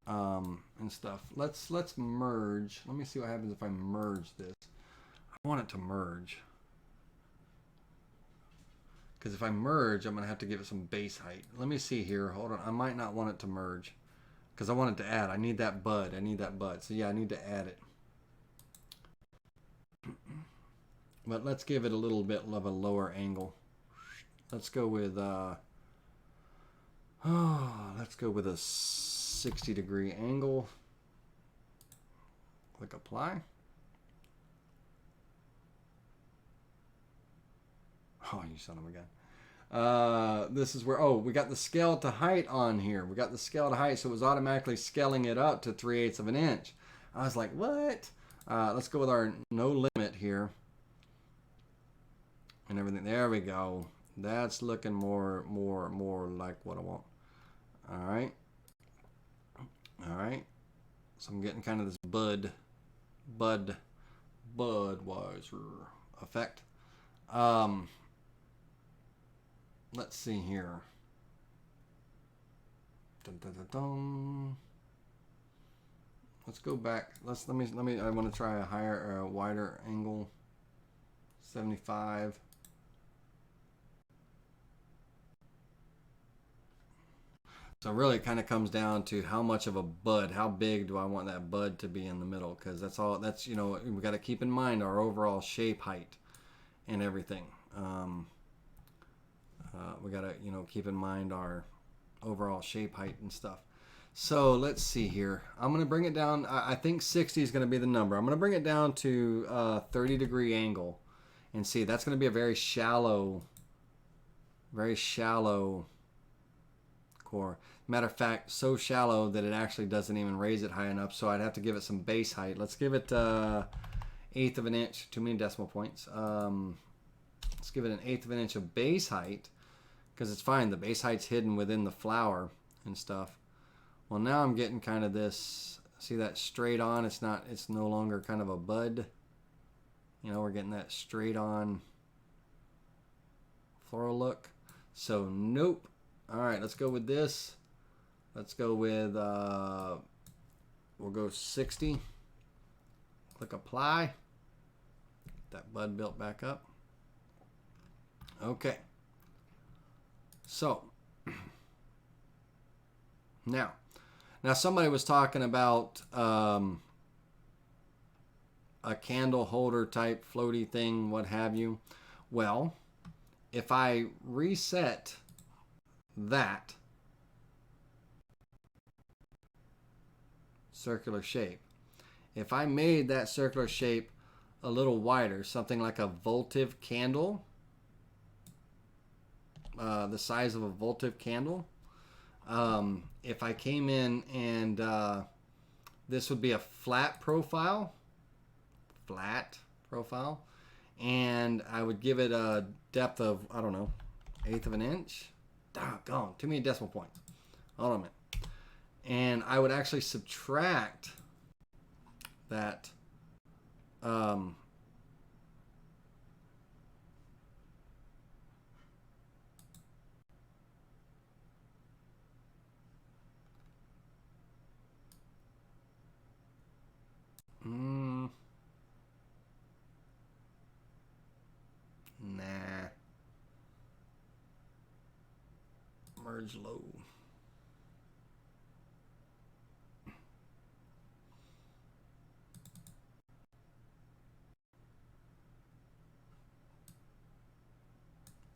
And stuff. Let's merge. Let me see what happens if I merge this. I want it to merge. Because if I merge, I'm going to have to give it some base height. Let me see here. Hold on. I might not want it to merge. Because I want it to add. I need that bud. I need that bud. So yeah, I need to add it. But let's give it a little bit of a lower angle. Let's go with let's go with a 60-degree angle. Click apply. Oh, you son of a gun. This is where, we got the scale to height on here. We got the scale to height, so it was automatically scaling it up to 3/8 of an inch. I was like, what? Let's go with our no limit here. And everything. There we go. That's looking more like what I want. All right. All right. So I'm getting kind of this Budweiser effect. Let's see here. Dun, dun, dun, dun. Let's go back. Let me. I want to try a higher, a wider angle. 75. So really it kind of comes down to how much of a bud, how big do I want that bud to be in the middle? Because that's, you know, we got to keep in mind our overall shape height and everything. We got to, you know, keep in mind our overall shape height and stuff. So let's see here. I'm going to bring it down. I think 60 is going to be the number. I'm going to bring it down to 30-degree angle and see. That's going to be a very shallow core. Matter of fact, so shallow that it actually doesn't even raise it high enough, so I'd have to give it some base height. Let's give it 1/8 of an inch. Too many decimal points. Let's give it 1/8 of an inch of base height, because it's fine. The base height's hidden within the flower and stuff. Well, now I'm getting kind of this. See that straight on? It's not. It's no longer kind of a bud. You know, we're getting that straight on floral look. So nope. All right, let's go with this. Let's go with, we'll go 60. Click apply. Get that bud built back up. Okay. So, now somebody was talking about a candle holder type floaty thing, what have you. Well, if I reset that circular shape, if I made that circular shape a little wider, something like a votive candle, the size of a votive candle, if I came in and this would be a flat profile, and I would give it a depth of, I don't know, 1/8 of an inch. Doggone, too many decimal points. Hold on a minute. And I would actually subtract that nah. Merge low.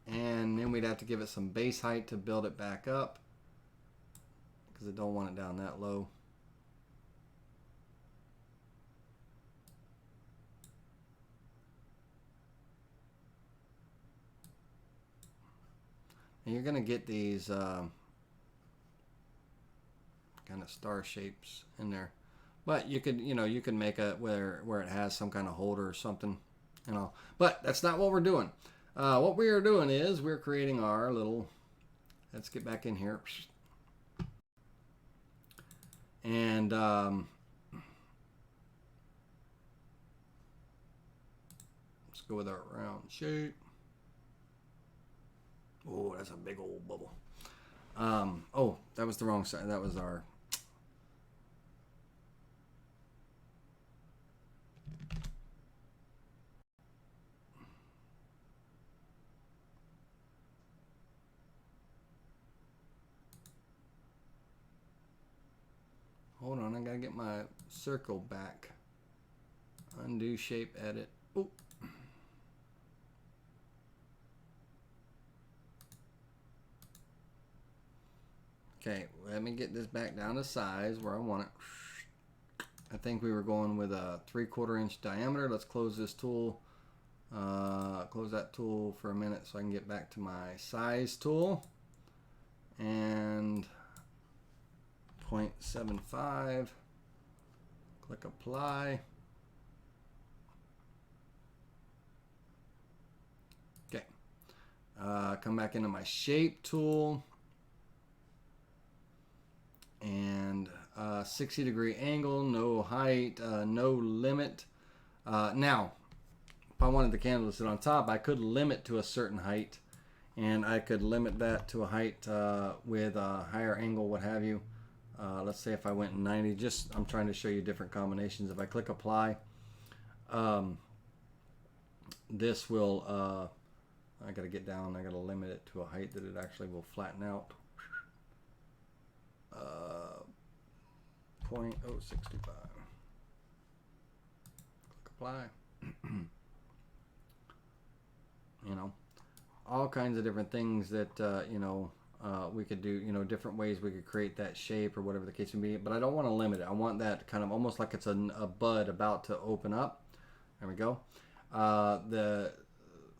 And then we'd have to give it some base height to build it back up, because I don't want it down that low. And you're going to get these kind of star shapes in there. But you could, you can make it where it has some kind of holder or something, But that's not what we're doing. What we are doing is we're creating our little. Let's get back in here. And let's go with our round shape. Oh, that's a big old bubble. Oh, that was the wrong side. That was our. Hold on, I gotta get my circle back. Undo shape, edit. Oh. Okay, let me get this back down to size where I want it. I think we were going with a 3/4 inch diameter. Let's close this tool. Close that tool for a minute so I can get back to my size tool. And 0.75. Click apply. Okay. Come back into my shape tool. And 60-degree angle, no height, no limit. Now, if I wanted the candle to sit on top, I could limit to a certain height, and I could limit that to a height with a higher angle, what have you. Let's say if I went 90, I'm trying to show you different combinations. If I click apply, this will, I gotta get down, I gotta limit it to a height that it actually will flatten out. 0.065. Click apply. All kinds of different things that we could do. Different ways we could create that shape or whatever the case may be. But I don't want to limit it. I want that kind of almost like it's a bud about to open up. There we go. The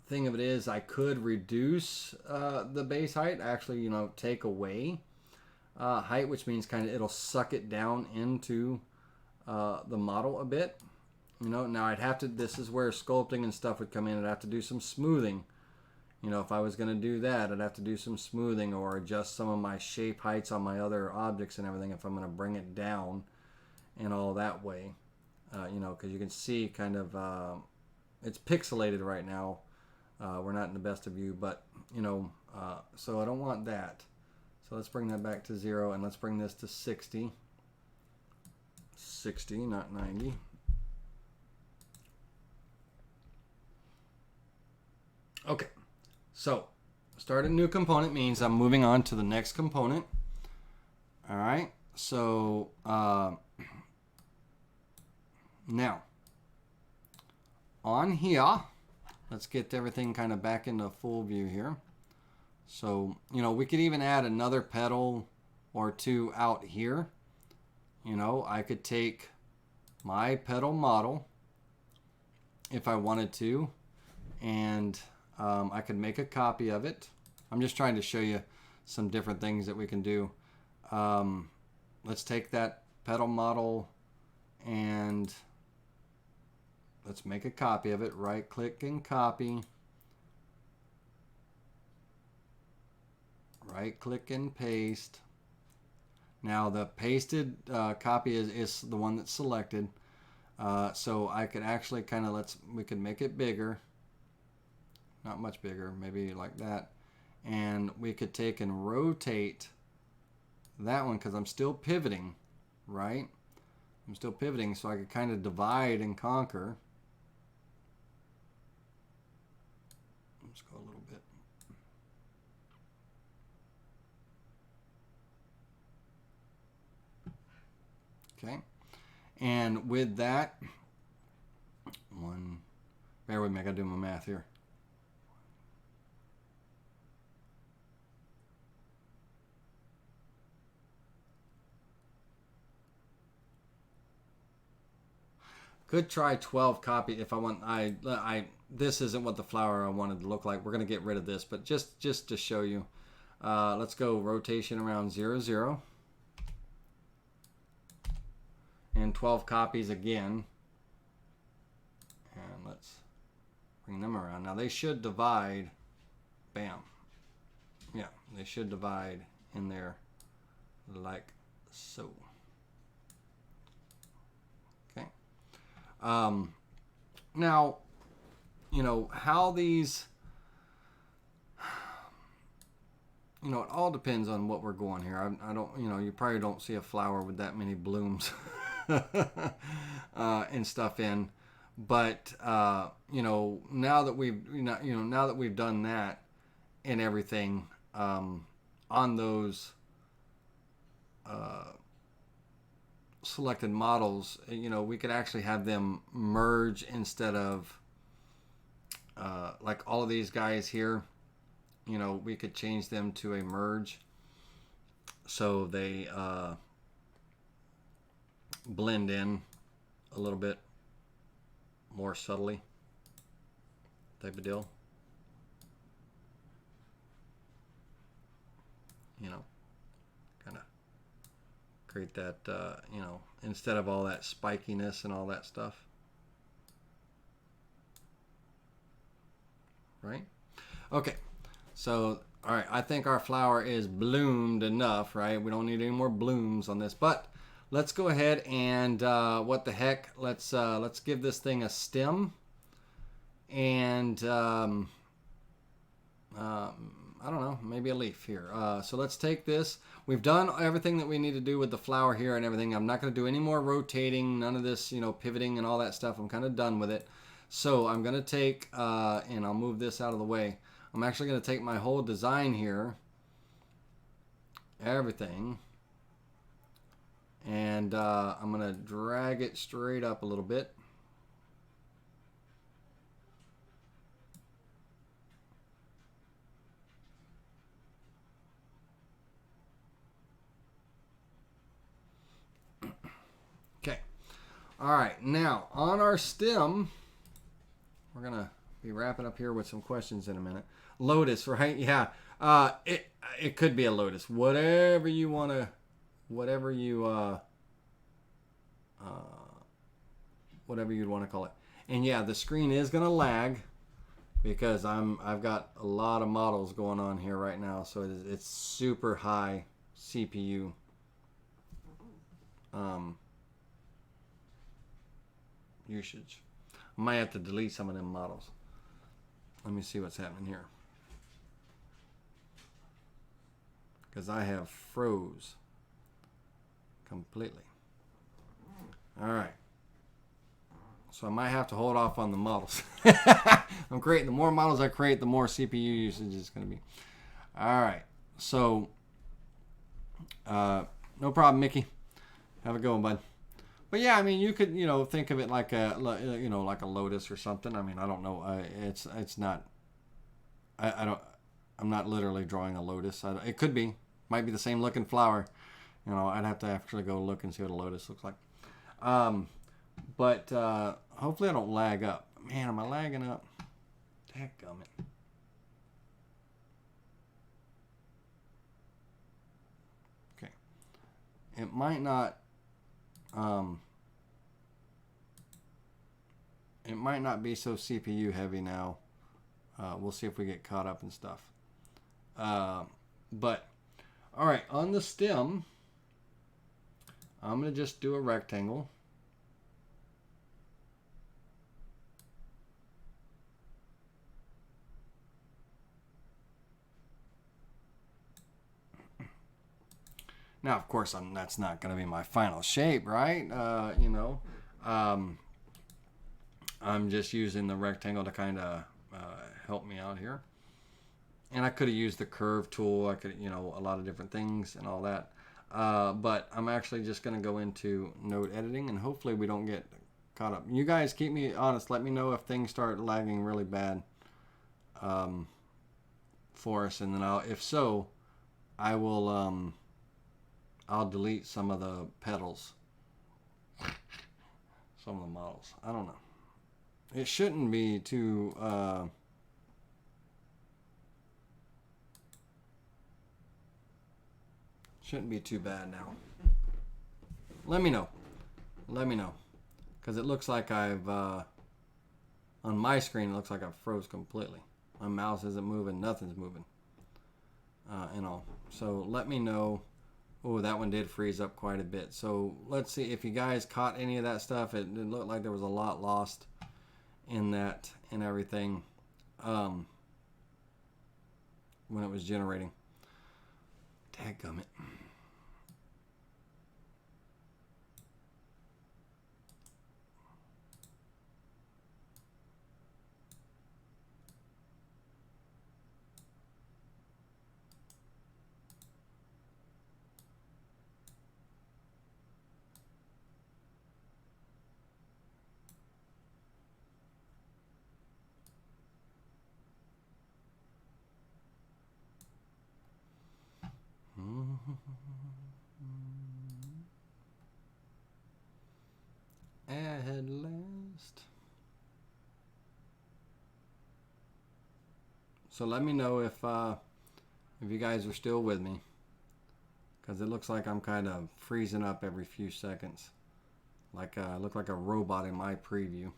thing of it is, I could reduce the base height. Actually, take away height, which means kind of it'll suck it down into the model a bit. Now I'd have to, this is where sculpting and stuff would come in. I'd have to do some smoothing. If I was going to do that, I'd have to do some smoothing or adjust some of my shape heights on my other objects and everything if I'm going to bring it down and all that way. Because you can see kind of, it's pixelated right now. We're not in the best of view, but, so I don't want that. So let's bring that back to 0 and let's bring this to 60. 60, not 90. Okay, so start a new component means I'm moving on to the next component. All right, so now on here, let's get everything kind of back into full view here. So, we could even add another petal or two out here. I could take my petal model if I wanted to, and I could make a copy of it. I'm just trying to show you some different things that we can do. Let's take that petal model and let's make a copy of it. Right click and copy. Right click and paste. Now the pasted copy is the one that's selected. So I could actually kind of, we could make it bigger. Not much bigger, maybe like that. And we could take and rotate that one because I'm still pivoting, right? I'm still pivoting, so I could kind of divide and conquer. Let's go a little bit. Okay, and with that, bear with me, I gotta do my math here. Could try 12 copy if I want. This isn't what the flower I wanted to look like. We're gonna get rid of this, but just to show you, let's go rotation around 0, 0. and 12 copies again. And let's bring them around. Now they should divide. Bam. Yeah, they should divide in there like so. Okay. Now, you know, how these, you know, it all depends on what we're going here. I don't, you know, you probably don't see a flower with that many blooms and stuff in. But, you know, now that we've done that and everything on those selected models, you know, we could actually have them merge instead of like all of these guys here. You know, we could change them to a merge so they blend in a little bit more subtly, type of deal. You know, kind of create that, you know, instead of all that spikiness and all that stuff. Right? Okay. So, all right, I think our flower is bloomed enough, right? We don't need any more blooms on this, but let's go ahead and what the heck? Let's give this thing a stem, and I don't know, maybe a leaf here. So let's take this. We've done everything that we need to do with the flower here and everything. I'm not going to do any more rotating, none of this, you know, pivoting and all that stuff. I'm kind of done with it. So I'm going to take, and I'll move this out of the way. I'm actually going to take my whole design here, everything, and I'm going to drag it straight up a little bit. Okay. All right. Now, on our stem, we're going to be wrapping up here with some questions in a minute. Lotus, right? Yeah. It could be a lotus. Whatever you want to, whatever you'd want to call it. And yeah, the screen is going to lag because I've got a lot of models going on here right now, so it's super high CPU usage. I might have to delete some of them models. Let me see what's happening here, because I have froze completely. All right, so I might have to hold off on the models. I'm creating, the more models I create, the more CPU usage is going to be. All right, so no problem, Mickey. Have a good one, bud. But yeah, I mean, you could, you know, think of it like a, you know, like a lotus or something. I mean, I don't know. It's not. I'm not literally drawing a lotus. It could be. Might be the same looking flower. You know, I'd have to actually go look and see what a lotus looks like. But hopefully I don't lag up. Man, am I lagging up? Dadgummit. Okay. It might not. It might not be so CPU heavy now. We'll see if we get caught up and stuff. But, all right, on the stem, I'm going to just do a rectangle. Now, of course, that's not going to be my final shape, right? You know, I'm just using the rectangle to kind of help me out here. And I could have used the curve tool. I could, you know, a lot of different things and all that. But I'm actually just going to go into node editing, and hopefully we don't get caught up. You guys keep me honest. Let me know if things start lagging really bad for us, and then if so, I will I'll delete some of the petals, some of the models. I don't know. It shouldn't be too shouldn't be too bad now. Let me know. Let me know. Because it looks like I've, on my screen, it looks like I've froze completely. My mouse isn't moving, nothing's moving. And all. So let me know. Oh, that one did freeze up quite a bit. So let's see if you guys caught any of that stuff. It looked like there was a lot lost in that and everything when it was generating. Dadgummit. At last. So let me know if you guys are still with me, because it looks like I'm kind of freezing up every few seconds, like I look like a robot in my preview.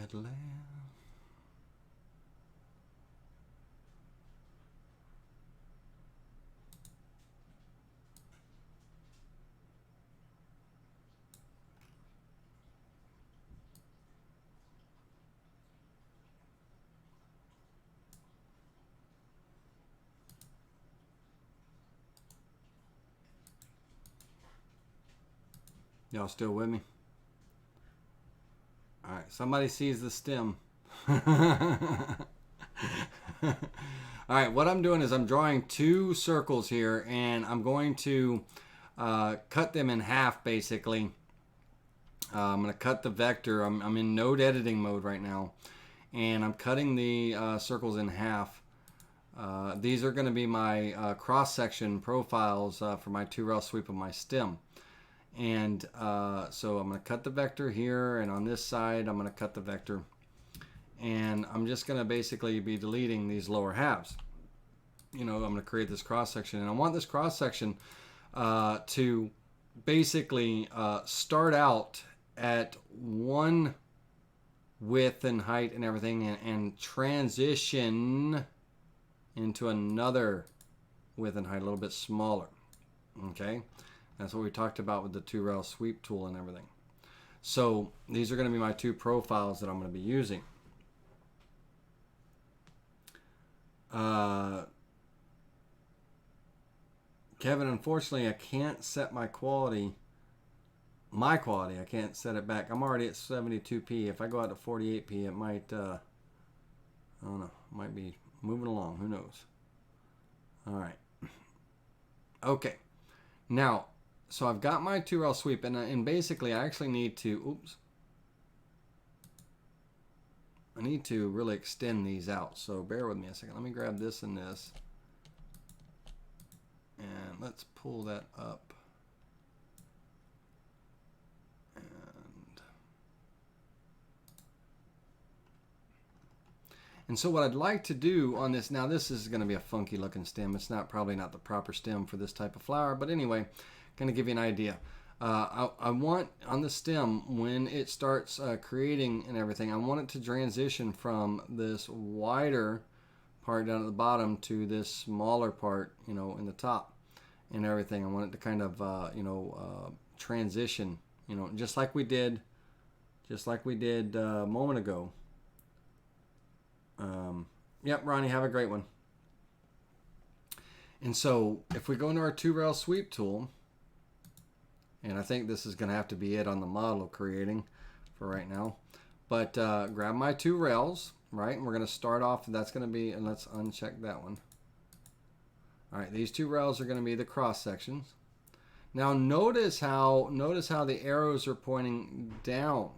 At last. Y'all still with me? All right, somebody sees the stem. All right, what I'm doing is I'm drawing two circles here, and I'm going to cut them in half, basically. I'm going to cut the vector. I'm in node editing mode right now, and I'm cutting the circles in half. These are going to be my cross-section profiles for my 2-rail sweep of my stem. And so I'm going to cut the vector here, and on this side I'm going to cut the vector, and I'm just going to basically be deleting these lower halves. You know, I'm going to create this cross section, and I want this cross section to basically start out at one width and height and everything, and transition into another width and height, a little bit smaller. Okay. That's what we talked about with the 2-rail sweep tool and everything. So these are going to be my two profiles that I'm going to be using. Kevin, unfortunately, I can't set my quality. I can't set it back. I'm already at 72p. If I go out to 48p, it might, I don't know, might be moving along. Who knows? All right. Okay. Now, so I've got my 2-rail sweep, and basically I actually need to, I need to really extend these out. So bear with me a second. Let me grab this and this, and let's pull that up. And so what I'd like to do on this, now this is going to be a funky looking stem. It's probably not the proper stem for this type of flower, but anyway, going to give you an idea. I want on the stem, when it starts creating and everything, I want it to transition from this wider part down at the bottom to this smaller part, you know, in the top and everything. I want it to kind of, transition, you know, just like we did a moment ago. Yep, Ronnie, have a great one. And so if we go into our 2-rail sweep tool, and I think this is going to have to be it on the model creating for right now, but grab my 2 rails, right? And we're going to start off, that's going to be, and let's uncheck that one. All right, these 2 rails are going to be the cross sections. Now notice how the arrows are pointing down,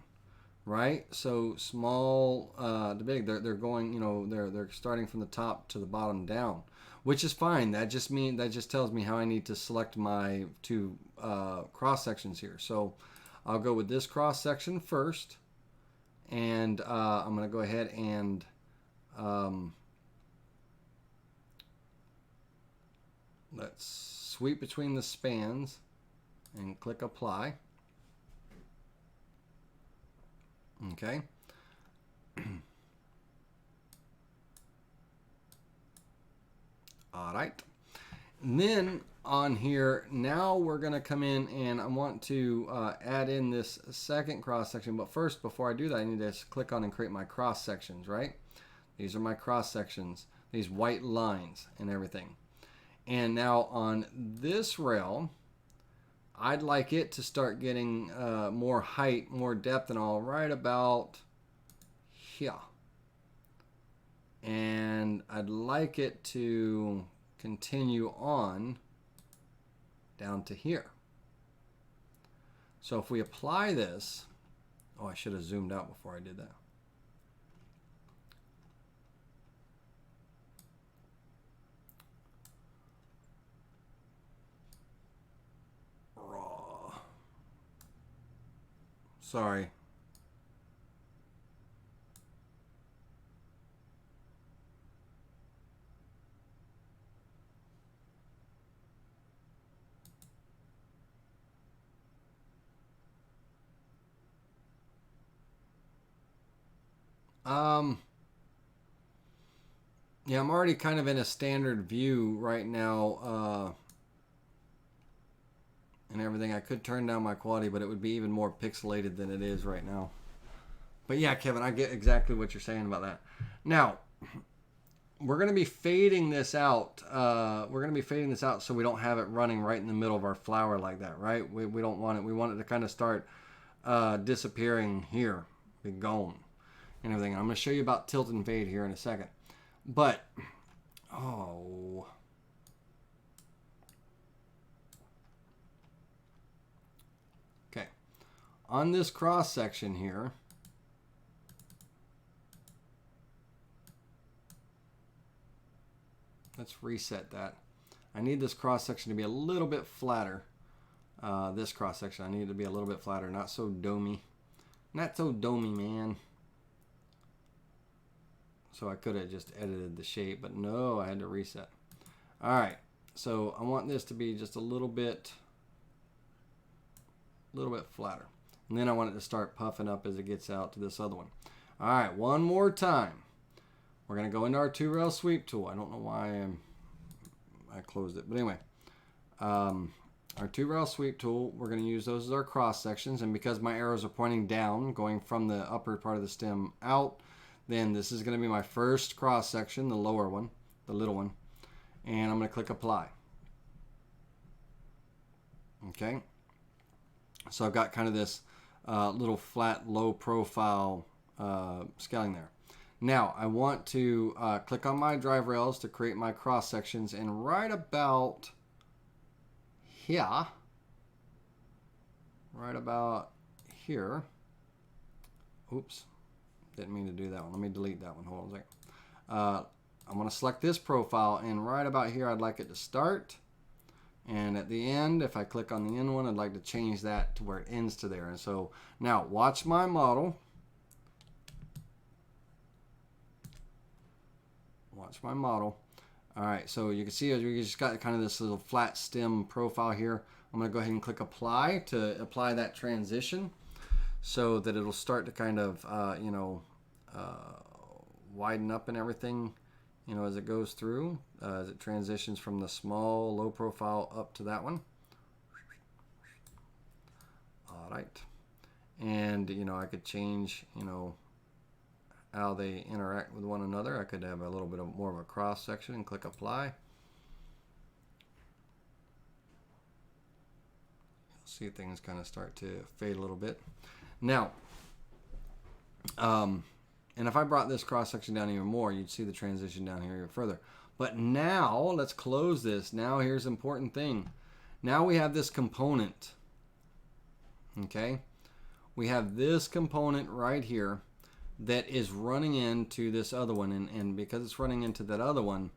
right? So small to big, they're going, you know, they're starting from the top to the bottom down, which is fine. That just tells me how I need to select my 2 cross sections here. So I'll go with this cross section first, and I'm going to go ahead and let's sweep between the spans and click apply. Okay. All right. And then on here, now we're going to come in and I want to add in this second cross section. But first, before I do that, I need to click on and create my cross sections, right? These are my cross sections, these white lines and everything. And now on this rail, I'd like it to start getting more height, more depth and all, right about here. And I'd like it to continue on down to here. So if we apply this, oh, I should have zoomed out before I did that. Sorry. Yeah, I'm already kind of in a standard view right now, and everything. I could turn down my quality, but it would be even more pixelated than it is right now. But yeah, Kevin, I get exactly what you're saying about that. Now, we're going to be fading this out. So we don't have it running right in the middle of our flower like that, right? We don't want it. We want it to kind of start disappearing here, be gone, and everything. I'm going to show you about tilt and fade here in a second. But, oh. Okay. On this cross section here, let's reset that. I need this cross section to be a little bit flatter. This cross section, I need it to be a little bit flatter, not so domey. Not so domey, man. So I could have just edited the shape, but no, I had to reset. All right, so I want this to be just a little bit flatter. And then I want it to start puffing up as it gets out to this other one. All right, one more time. We're gonna go into our 2-rail sweep tool. I don't know why I closed it, but anyway. Our 2-rail sweep tool, we're gonna use those as our cross sections, and because my arrows are pointing down, going from the upper part of the stem out, then this is going to be my first cross section, the lower one, the little one. And I'm going to click apply. Okay. So I've got kind of this little flat, low profile scaling there. Now I want to click on my drive rails to create my cross sections, and right about here, oops. Didn't mean to do that one. Let me delete that one. Hold on a second. I'm going to select this profile, and right about here I'd like it to start. And at the end, if I click on the end one, I'd like to change that to where it ends to there. And so now watch my model. Watch my model. All right, so you can see we just got kind of this little flat stem profile here. I'm going to go ahead and click apply to apply that transition, so that it'll start to kind of, widen up and everything, as it goes through, as it transitions from the small, low profile up to that one. All right. And, I could change, how they interact with one another. I could have a little bit more of a cross section and click apply. See things kind of start to fade a little bit. Now, And if I brought this cross section down even more, you'd see the transition down here even further. But now, let's close this. Now here's the important thing. Now we have this component. Okay? We have this component right here that is running into this other one. And because it's running into that other one,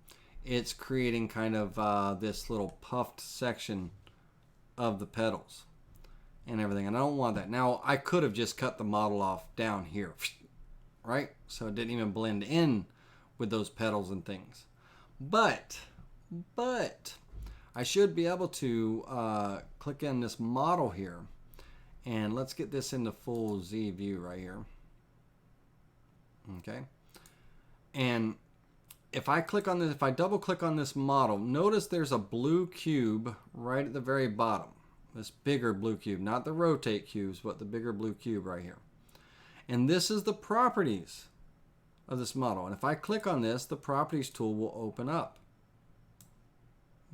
it's creating kind of this little puffed section of the petals and everything. And I don't want that. Now, I could have just cut the model off down here, right? So it didn't even blend in with those petals and things. But I should be able to click in this model here, and let's get this into full Z view right here. Okay. And if I click on this, if I double click on this model, notice there's a blue cube right at the very bottom. This bigger blue cube, not the rotate cubes, but the bigger blue cube right here. And this is the properties of this model. And if I click on this, the properties tool will open up.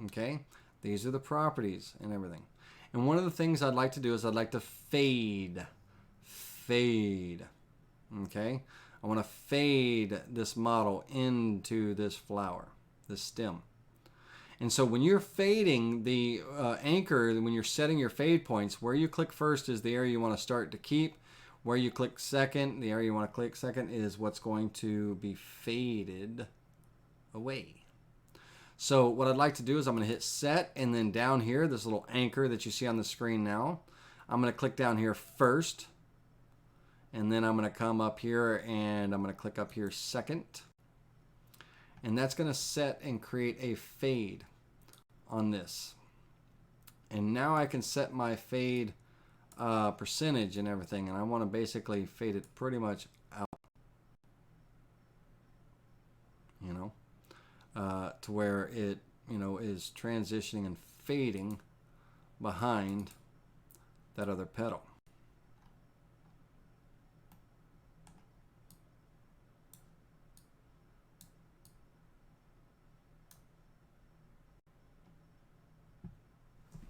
Okay, these are the properties and everything. And one of the things I'd like to do is I'd like to fade. Okay, I want to fade this model into this flower, this stem. And so when you're fading the anchor, when you're setting your fade points, where you click first is the area you want to start to keep. Where you click second, the area you want to click second is what's going to be faded away. So what I'd like to do is I'm going to hit set, and then down here, this little anchor that you see on the screen now, I'm going to click down here first, and then I'm going to come up here and I'm going to click up here second. And that's going to set and create a fade on this. And now I can set my fade percentage and everything, and I want to basically fade it pretty much out, you know, to where it, you know, is transitioning and fading behind that other petal.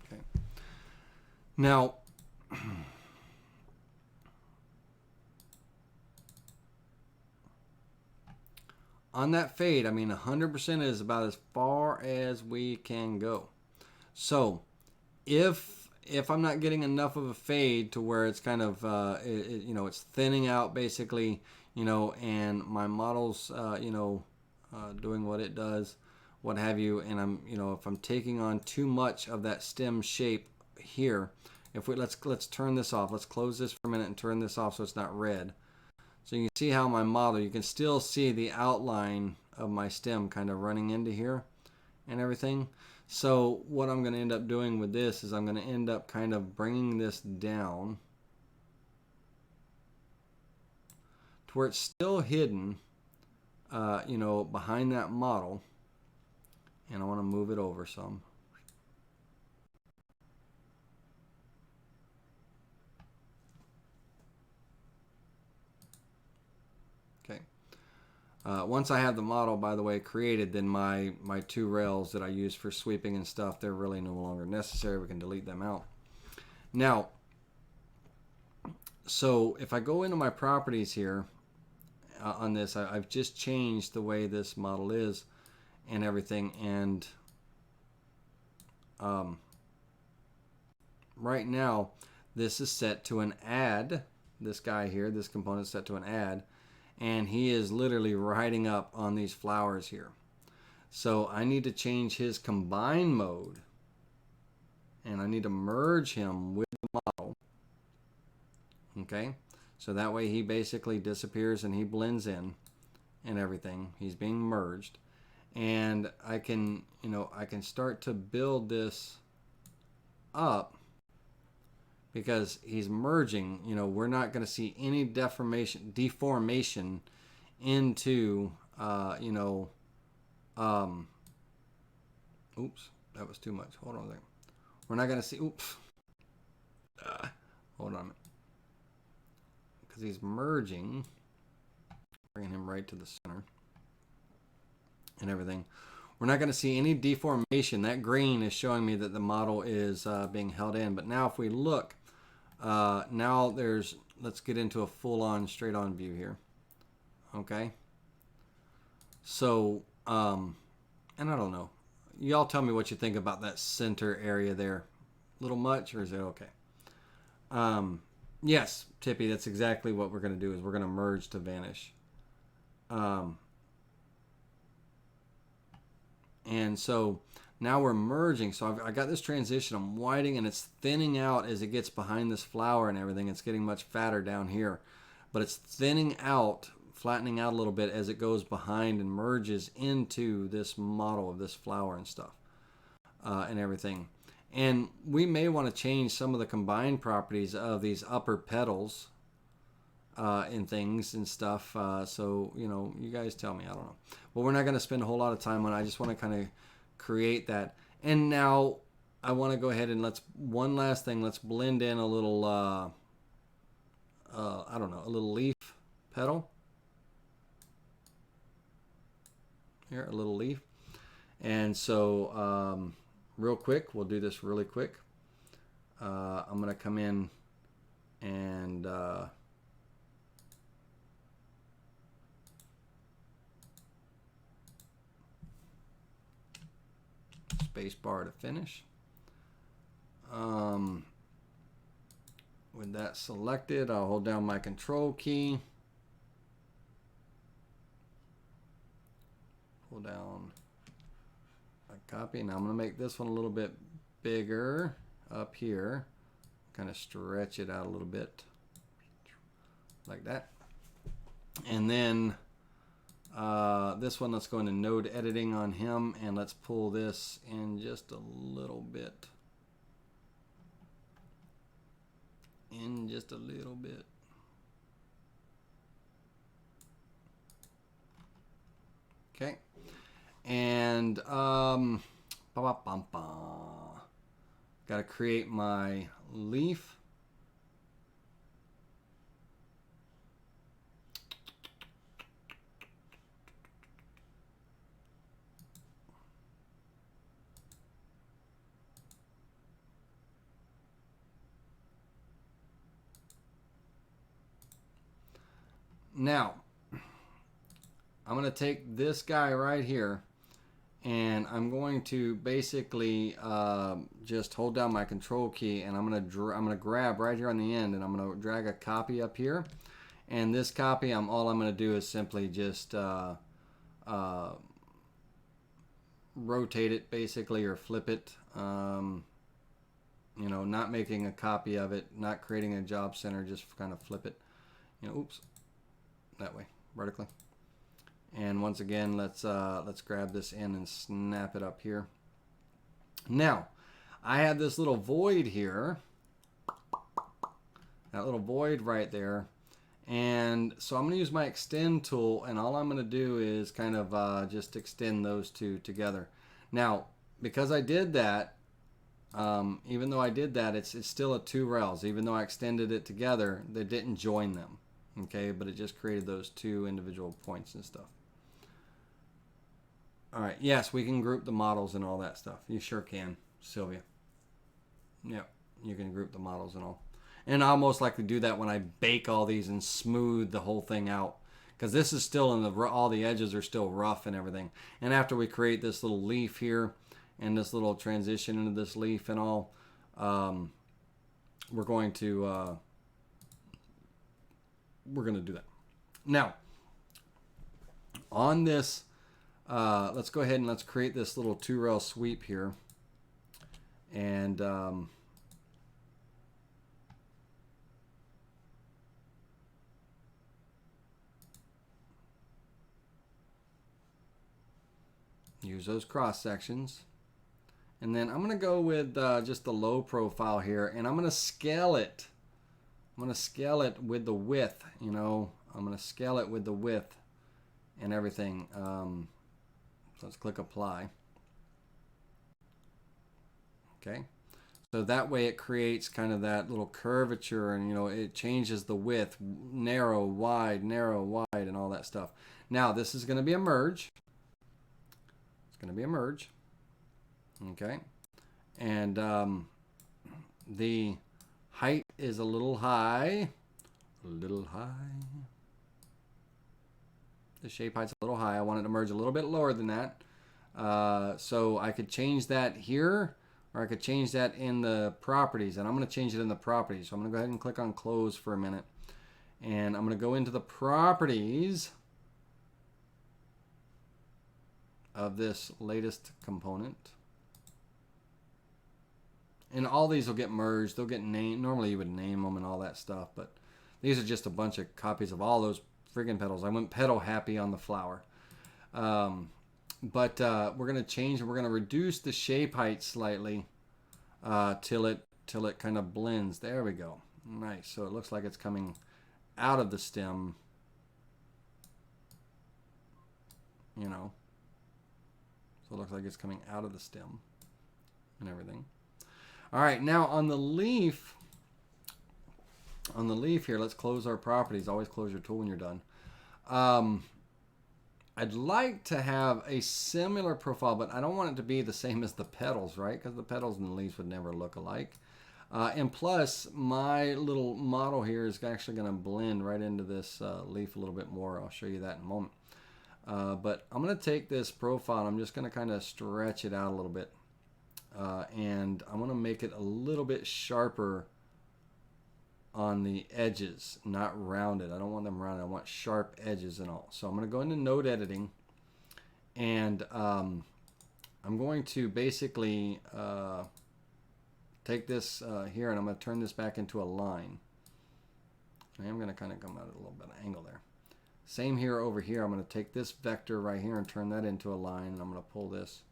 Okay. Now, on that fade, I mean 100% is about as far as we can go. So if I'm not getting enough of a fade to where it's kind of you know, it's thinning out basically, you know, and my model's you know, doing what it does, what have you, and I'm, you know, if I'm taking on too much of that stem shape here, if we let's turn this off. Let's close this for a minute and turn this off so it's not red. So you can see how my model, you can still see the outline of my stem kind of running into here and everything. So what I'm going to end up doing with this is I'm going to end up kind of bringing this down to where it's still hidden, you know, behind that model. And I want to move it over some. Okay. Once I have the model, by the way, created, then my two rails that I use for sweeping and stuff, they're really no longer necessary. We can delete them out. Now, so if I go into my properties here on this, I've just changed the way this model is and everything. And right now, this is set to an add. This guy here, this component is set to an add. And he is literally riding up on these flowers here. So I need to change his combine mode, and I need to merge him with the model. Okay, so that way he basically disappears and he blends in and everything. He's being merged, and I can, you know, I can start to build this up. Because he's merging, you know, we're not going to see any deformation into, you know, oops, that was too much. Hold on a second. We're not going to see, oops, hold on, because he's merging, bringing him right to the center and everything. We're not going to see any deformation. That green is showing me that the model is being held in. But now if we look, now there's, let's get into a full-on, straight-on view here. Okay. So, and I don't know. Y'all tell me what you think about that center area there. A little much, or is it okay? Yes, Tippy, that's exactly what we're going to do, is we're going to merge to vanish. And so now we're merging. So I got this transition. I'm widening and it's thinning out as it gets behind this flower and everything. It's getting much fatter down here. But it's thinning out, flattening out a little bit as it goes behind and merges into this model of this flower and stuff and everything. And we may want to change some of the combined properties of these upper petals and things and stuff. So, you know, you guys tell me. I don't know. Well, we're not going to spend a whole lot of time on it. I just want to kind of create that. And now I want to go ahead and one last thing. Let's blend in a little, I don't know, a little leaf petal. Here, a little leaf. And so, real quick, we'll do this really quick. I'm going to come in and space bar to finish. With that selected, I'll hold down my control key. Pull down a copy. Now I'm going to make this one a little bit bigger up here. Kind of stretch it out a little bit like that. And then this one, let's go into node editing on him and let's pull this in just a little bit. Okay. And got to create my leaf. Now, I'm going to take this guy right here and I'm going to basically just hold down my control key and I'm going to grab right here on the end and I'm going to drag a copy up here. And this copy, all I'm going to do is simply just rotate it basically or flip it. You know, not making a copy of it, not creating a job center, just kind of flip it. You know, oops, that way, vertically. And once again, let's grab this in and snap it up here. Now, I have this little void here, that little void right there. And so I'm going to use my extend tool, and all I'm going to do is kind of just extend those two together. Now, because I did that, even though I did that, it's still a two rails. Even though I extended it together, they didn't join them. Okay, but it just created those two individual points and stuff. All right, yes, we can group the models and all that stuff. You sure can, Sylvia. Yep, you can group the models and all. And I almost like to do that when I bake all these and smooth the whole thing out. Because this is still all the edges are still rough and everything. And after we create this little leaf here and this little transition into this leaf and all, we're going to do that. Now, on this, let's go ahead and let's create this little two rail sweep here. And use those cross sections. And then I'm going to go with just the low profile here, and I'm going to scale it. I'm going to scale it with the width, you know. I'm going to scale it with the width and everything. So let's click apply. Okay. So that way it creates kind of that little curvature, and, you know, it changes the width, narrow, wide, and all that stuff. Now, this is going to be a merge. It's going to be a merge. Okay. And the height is a little high. The shape height's a little high. I want it to merge a little bit lower than that. So I could change that here, or I could change that in the properties, and I'm going to change it in the properties. So I'm going to go ahead and click on close for a minute, and I'm going to go into the properties of this latest component, and all these will get merged. They'll get named. Normally you would name them and all that stuff, but these are just a bunch of copies of all those friggin' petals. I went petal happy on the flower. But we're going to change, and we're going to reduce the shape height slightly till it kind of blends. There we go. Nice. So it looks like it's coming out of the stem, you know. So it looks like it's coming out of the stem and everything. All right, now on the leaf here, let's close our properties. Always close your tool when you're done. I'd like to have a similar profile, but I don't want it to be the same as the petals, right? Because the petals and the leaves would never look alike. And plus, my little model here is actually going to blend right into this leaf a little bit more. I'll show you that in a moment. But I'm going to take this profile, and I'm just going to kind of stretch it out a little bit. And I'm going to make it a little bit sharper on the edges, not rounded. I don't want them rounded. I want sharp edges and all. So I'm going to go into node editing, and I'm going to basically take this here, and I'm going to turn this back into a line. I am going to kind of come out at a little bit of angle there. Same here over here. I'm going to take this vector right here and turn that into a line, and I'm going to pull this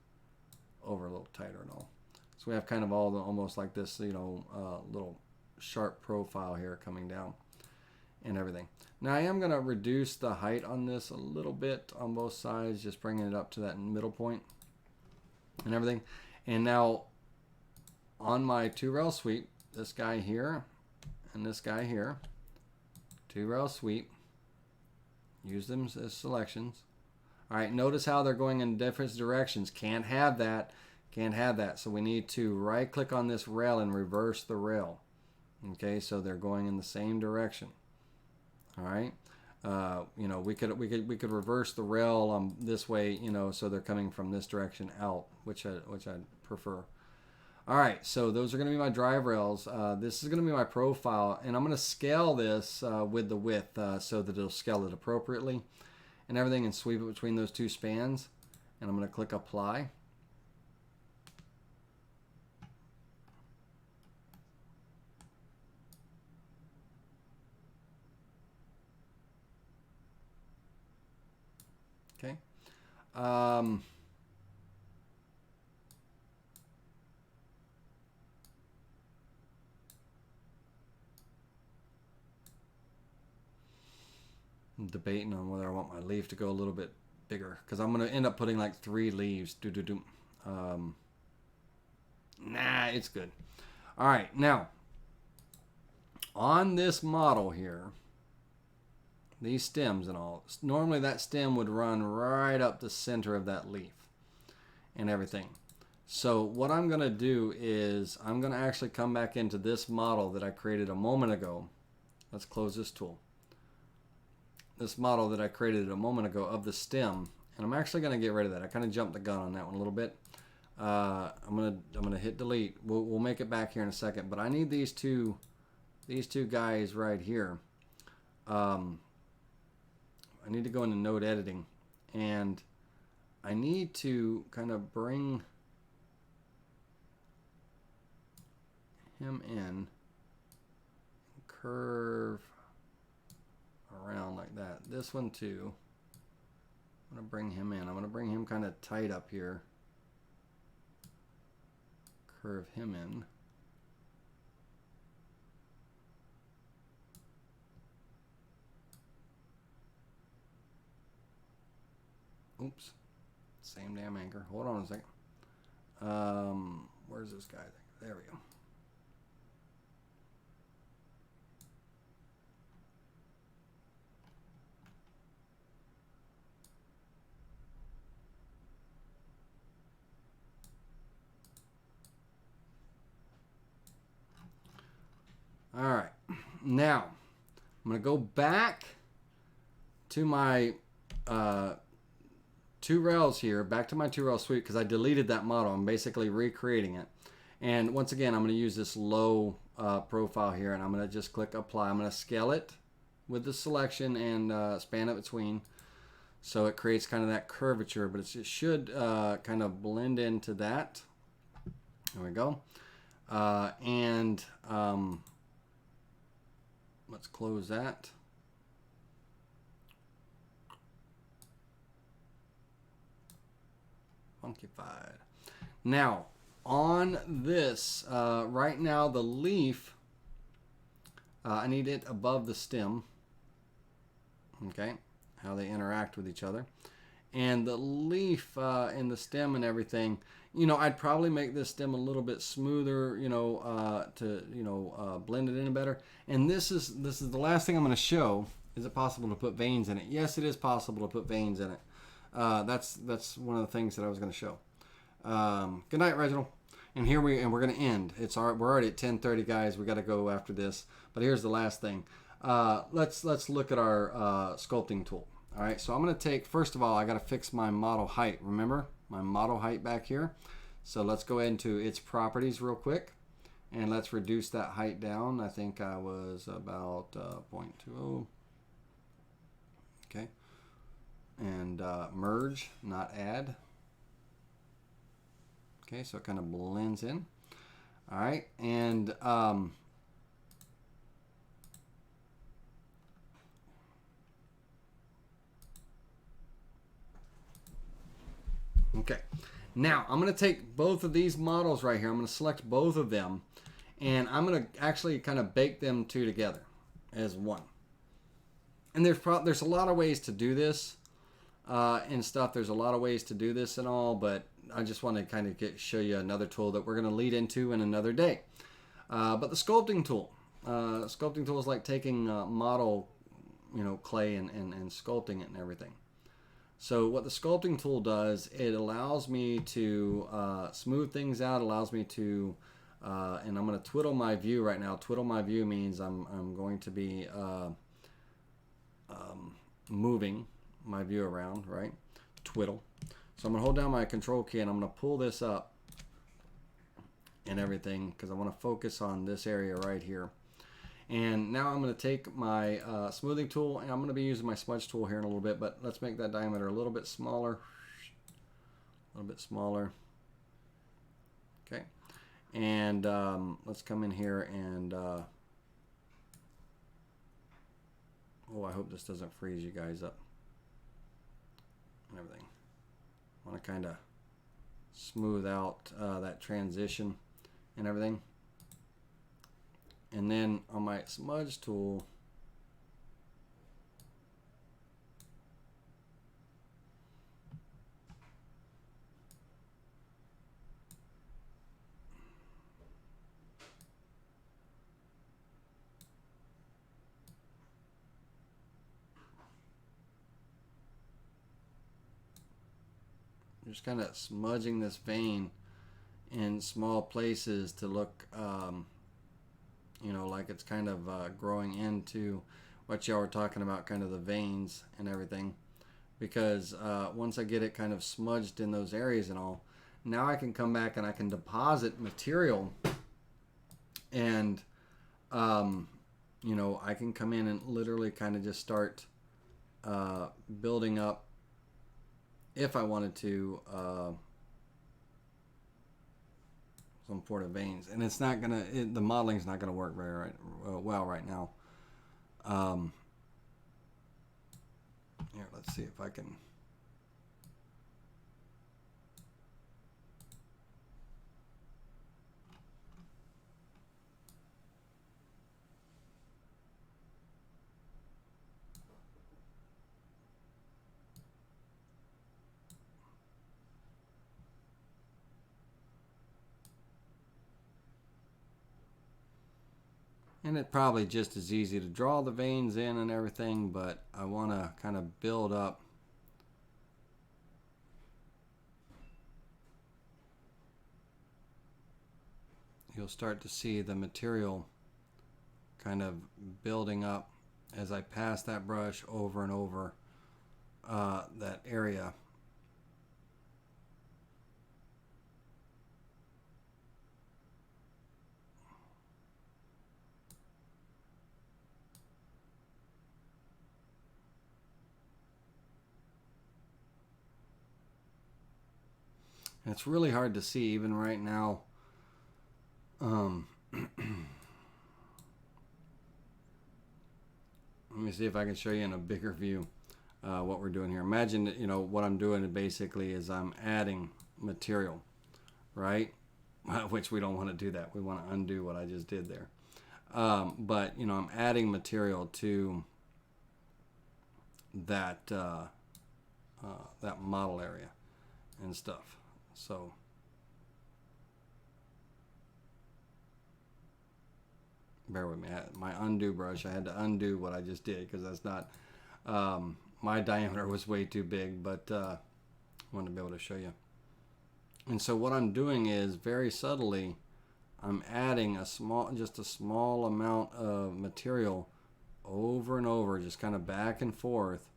over a little tighter and all. So we have kind of all the, almost like this, you know, little sharp profile here coming down and everything. Now I am going to reduce the height on this a little bit on both sides, just bringing it up to that middle point and everything. And now on my 2-rail sweep, this guy here and this guy here, 2-rail sweep, use them as selections. All right, notice how they're going in different directions. Can't have that. Can't have that. So we need to right click on this rail and reverse the rail. Okay, so they're going in the same direction. All right, you know, we could reverse the rail this way, you know, so they're coming from this direction out, which I prefer. All right, so those are going to be my drive rails. This is going to be my profile, and I'm going to scale this with the width so that it'll scale it appropriately and everything, and sweep it between those two spans. And I'm going to click apply. Okay. I'm debating on whether I want my leaf to go a little bit bigger, because I'm going to end up putting like 3 leaves. Nah, it's good. All right, now on this model here, these stems and all, normally that stem would run right up the center of that leaf and everything. So what I'm going to do is I'm going to actually come back into this model that I created a moment ago. Let's close this tool. This model that I created a moment ago of the stem, and I'm actually going to get rid of that. I kind of jumped the gun on that one a little bit. I'm gonna hit delete. We'll make it back here in a second, but I need these two guys right here. I need to go into node editing, and I need to kind of bring him in, curve around like that. This one too. I'm gonna bring him in. I'm gonna bring him kind of tight up here. Curve him in. Oops. Same damn anchor. Hold on a second. Where's this guy? There we go. All right. Now, I'm going to go back to my two rails here, back to my two rail sweep, because I deleted that model. I'm basically recreating it. And once again, I'm going to use this low profile here, and I'm going to just click apply. I'm going to scale it with the selection and span it between, so it creates kind of that curvature, but it should kind of blend into that. There we go. Let's close that. Funkified. Now, on this, right now the leaf, I need it above the stem. Okay, how they interact with each other. And the leaf and the stem and everything, you know, I'd probably make this stem a little bit smoother, you know, to blend it in better. And this is the last thing I'm going to show. Is it possible to put veins in it? Yes, it is possible to put veins in it. That's one of the things that I was going to show. Good night, Reginald. And we're going to end. We're already at 10:30, guys. We got to go after this. But here's the last thing. Let's look at our sculpting tool. All right, so I'm going to take, first of all, I got to fix my model height. Remember my model height back here? So let's go into its properties real quick, and let's reduce that height down. I think I was about 0.20. Okay, and merge, not add. Okay, so it kind of blends in. All right, and okay, now I'm going to take both of these models right here. I'm going to select both of them, and I'm going to actually kind of bake them two together as one. And there's a lot of ways to do this and stuff. There's a lot of ways to do this and all, but I just want to kind of show you another tool that we're going to lead into in another day. But the sculpting tool. Sculpting tool is like taking model, you know, clay and sculpting it and everything. So what the sculpting tool does, it allows me to smooth things out, allows me to, and I'm going to twiddle my view right now. Twiddle my view means I'm going to be moving my view around, right? Twiddle. So I'm going to hold down my control key and I'm going to pull this up and everything because I want to focus on this area right here. And now I'm going to take my smoothing tool, and I'm going to be using my smudge tool here in a little bit, but let's make that diameter a little bit smaller. A little bit smaller. Okay. And let's come in here and, oh, I hope this doesn't freeze you guys up and everything. I want to kind of smooth out that transition and everything. And then on my smudge tool, just kind of smudging this vein in small places to look you know, like it's kind of growing into what y'all were talking about, kind of the veins and everything. Because once I get it kind of smudged in those areas and all, now I can come back and I can deposit material, and you know, I can come in and literally kind of just start building up, if I wanted to, some sort of veins. And it's not gonna, the modeling's not gonna work very well right now. Here, let's see if I can. And it's probably just as easy to draw the veins in and everything, but I want to kind of build up. You'll start to see the material kind of building up as I pass that brush over and over that area. And it's really hard to see even right now. Let me see if I can show you in a bigger view what we're doing here. Imagine that, you know, what I'm doing basically is I'm adding material, right? Which we don't want to do that. We want to undo what I just did there. But, you know, I'm adding material to that that model area and stuff. So bear with me. My undo brush, I had to undo what I just did because that's not, my diameter was way too big, but I wanted to be able to show you. And so what I'm doing is very subtly, I'm adding just a small amount of material over and over, just kind of back and forth,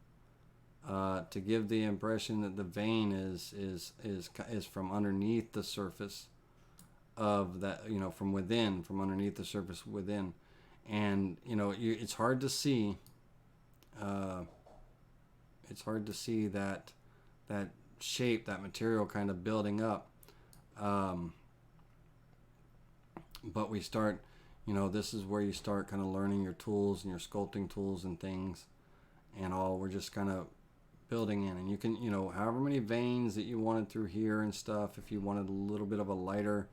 to give the impression that the vein is from underneath the surface of that, you know, from within, from underneath the surface within. And, you know, it's hard to see. It's hard to see that shape, that material kind of building up. But we start, you know, this is where you start kind of learning your tools and your sculpting tools and things and all. We're just kind of building in, and you can, you know, however many veins that you wanted through here and stuff, if you wanted a little bit of a lighter,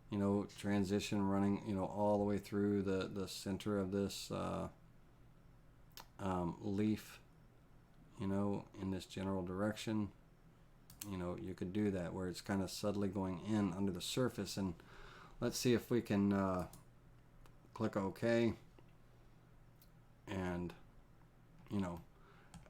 you know, transition running, you know, all the way through the center of this leaf, you know, in this general direction, you know, you could do that where it's kind of subtly going in under the surface. And let's see if we can click OK. And, you know,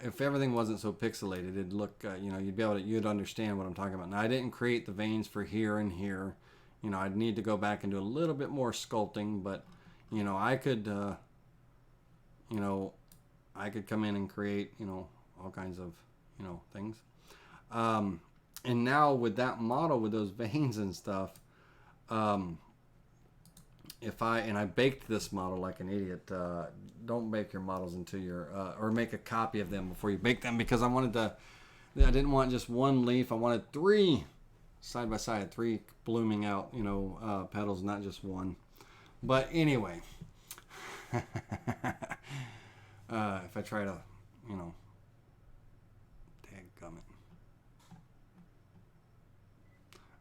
if everything wasn't so pixelated, it'd look, you know, you'd understand what I'm talking about. Now, I didn't create the veins for here and here. You know, I'd need to go back and do a little bit more sculpting, but, you know, I could, you know, I could come in and create, you know, all kinds of, you know, things. And now with that model, with those veins and stuff, I baked this model like an idiot. Don't bake your models until you're, or make a copy of them before you bake them, because I didn't want just one leaf. I wanted 3 side by side, 3 blooming out, you know, petals, not just one. But anyway, if I try to, you know, dadgummit.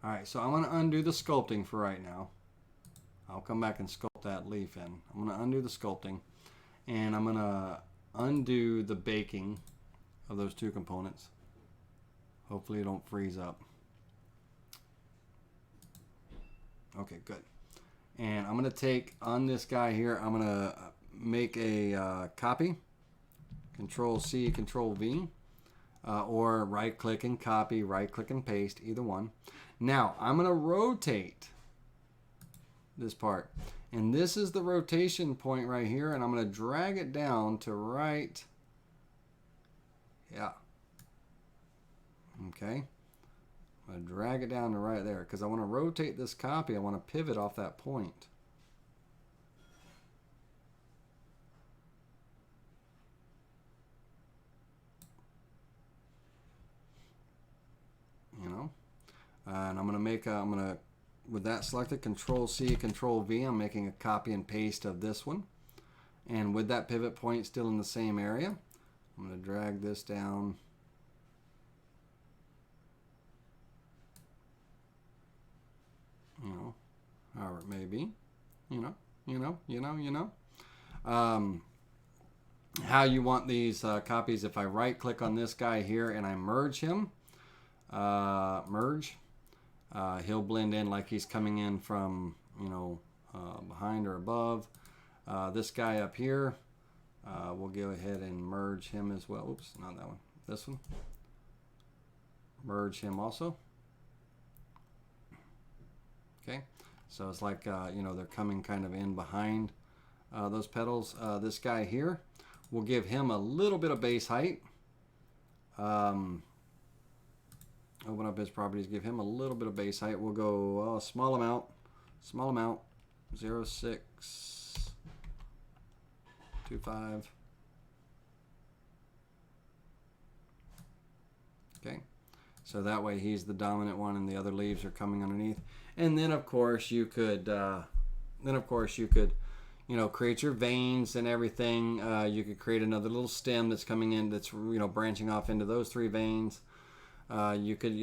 All right, so I'm going to undo the sculpting for right now. I'll come back and sculpt that leaf in. I'm going to undo the sculpting, and I'm going to undo the baking of those 2 components. Hopefully it don't freeze up. Okay, good. And I'm going to take on this guy here, I'm going to make a copy. Control C, Control V, or right click and copy, right click and paste, either one. Now I'm going to rotate this part, and this is the rotation point right here, and I'm going to drag it down to right. Yeah. Okay. I'm going to drag it down to right there because I want to rotate this copy. I want to pivot off that point. You know, and I'm going to with that selected, Control C, Control V, I'm making a copy and paste of this one. And with that pivot point still in the same area, I'm going to drag this down. You know, however it may be, you know. How you want these copies, if I right click on this guy here and I merge him, merge, he'll blend in like he's coming in from, you know, behind or above. This guy up here, we'll go ahead and merge him as well. Oops, not that one, this one. Merge him also. Okay, so it's like, you know, they're coming kind of in behind those petals. This guy here, we'll give him a little bit of base height. Open up his properties, give him a little bit of base height. We'll go small amount, 0.625. Okay, so that way he's the dominant one, and the other leaves are coming underneath. And then of course you could, create your veins and everything. You could create another little stem that's coming in, that's branching off into those 3 veins. You could,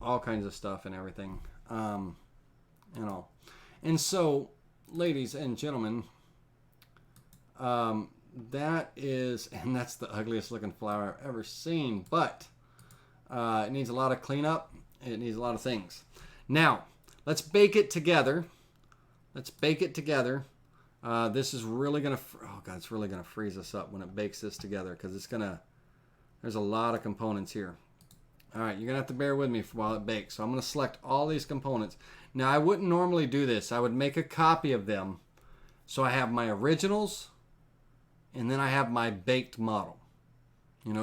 all kinds of stuff and everything, and all. And so, ladies and gentlemen, that's the ugliest looking flower I've ever seen, but it needs a lot of cleanup. It needs a lot of things. Now, let's bake it together. This is really gonna, it's really gonna freeze us up when it bakes this together, because there's a lot of components here. All right, you're gonna have to bear with me while it bakes. So I'm gonna select all these components. Now, I wouldn't normally do this. I would make a copy of them, so I have my originals, and then I have my baked model.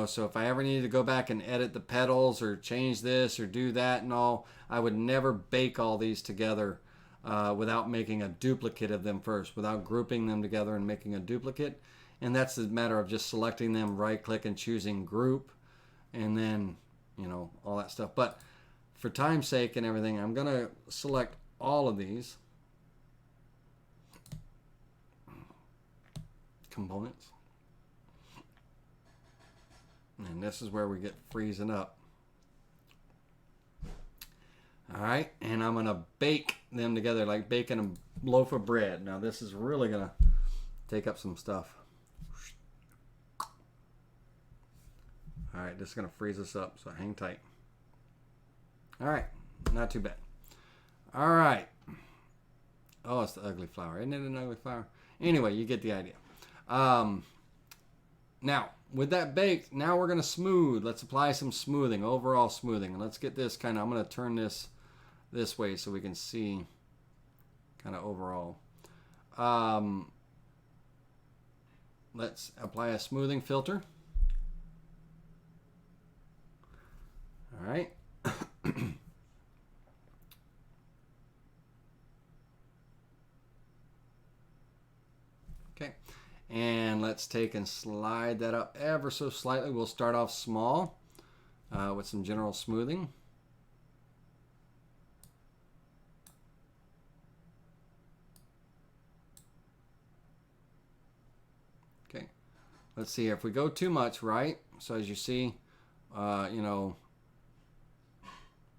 So if I ever needed to go back and edit the petals or change this or do that and all, I would never bake all these together without making a duplicate of them first, without grouping them together and making a duplicate. And that's a matter of just selecting them, right-click and choosing group, and then, all that stuff. But for time's sake and everything, I'm going to select all of these components. And this is where we get freezing up. All right, and I'm going to bake them together like baking a loaf of bread. Now, this is really going to take up some stuff. All right, this is going to freeze us up, so hang tight. All right, not too bad. All right. Oh, it's the ugly flower. Isn't it an ugly flower? Anyway, you get the idea. Now, with that baked, now we're going to smooth. Let's apply some smoothing, overall smoothing. And let's get this I'm going to turn this way so we can see kind of overall. Let's apply a smoothing filter. All right. Okay. And let's take and slide that up ever so slightly. We'll start off small with some general smoothing. Okay. Let's see here. If we go too much, right? So as you see,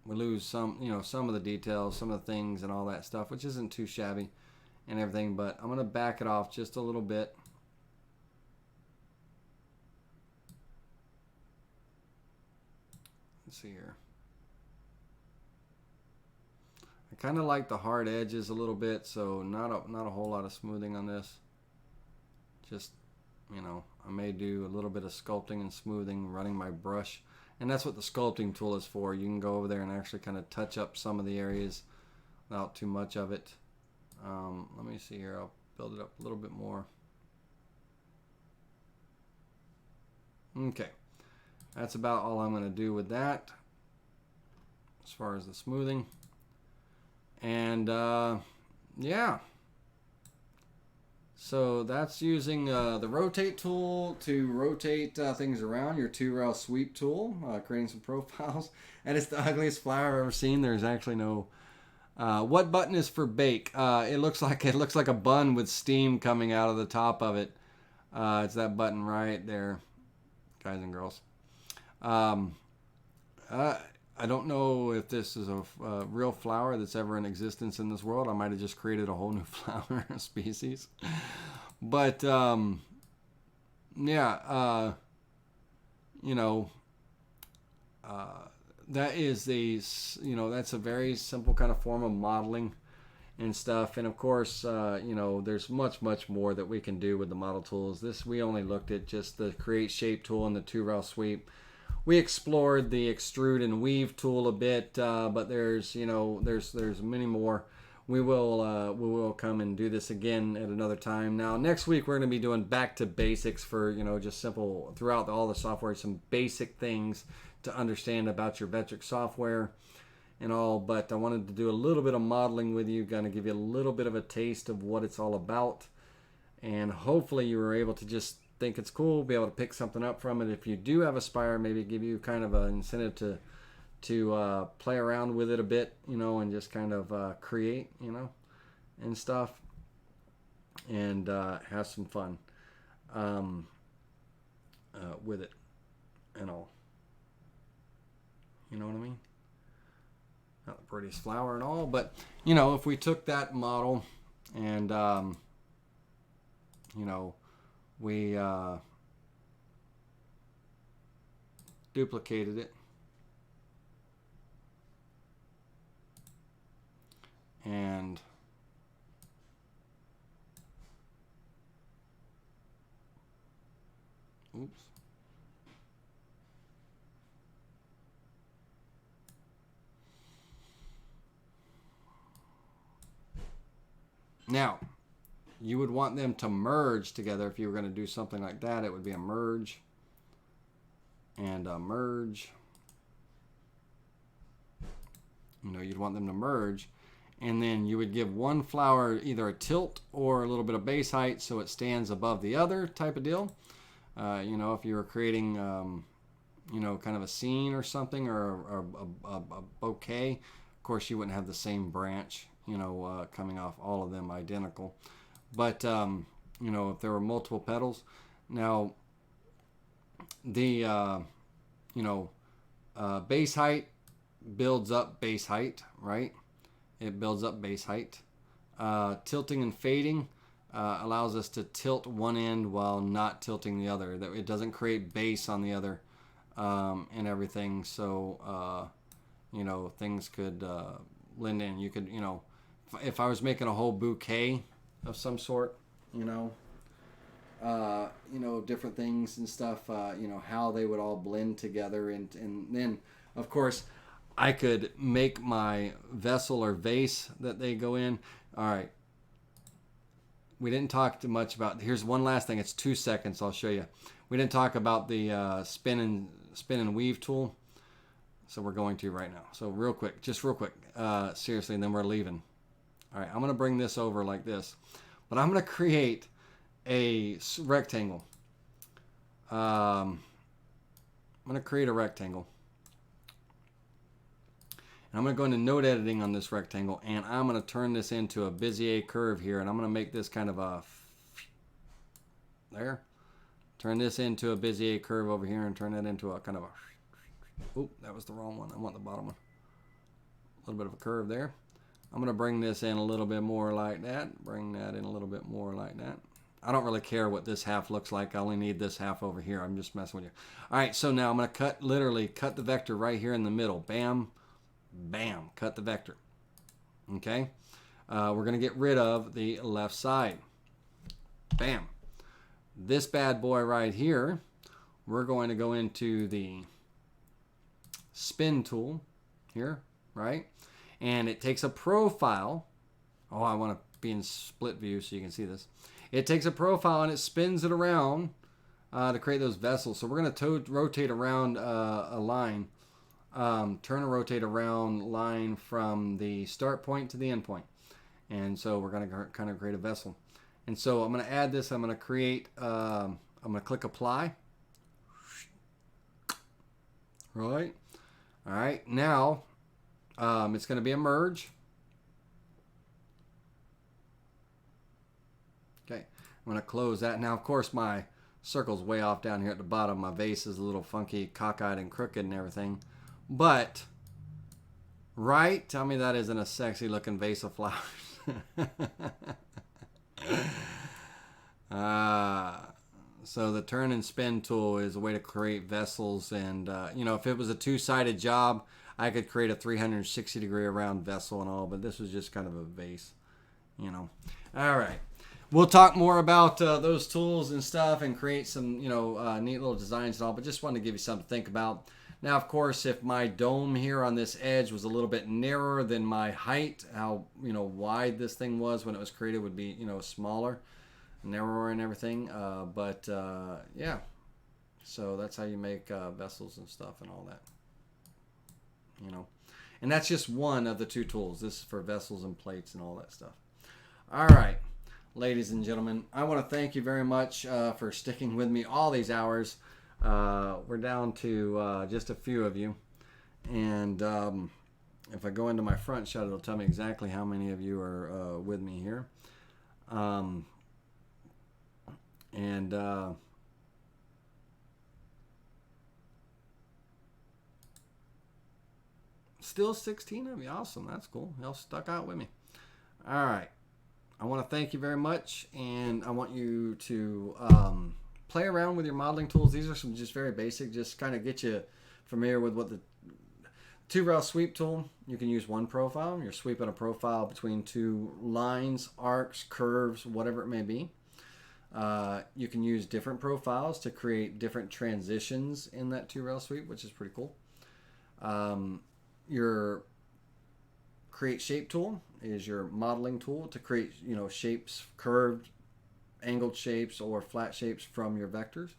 we lose some of the details, some of the things and all that stuff, which isn't too shabby and everything, but I'm going to back it off just a little bit. Let's see here. I kind of like the hard edges a little bit, so not a whole lot of smoothing on this. Just, I may do a little bit of sculpting and smoothing, running my brush. And that's what the sculpting tool is for. You can go over there and actually kind of touch up some of the areas without too much of it. Let me see here. I'll build it up a little bit more. Okay. That's about all I'm going to do with that as far as the smoothing. And yeah. So that's using the rotate tool to rotate things around, your 2-rail sweep tool, creating some profiles. And it's the ugliest flower I've ever seen. There's actually no... what button is for bake? It looks like a bun with steam coming out of the top of it. It's that button right there, guys and girls. I don't know if this is a real flower that's ever in existence in this world. I might have just created a whole new flower species. But, yeah, that is that's a very simple kind of form of modeling and stuff. And of course, there's much more that we can do with the model tools. We only looked at just the create shape tool and the 2-rail sweep. We explored the extrude and weave tool a bit, but there's many more. we will come and do this again at another time. Now, next week we're going to be doing back to basics for, just simple throughout all the software, some basic things to understand about your Vectric software and all. But I wanted to do a little bit of modeling with you, going to give you a little bit of a taste of what it's all about. And hopefully you were able to just think it's cool, be able to pick something up from it. If you do have Aspire, maybe give you kind of an incentive to play around with it a bit, and just kind of create, and stuff, and have some fun with it and all. You know what I mean? Not the prettiest flower and all, but if we took that model and we duplicated it and oops. Now, you would want them to merge together. If you were going to do something like that, it would be a merge and a merge. You'd want them to merge. And then you would give one flower either a tilt or a little bit of base height so it stands above the other type of deal. If you were creating, kind of a scene or something or a bouquet, of course you wouldn't have the same branch, coming off all of them identical. But, if there were multiple petals. Now, the, base height builds up base height, right? It builds up base height. Tilting and fading allows us to tilt one end while not tilting the other. That it doesn't create base on the other and everything. So, things could blend in. You could, if I was making a whole bouquet of some sort, different things and stuff, how they would all blend together. And then, of course, I could make my vessel or vase that they go in. All right. We didn't talk too much about, here's one last thing. It's 2 seconds. I'll show you. We didn't talk about the spin and weave tool. So we're going to right now. So real quick, seriously, and then we're leaving. All right. I'm going to bring this over like this, but I'm going to create a rectangle. I'm going to create a rectangle. I'm going to go into node editing on this rectangle, and I'm going to turn this into a Bezier curve here, and I'm going to make this kind of a there. Turn this into a Bezier curve over here, and turn that into a kind of a. Oop, that was the wrong one. I want the bottom one. A little bit of a curve there. I'm going to bring this in a little bit more like that. Bring that in a little bit more like that. I don't really care what this half looks like. I only need this half over here. I'm just messing with you. All right, so now I'm going to literally cut the vector right here in the middle. Bam. Bam, cut the vector. Okay, we're going to get rid of the left side. Bam. This bad boy right here, we're going to go into the spin tool here, right? And it takes a profile. Oh, I want to be in split view so you can see this. It takes a profile and it spins it around to create those vessels. So we're going to rotate around a line. Turn and rotate around line from the start point to the end point. And so we're going to kind of create a vessel. And so I'm going to add this. I'm going to create, I'm going to click apply. Right. All right. Now it's going to be a merge. Okay. I'm going to close that. Now, of course, my circle's way off down here at the bottom. My vase is a little funky, cockeyed and crooked and everything. But, right? Tell me that isn't a sexy looking vase of flowers. So the turn and spin tool is a way to create vessels. And, if it was a two-sided job, I could create a 360 degree around vessel and all. But this was just kind of a vase, All right. We'll talk more about those tools and stuff and create some, neat little designs and all. But just wanted to give you something to think about. Now, of course, if my dome here on this edge was a little bit narrower than my height, how, you know, wide this thing was when it was created would be, you know, smaller, narrower and everything. Yeah. So that's how you make vessels and stuff and all that. You know. And that's just one of the two tools. This is for vessels and plates and all that stuff. All right, ladies and gentlemen, I want to thank you very much for sticking with me all these hours. We're down to just a few of you. And if I go into my front shot, it'll tell me exactly how many of you are with me here. Still 16 of you. Awesome. That's cool. Y'all stuck out with me. All right. I want to thank you very much, and I want you to play around with your modeling tools. These are some just very basic, just kind of get you familiar with what the two-rail sweep tool. You can use one profile. You're sweeping a profile between two lines, arcs, curves, whatever it may be. You can use different profiles to create different transitions in that two-rail sweep, which is pretty cool. Your create shape tool is your modeling tool to create, you know, shapes, curved, angled shapes, or flat shapes from your vectors.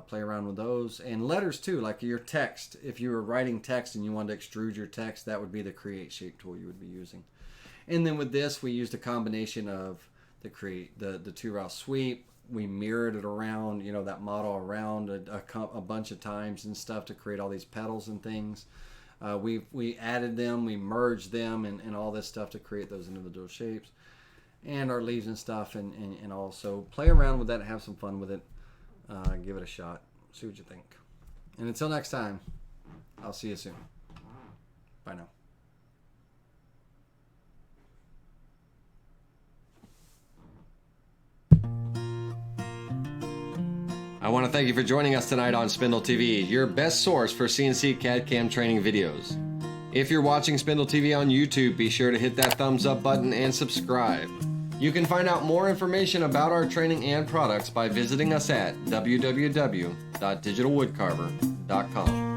Play around with those. And letters too, like your text. If you were writing text and you wanted to extrude your text, that would be the create shape tool you would be using. And then with this, we used a combination of the two-rail sweep. We mirrored it around, you know, that model around a bunch of times and stuff to create all these petals and things. We added them, we merged them, and all this stuff to create those individual shapes, and our leaves and stuff, and also play around with that, have some fun with it, give it a shot, see what you think. And until next time, I'll see you soon. Bye now.
I want to thank you for joining us tonight on Spindle TV, your best source for CNC CAD/CAM training videos. If you're watching Spindle TV on YouTube, be sure to hit that thumbs up button and subscribe. You can find out more information about our training and products by visiting us at www.digitalwoodcarver.com.